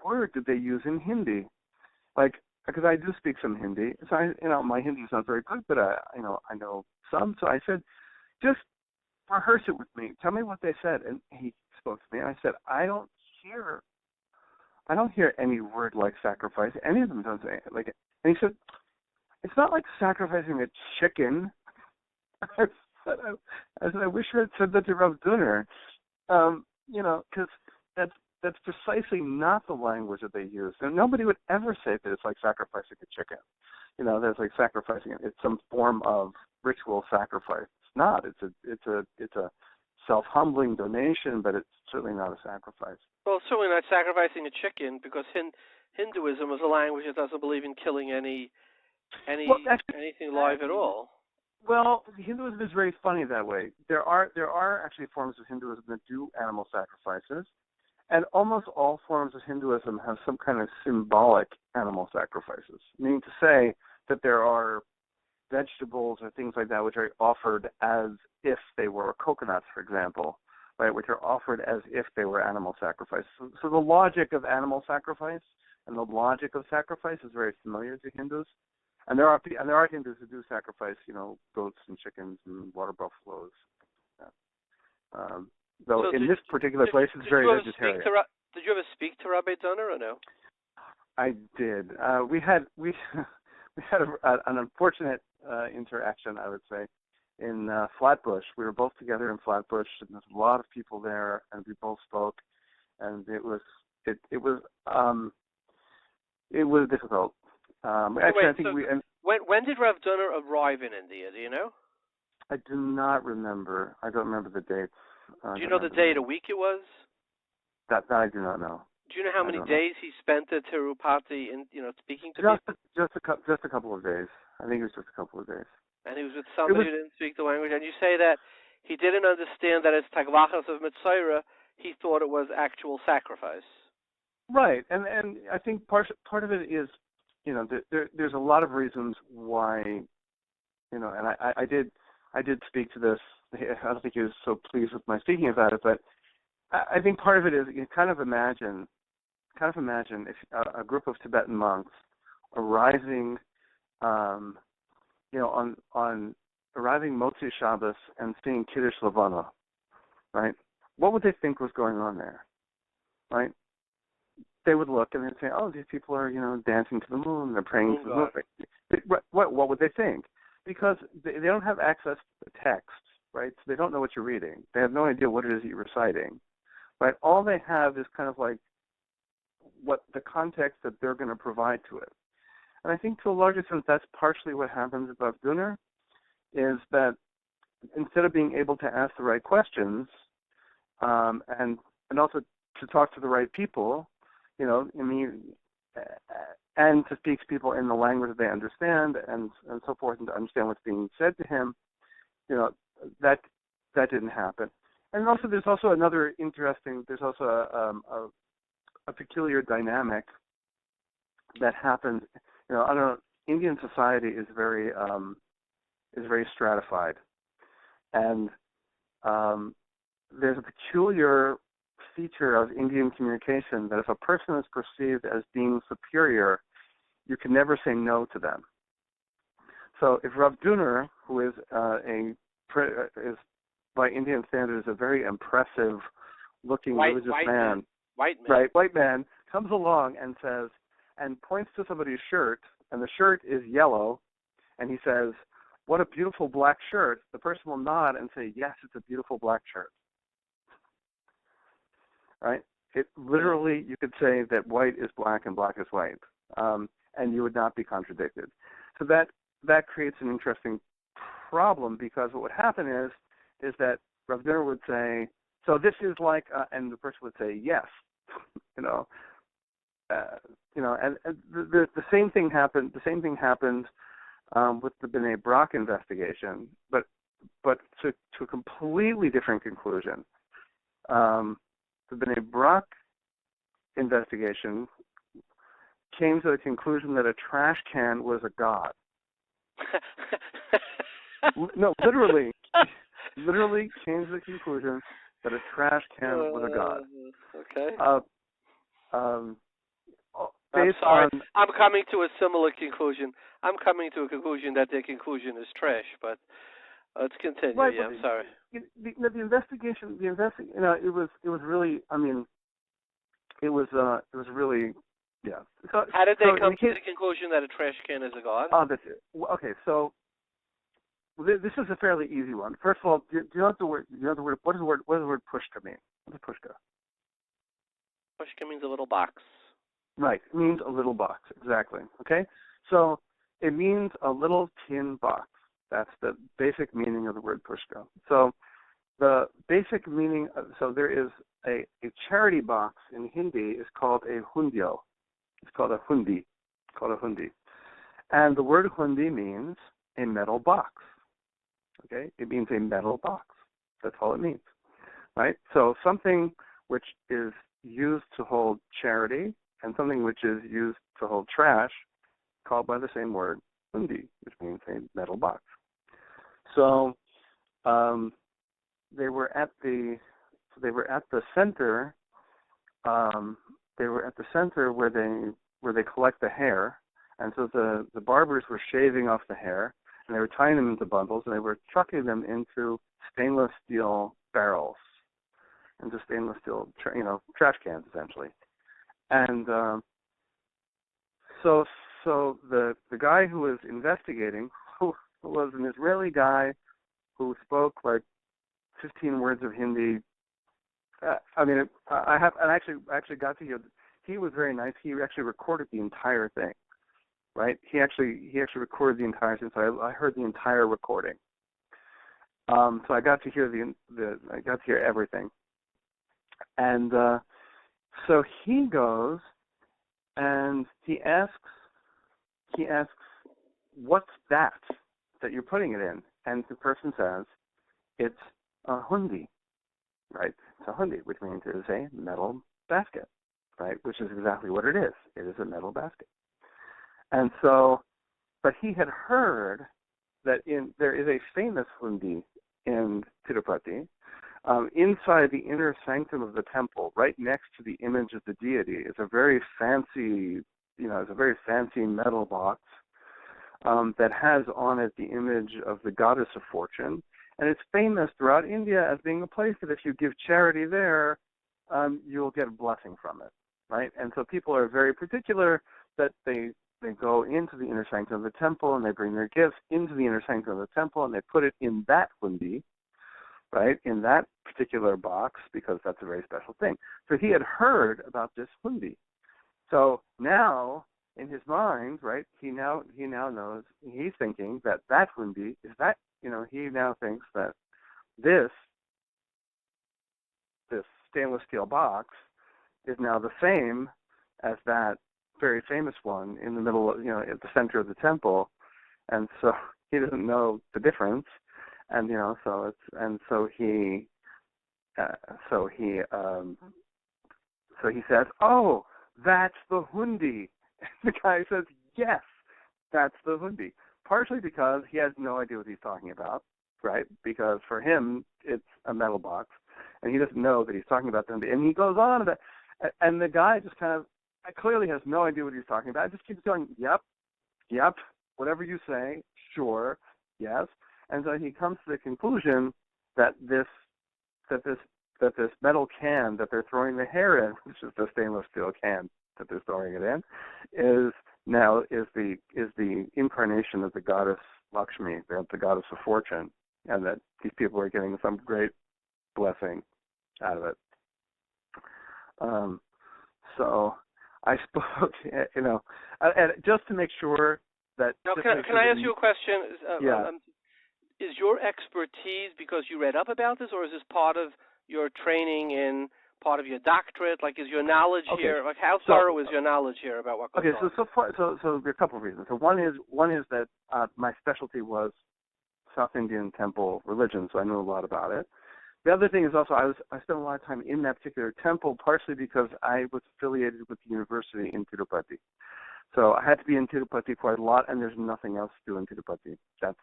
word did they use in Hindi? Because I do speak some Hindi, so my Hindi is not very good, but I know some. So I said, just rehearse it with me. Tell me what they said. And he spoke to me, and I said, I don't hear any word like sacrifice. Any of them don't say it. And he said, it's not like sacrificing a chicken. I said, I wish I had said that to Rav Dunner, because that's precisely not the language that they use. And nobody would ever say that it's like sacrificing a chicken. That's like sacrificing it. It's some form of ritual sacrifice. It's not. It's a self-humbling donation, but it's certainly not a sacrifice. Well, certainly not sacrificing a chicken, because Hinduism is a language that doesn't believe in killing anything live at all. Well, Hinduism is very funny that way. There are actually forms of Hinduism that do animal sacrifices. And almost all forms of Hinduism have some kind of symbolic animal sacrifices, meaning to say that there are vegetables or things like that which are offered as if they were coconuts, for example, right, which are offered as if they were animal sacrifices. So the logic of animal sacrifice and the logic of sacrifice is very familiar to Hindus. And there are Hindus who do sacrifice, goats and chickens and water buffaloes. Though so in this particular place, it's very vegetarian. Did you ever speak to Rabbi Dunner or no? I did. We had an unfortunate interaction, I would say. Flatbush. We were both together in Flatbush, and there's a lot of people there, and we both spoke, and it was difficult. Actually, I think when did Rav Dunner arrive in India? Do you know? I do not remember. I don't remember the dates. Do you know the day of the week it was? That I do not know. Do you know how many days he spent at Tirupati in, speaking to people? Just a couple of days. I think it was just a couple of days. And he was with somebody who didn't speak the language. And you say that he didn't understand that it's Tagvachas of Mitzayra. He thought it was actual sacrifice. Right, and I think part of it is, there's a lot of reasons why, and I did speak to this. I don't think he was so pleased with my speaking about it, but I think part of it is you kind of imagine if a group of Tibetan monks arriving, arriving Motzi Shabbos and seeing Kiddush Levana, right? What would they think was going on there, right? They would look and they'd say, "Oh, these people are, dancing to the moon. They're praying to the moon." What would they think? Because they don't have access to the text, right? So they don't know what you're reading. They have no idea what it is that you're reciting, right? All they have is kind of like what the context that they're going to provide to it. And I think to a large extent that's partially what happens with Rav Dunner, is that instead of being able to ask the right questions, and also to talk to the right people, and to speak to people in the language that they understand, and so forth, and to understand what's being said to him, that didn't happen. And also, there's also another interesting. There's also a peculiar dynamic that happens. Indian society is very stratified, and there's a peculiar feature of Indian communication that if a person is perceived as being superior, you can never say no to them. So if Rav Dunner, who is by Indian standards a very impressive looking religious man, white man, comes along and says, and points to somebody's shirt, and the shirt is yellow, and he says, "What a beautiful black shirt," the person will nod and say, "Yes, it's a beautiful black shirt." Right? It literally, you could say that white is black and black is white, and you would not be contradicted. So that creates an interesting problem, because what would happen is that Rav Dunner would say, "So this is like," and the person would say, "Yes," and the same thing happened. The same thing happened with the B'nai Brak investigation, but to a completely different conclusion. The B'nai Brak investigation came to the conclusion that a trash can was a god. No, literally came to the conclusion that a trash can was a god. Okay. I'm sorry. I'm coming to a similar conclusion. I'm coming to a conclusion that their conclusion is trash, but let's continue. Right, I'm sorry. The investigation. It was really. I mean, it was really. Yeah. So, how did they come to the conclusion that a trash can is a god? That's it. Okay, so this is a fairly easy one. First of all, do you know the word? What does the word pushka mean? What is pushka? Pushka means a little box. Right. It means a little box. Exactly. Okay. So it means a little tin box. That's the basic meaning of the word pushka. So the basic meaning. So there is a charity box in Hindi is called a hundio. It's called a hundi. And the word hundi means a metal box. Okay. It means a metal box. That's all it means. Right. So something which is used to hold charity and something which is used to hold trash, called by the same word, hundi, which means a metal box. So they were at the center. They were at the center where they collect the hair, and so the barbers were shaving off the hair, and they were tying them into bundles, and they were chucking them into stainless steel barrels, into stainless steel, trash cans essentially. And so the guy who was investigating, who was an Israeli guy who spoke like 15 words of Hindi. I actually got to hear. He was very nice. He actually recorded the entire thing, right? He actually recorded the entire thing. So I heard the entire recording. So I got to hear I got to hear everything. And so he goes and he asks, what's that you're putting it in? And the person says, it's a hundi, right? It's a hundi, which means it is a metal basket, right? Which is exactly what it is. It is a metal basket. And so, but he had heard that there is a famous hundi in Tirupati, inside the inner sanctum of the temple, right next to the image of the deity, is a very fancy, metal box that has on it the image of the goddess of fortune, and it's famous throughout India as being a place that if you give charity there, you'll get a blessing from it, right? And so people are very particular that they go into the inner sanctum of the temple and they bring their gifts into the inner sanctum of the temple and they put it in that hundi, right, in that particular box, because that's a very special thing. So he had heard about this hundi. So now, in his mind, right, he now knows, he's thinking that hundi is that, he now thinks that this stainless steel box is now the same as that very famous one in the middle of, at the center of the temple. And so he doesn't know the difference. And so he says, "Oh, that's the hundi." And the guy says, "Yes, that's the hundi." Partially because he has no idea what he's talking about, right? Because for him it's a metal box, and he doesn't know that he's talking about the hundi. And he goes on about, and the guy just kind of clearly has no idea what he's talking about. Just keeps going, "Yep, whatever you say, sure, yes." And so he comes to the conclusion that this metal can that they're throwing the hair in, which is the stainless steel can that they're throwing it in, is the incarnation of the goddess Lakshmi, the goddess of fortune, and that these people are getting some great blessing out of it. So I spoke, and just to make sure that. Now, can I ask you a question? Yeah. Is your expertise because you read up about this, or is this part of your training in part of your doctorate? Like, is your knowledge here? Like, how thorough is your knowledge here about what goes on? So there are a couple of reasons. So one is that my specialty was South Indian temple religion, so I knew a lot about it. The other thing is also I spent a lot of time in that particular temple, partially because I was affiliated with the university in Tirupati. So I had to be in Tirupati quite a lot, and there's nothing else to do in Tirupati. That's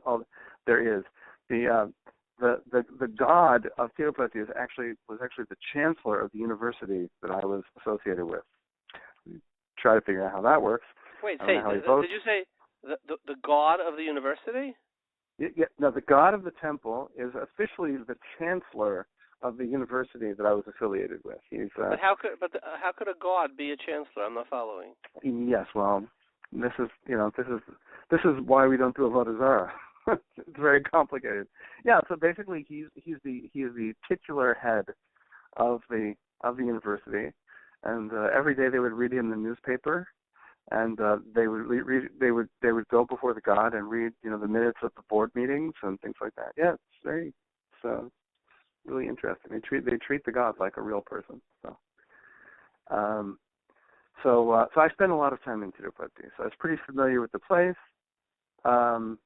all there is. The god of Tirupati was actually the chancellor of the university that I was associated with. Try to figure out how that works. Wait, did you say the god of the university? Yeah, no, the god of the temple is officially the chancellor of the university that I was affiliated with. But how could a god be a chancellor? I'm not following. Yes, well, this is why we don't do Avodah Zorah. It's very complicated. Yeah, so basically he is the titular head of the university, and every day they would read him the newspaper, and they would go before the god and read the minutes of the board meetings and things like that. Yeah, it's really interesting. They treat the god like a real person. So I spent a lot of time in Tirupati, so I was pretty familiar with the place. And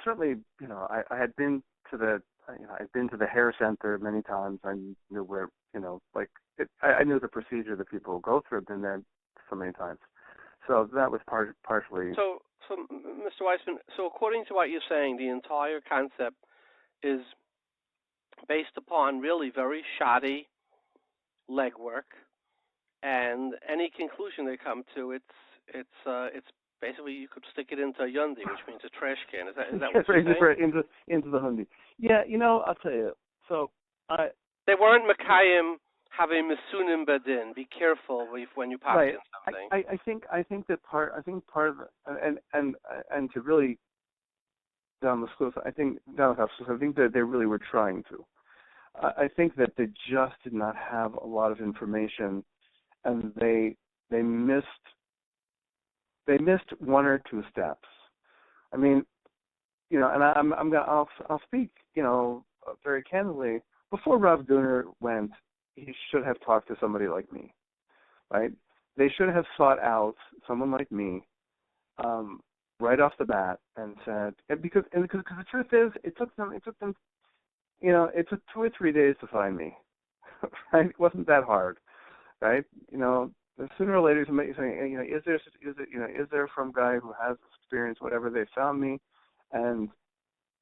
certainly, I had been to the hair center many times. I knew where, I knew the procedure that people go through. I've been there so many times. So that was partially. So, Mr. Weissman, so according to what you're saying, the entire concept is based upon really very shoddy legwork, and any conclusion they come to, it's basically you could stick it into a yundi, which means a trash can. Is that what you're saying? Into the hundi. Yeah, I'll tell you. So they weren't Mekayim have a Misunim Badin. Be careful when you pop in something. I think part of it, and to really down the schools. I think that they really were trying to. I think that they just did not have a lot of information, and they missed one or two steps. I mean, you know, and I'll speak, you know, very candidly. Before Rav Gunner went, he should have talked to somebody like me, right? They should have sought out someone like me right off the bat and said, because the truth is, it took them, you know, it took 2 or 3 days to find me, right? It wasn't that hard, right? You know, sooner or later, somebody saying, you know, is there from guy who has experience, whatever. They found me, and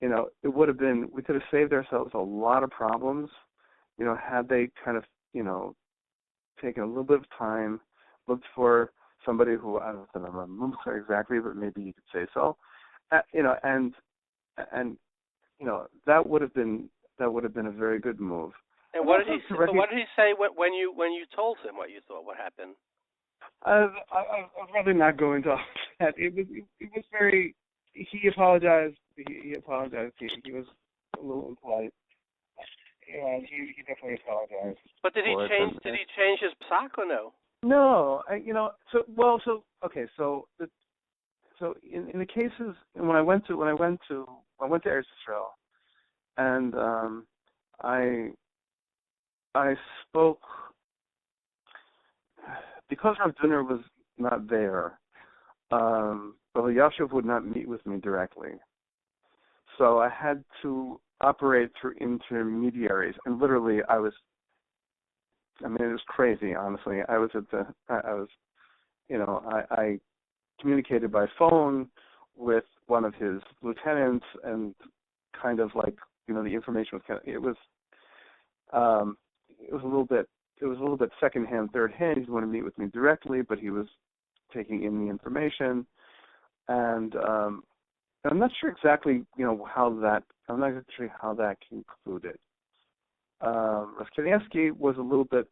you know, we could have saved ourselves a lot of problems, you know, had they kind of, you know, taken a little bit of time, looked for somebody who, I don't remember exactly, but maybe you could say so, you know, and you know, that would have been a very good move. And what did he say when you told him what you thought? What happened? I'd rather not go into all that. It was very. He apologized. He apologized. He was a little impolite. Yeah, he definitely apologized. But did he change his psak or no? No, you know. So in the cases when I went to Eretz Israel, and I spoke because Rav Dunner was not there. But Yashuv would not meet with me directly. So I had to operate through intermediaries. And literally, it was crazy, honestly. I communicated by phone with one of his lieutenants, and kind of like, you know, the information was it was a little bit secondhand, third hand. He didn't want to meet with me directly, but he was taking in the information. And I'm not sure exactly, you know, how that concluded. Rav was a little bit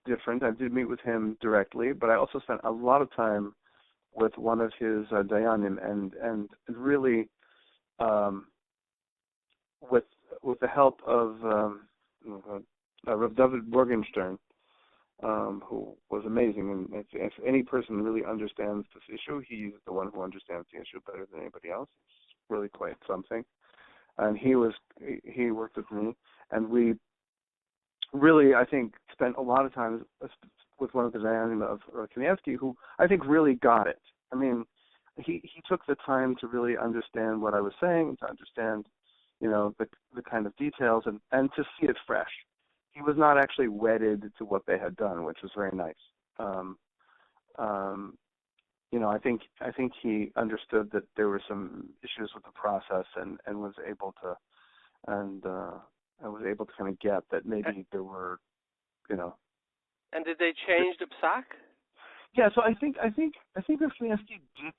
different. I did meet with him directly, but I also spent a lot of time with one of his dayanim, and really with the help of Rav David Morgenstern, who was amazing. And if any person really understands this issue, he's the one who understands the issue better than anybody else. It's really quite something. And he worked with me, and we really, I think, spent a lot of time with one of the dayanim of Kanievsky, who I think really got it. I mean, he took the time to really understand what I was saying, to understand, you know, the kind of details, and to see it fresh. He was not actually wedded to what they had done, which was very nice. You know, I think he understood that there were some issues with the process, and was able to, I was able to kind of get that maybe there were, you know. And did they change the psak? Yeah, so I think Rafalski did.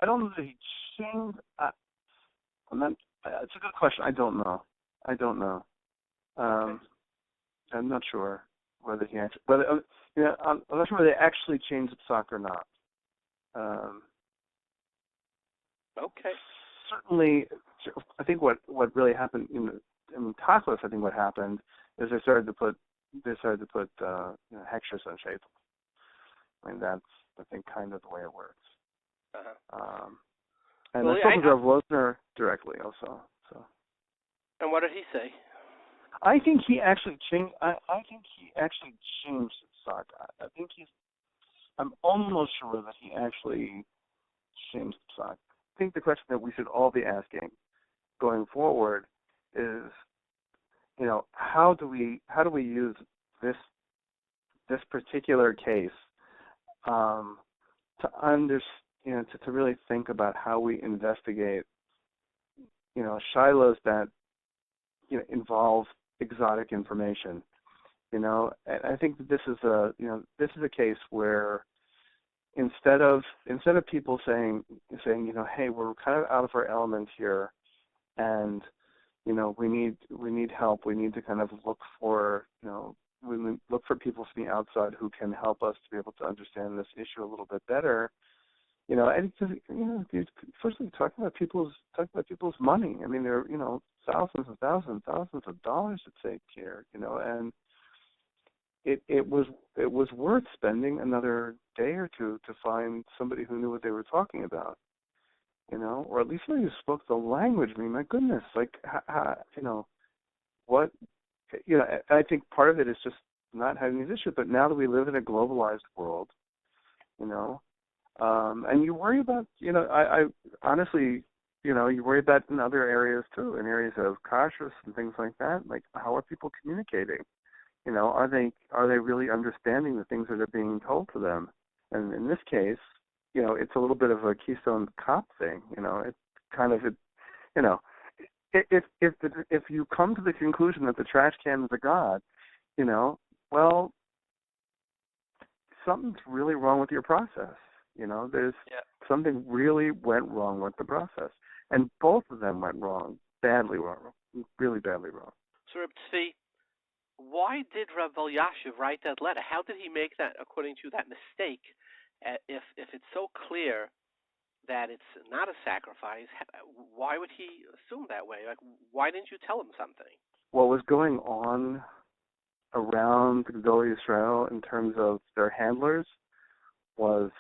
I don't know that he changed. It's a good question. I don't know. Okay. I'm not sure whether he actually, I'm not sure whether they actually changed the psak or not. Okay. Certainly, I think what really happened in Nachlas, I think what happened is they started to put hectures on Shaitel. I mean, that's, I think, kind of the way it works. Uh-huh. And I spoke to Rav Losner directly also. So. And what did he say? I think he actually changed. I think he actually changed the psak. I'm almost sure that he actually changed the psak. I think the question that we should all be asking going forward is, you know, how do we use this particular case to understand, you know, to really think about how we investigate, you know, shilohs that, you know, involve exotic information, you know. And I think that this is a case where instead of people saying, you know, hey, we're kind of out of our element here, and, you know, we need help. We need to kind of look for, you know, we look for people from the outside who can help us to be able to understand this issue a little bit better. And it's just, firstly talking about people's money. I mean, there are, thousands of dollars at stake here, and it was worth spending another day or two to find somebody who knew what they were talking about, or at least somebody who spoke the language. I mean, my goodness, what, I think part of it is just not having these issues. But now that we live in a globalized world, and you worry about, I honestly, you worry about in other areas too, in areas of kashrus and things like that. Like, how are people communicating? Are they really understanding the things that are being told to them? And in this case, it's a little bit of a Keystone Cop thing. It's kind of if you come to the conclusion that the trash can is a god, well, something's really wrong with your process. There's something really went wrong with the process, and both of them went wrong, badly wrong, really badly wrong. So, Tzvi, why did Rav Elyashiv write that letter? How did he make that, according to you, that mistake? If it's so clear that it's not a sacrifice, why would he assume that way? Like, why didn't you tell him something? What was going on around the Gedolei Yisrael in terms of their handlers was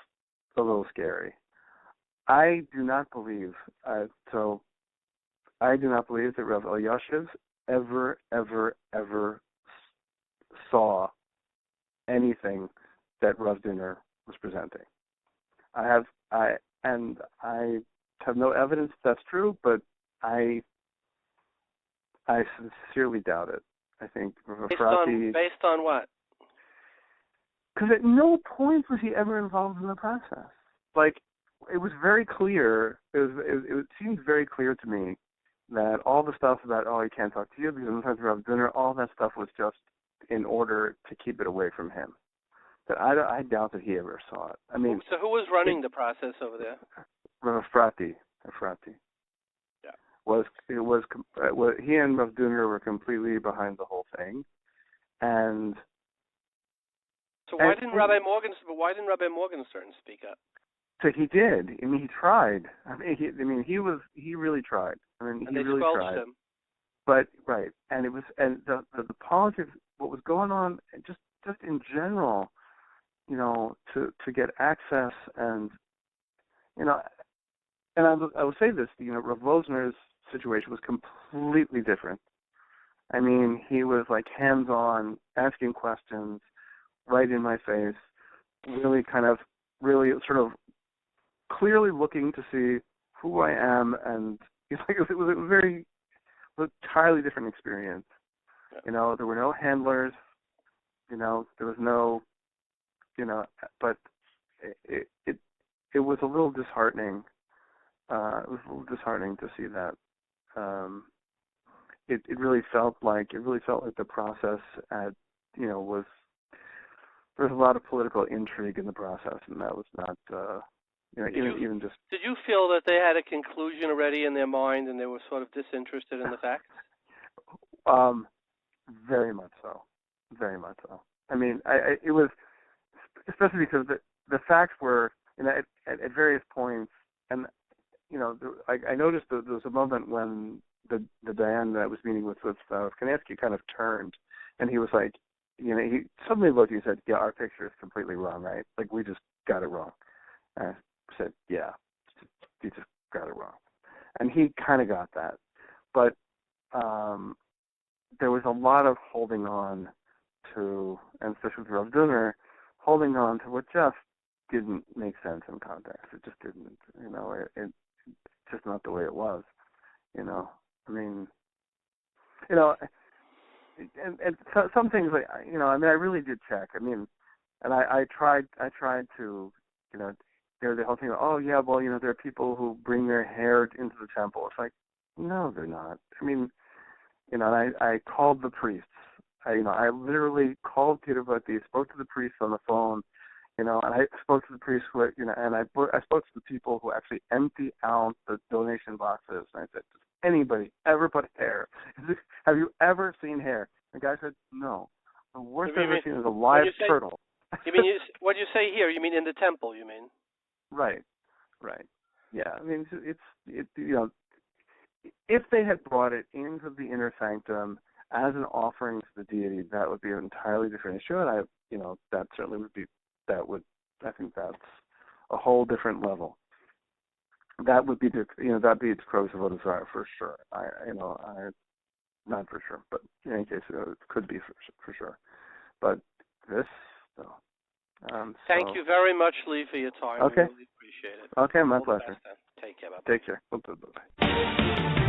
a little scary. I do not believe that Rav Elyashiv ever saw anything that Rav Diner was presenting. I have no evidence that's true, but I sincerely doubt it. I think based on what? Because at no point was he ever involved in the process. Like, it was very clear. It seemed very clear to me that all the stuff about, he can't talk to you because sometimes we're having dinner, all that stuff was just in order to keep it away from him. That I doubt that he ever saw it. I mean, so who was running the process over there? Efrati. Yeah. He and Rav Diner were completely behind the whole thing, and so why didn't Rabbi Morgenstern speak up? So he did. I mean, he tried. He really tried. And he they really squelched tried. him. But right, and it was, and the politics, what was going on, just in general, to get access, and and I will say this, Rav Wosner's situation was completely different. I mean, he was like hands-on, asking questions, right in my face, really sort of clearly looking to see who I am, and it was a entirely different experience. Yeah. There were no handlers, there was no, but it was a little disheartening. It was a little disheartening to see that. It really felt like the process was, there was a lot of political intrigue in the process, and that was not, even just. Did you feel that they had a conclusion already in their mind, and they were sort of disinterested in the facts? Very much so. Very much so. I mean, it was, especially because the facts were, at various points, and I noticed that there was a moment when the Dayan that I was meeting with Kanievsky kind of turned, and he was like, he suddenly looked and he said, "Yeah, our picture is completely wrong, right? Like, we just got it wrong." And I said, "Yeah, you just got it wrong." And he kind of got that, but there was a lot of holding on to, and especially with Rav Diner, holding on to what just didn't make sense in context. It just didn't, it's just not the way it was, I mean, and so, some things like, I really did check. I mean, and I tried to, the whole thing, there are people who bring their hair into the temple. It's like, no, they're not. I mean, and I called the priests. I literally called Peter Butty, spoke to the priests on the phone, and I spoke to the priests who, and I spoke to the people who actually empty out the donation boxes. And I said, does anybody ever put hair? Have you ever seen hair? The guy said, no. The worst I've ever seen is a live turtle. You mean, what you say here, you mean in the temple, you mean? Right. Right. Yeah. I mean, if they had brought it into the inner sanctum as an offering to the deity, that would be an entirely different issue, and that certainly would be. I think that's a whole different level. That would be that'd be its crows of Avodah Zarah for sure. Not for sure, but in any case, it could be for sure. But this, no. Thank you very much, Lee, for your time. Okay. I really appreciate it. Okay, my All the pleasure. best, then. Take care. Bye-bye. Take care. Bye-bye.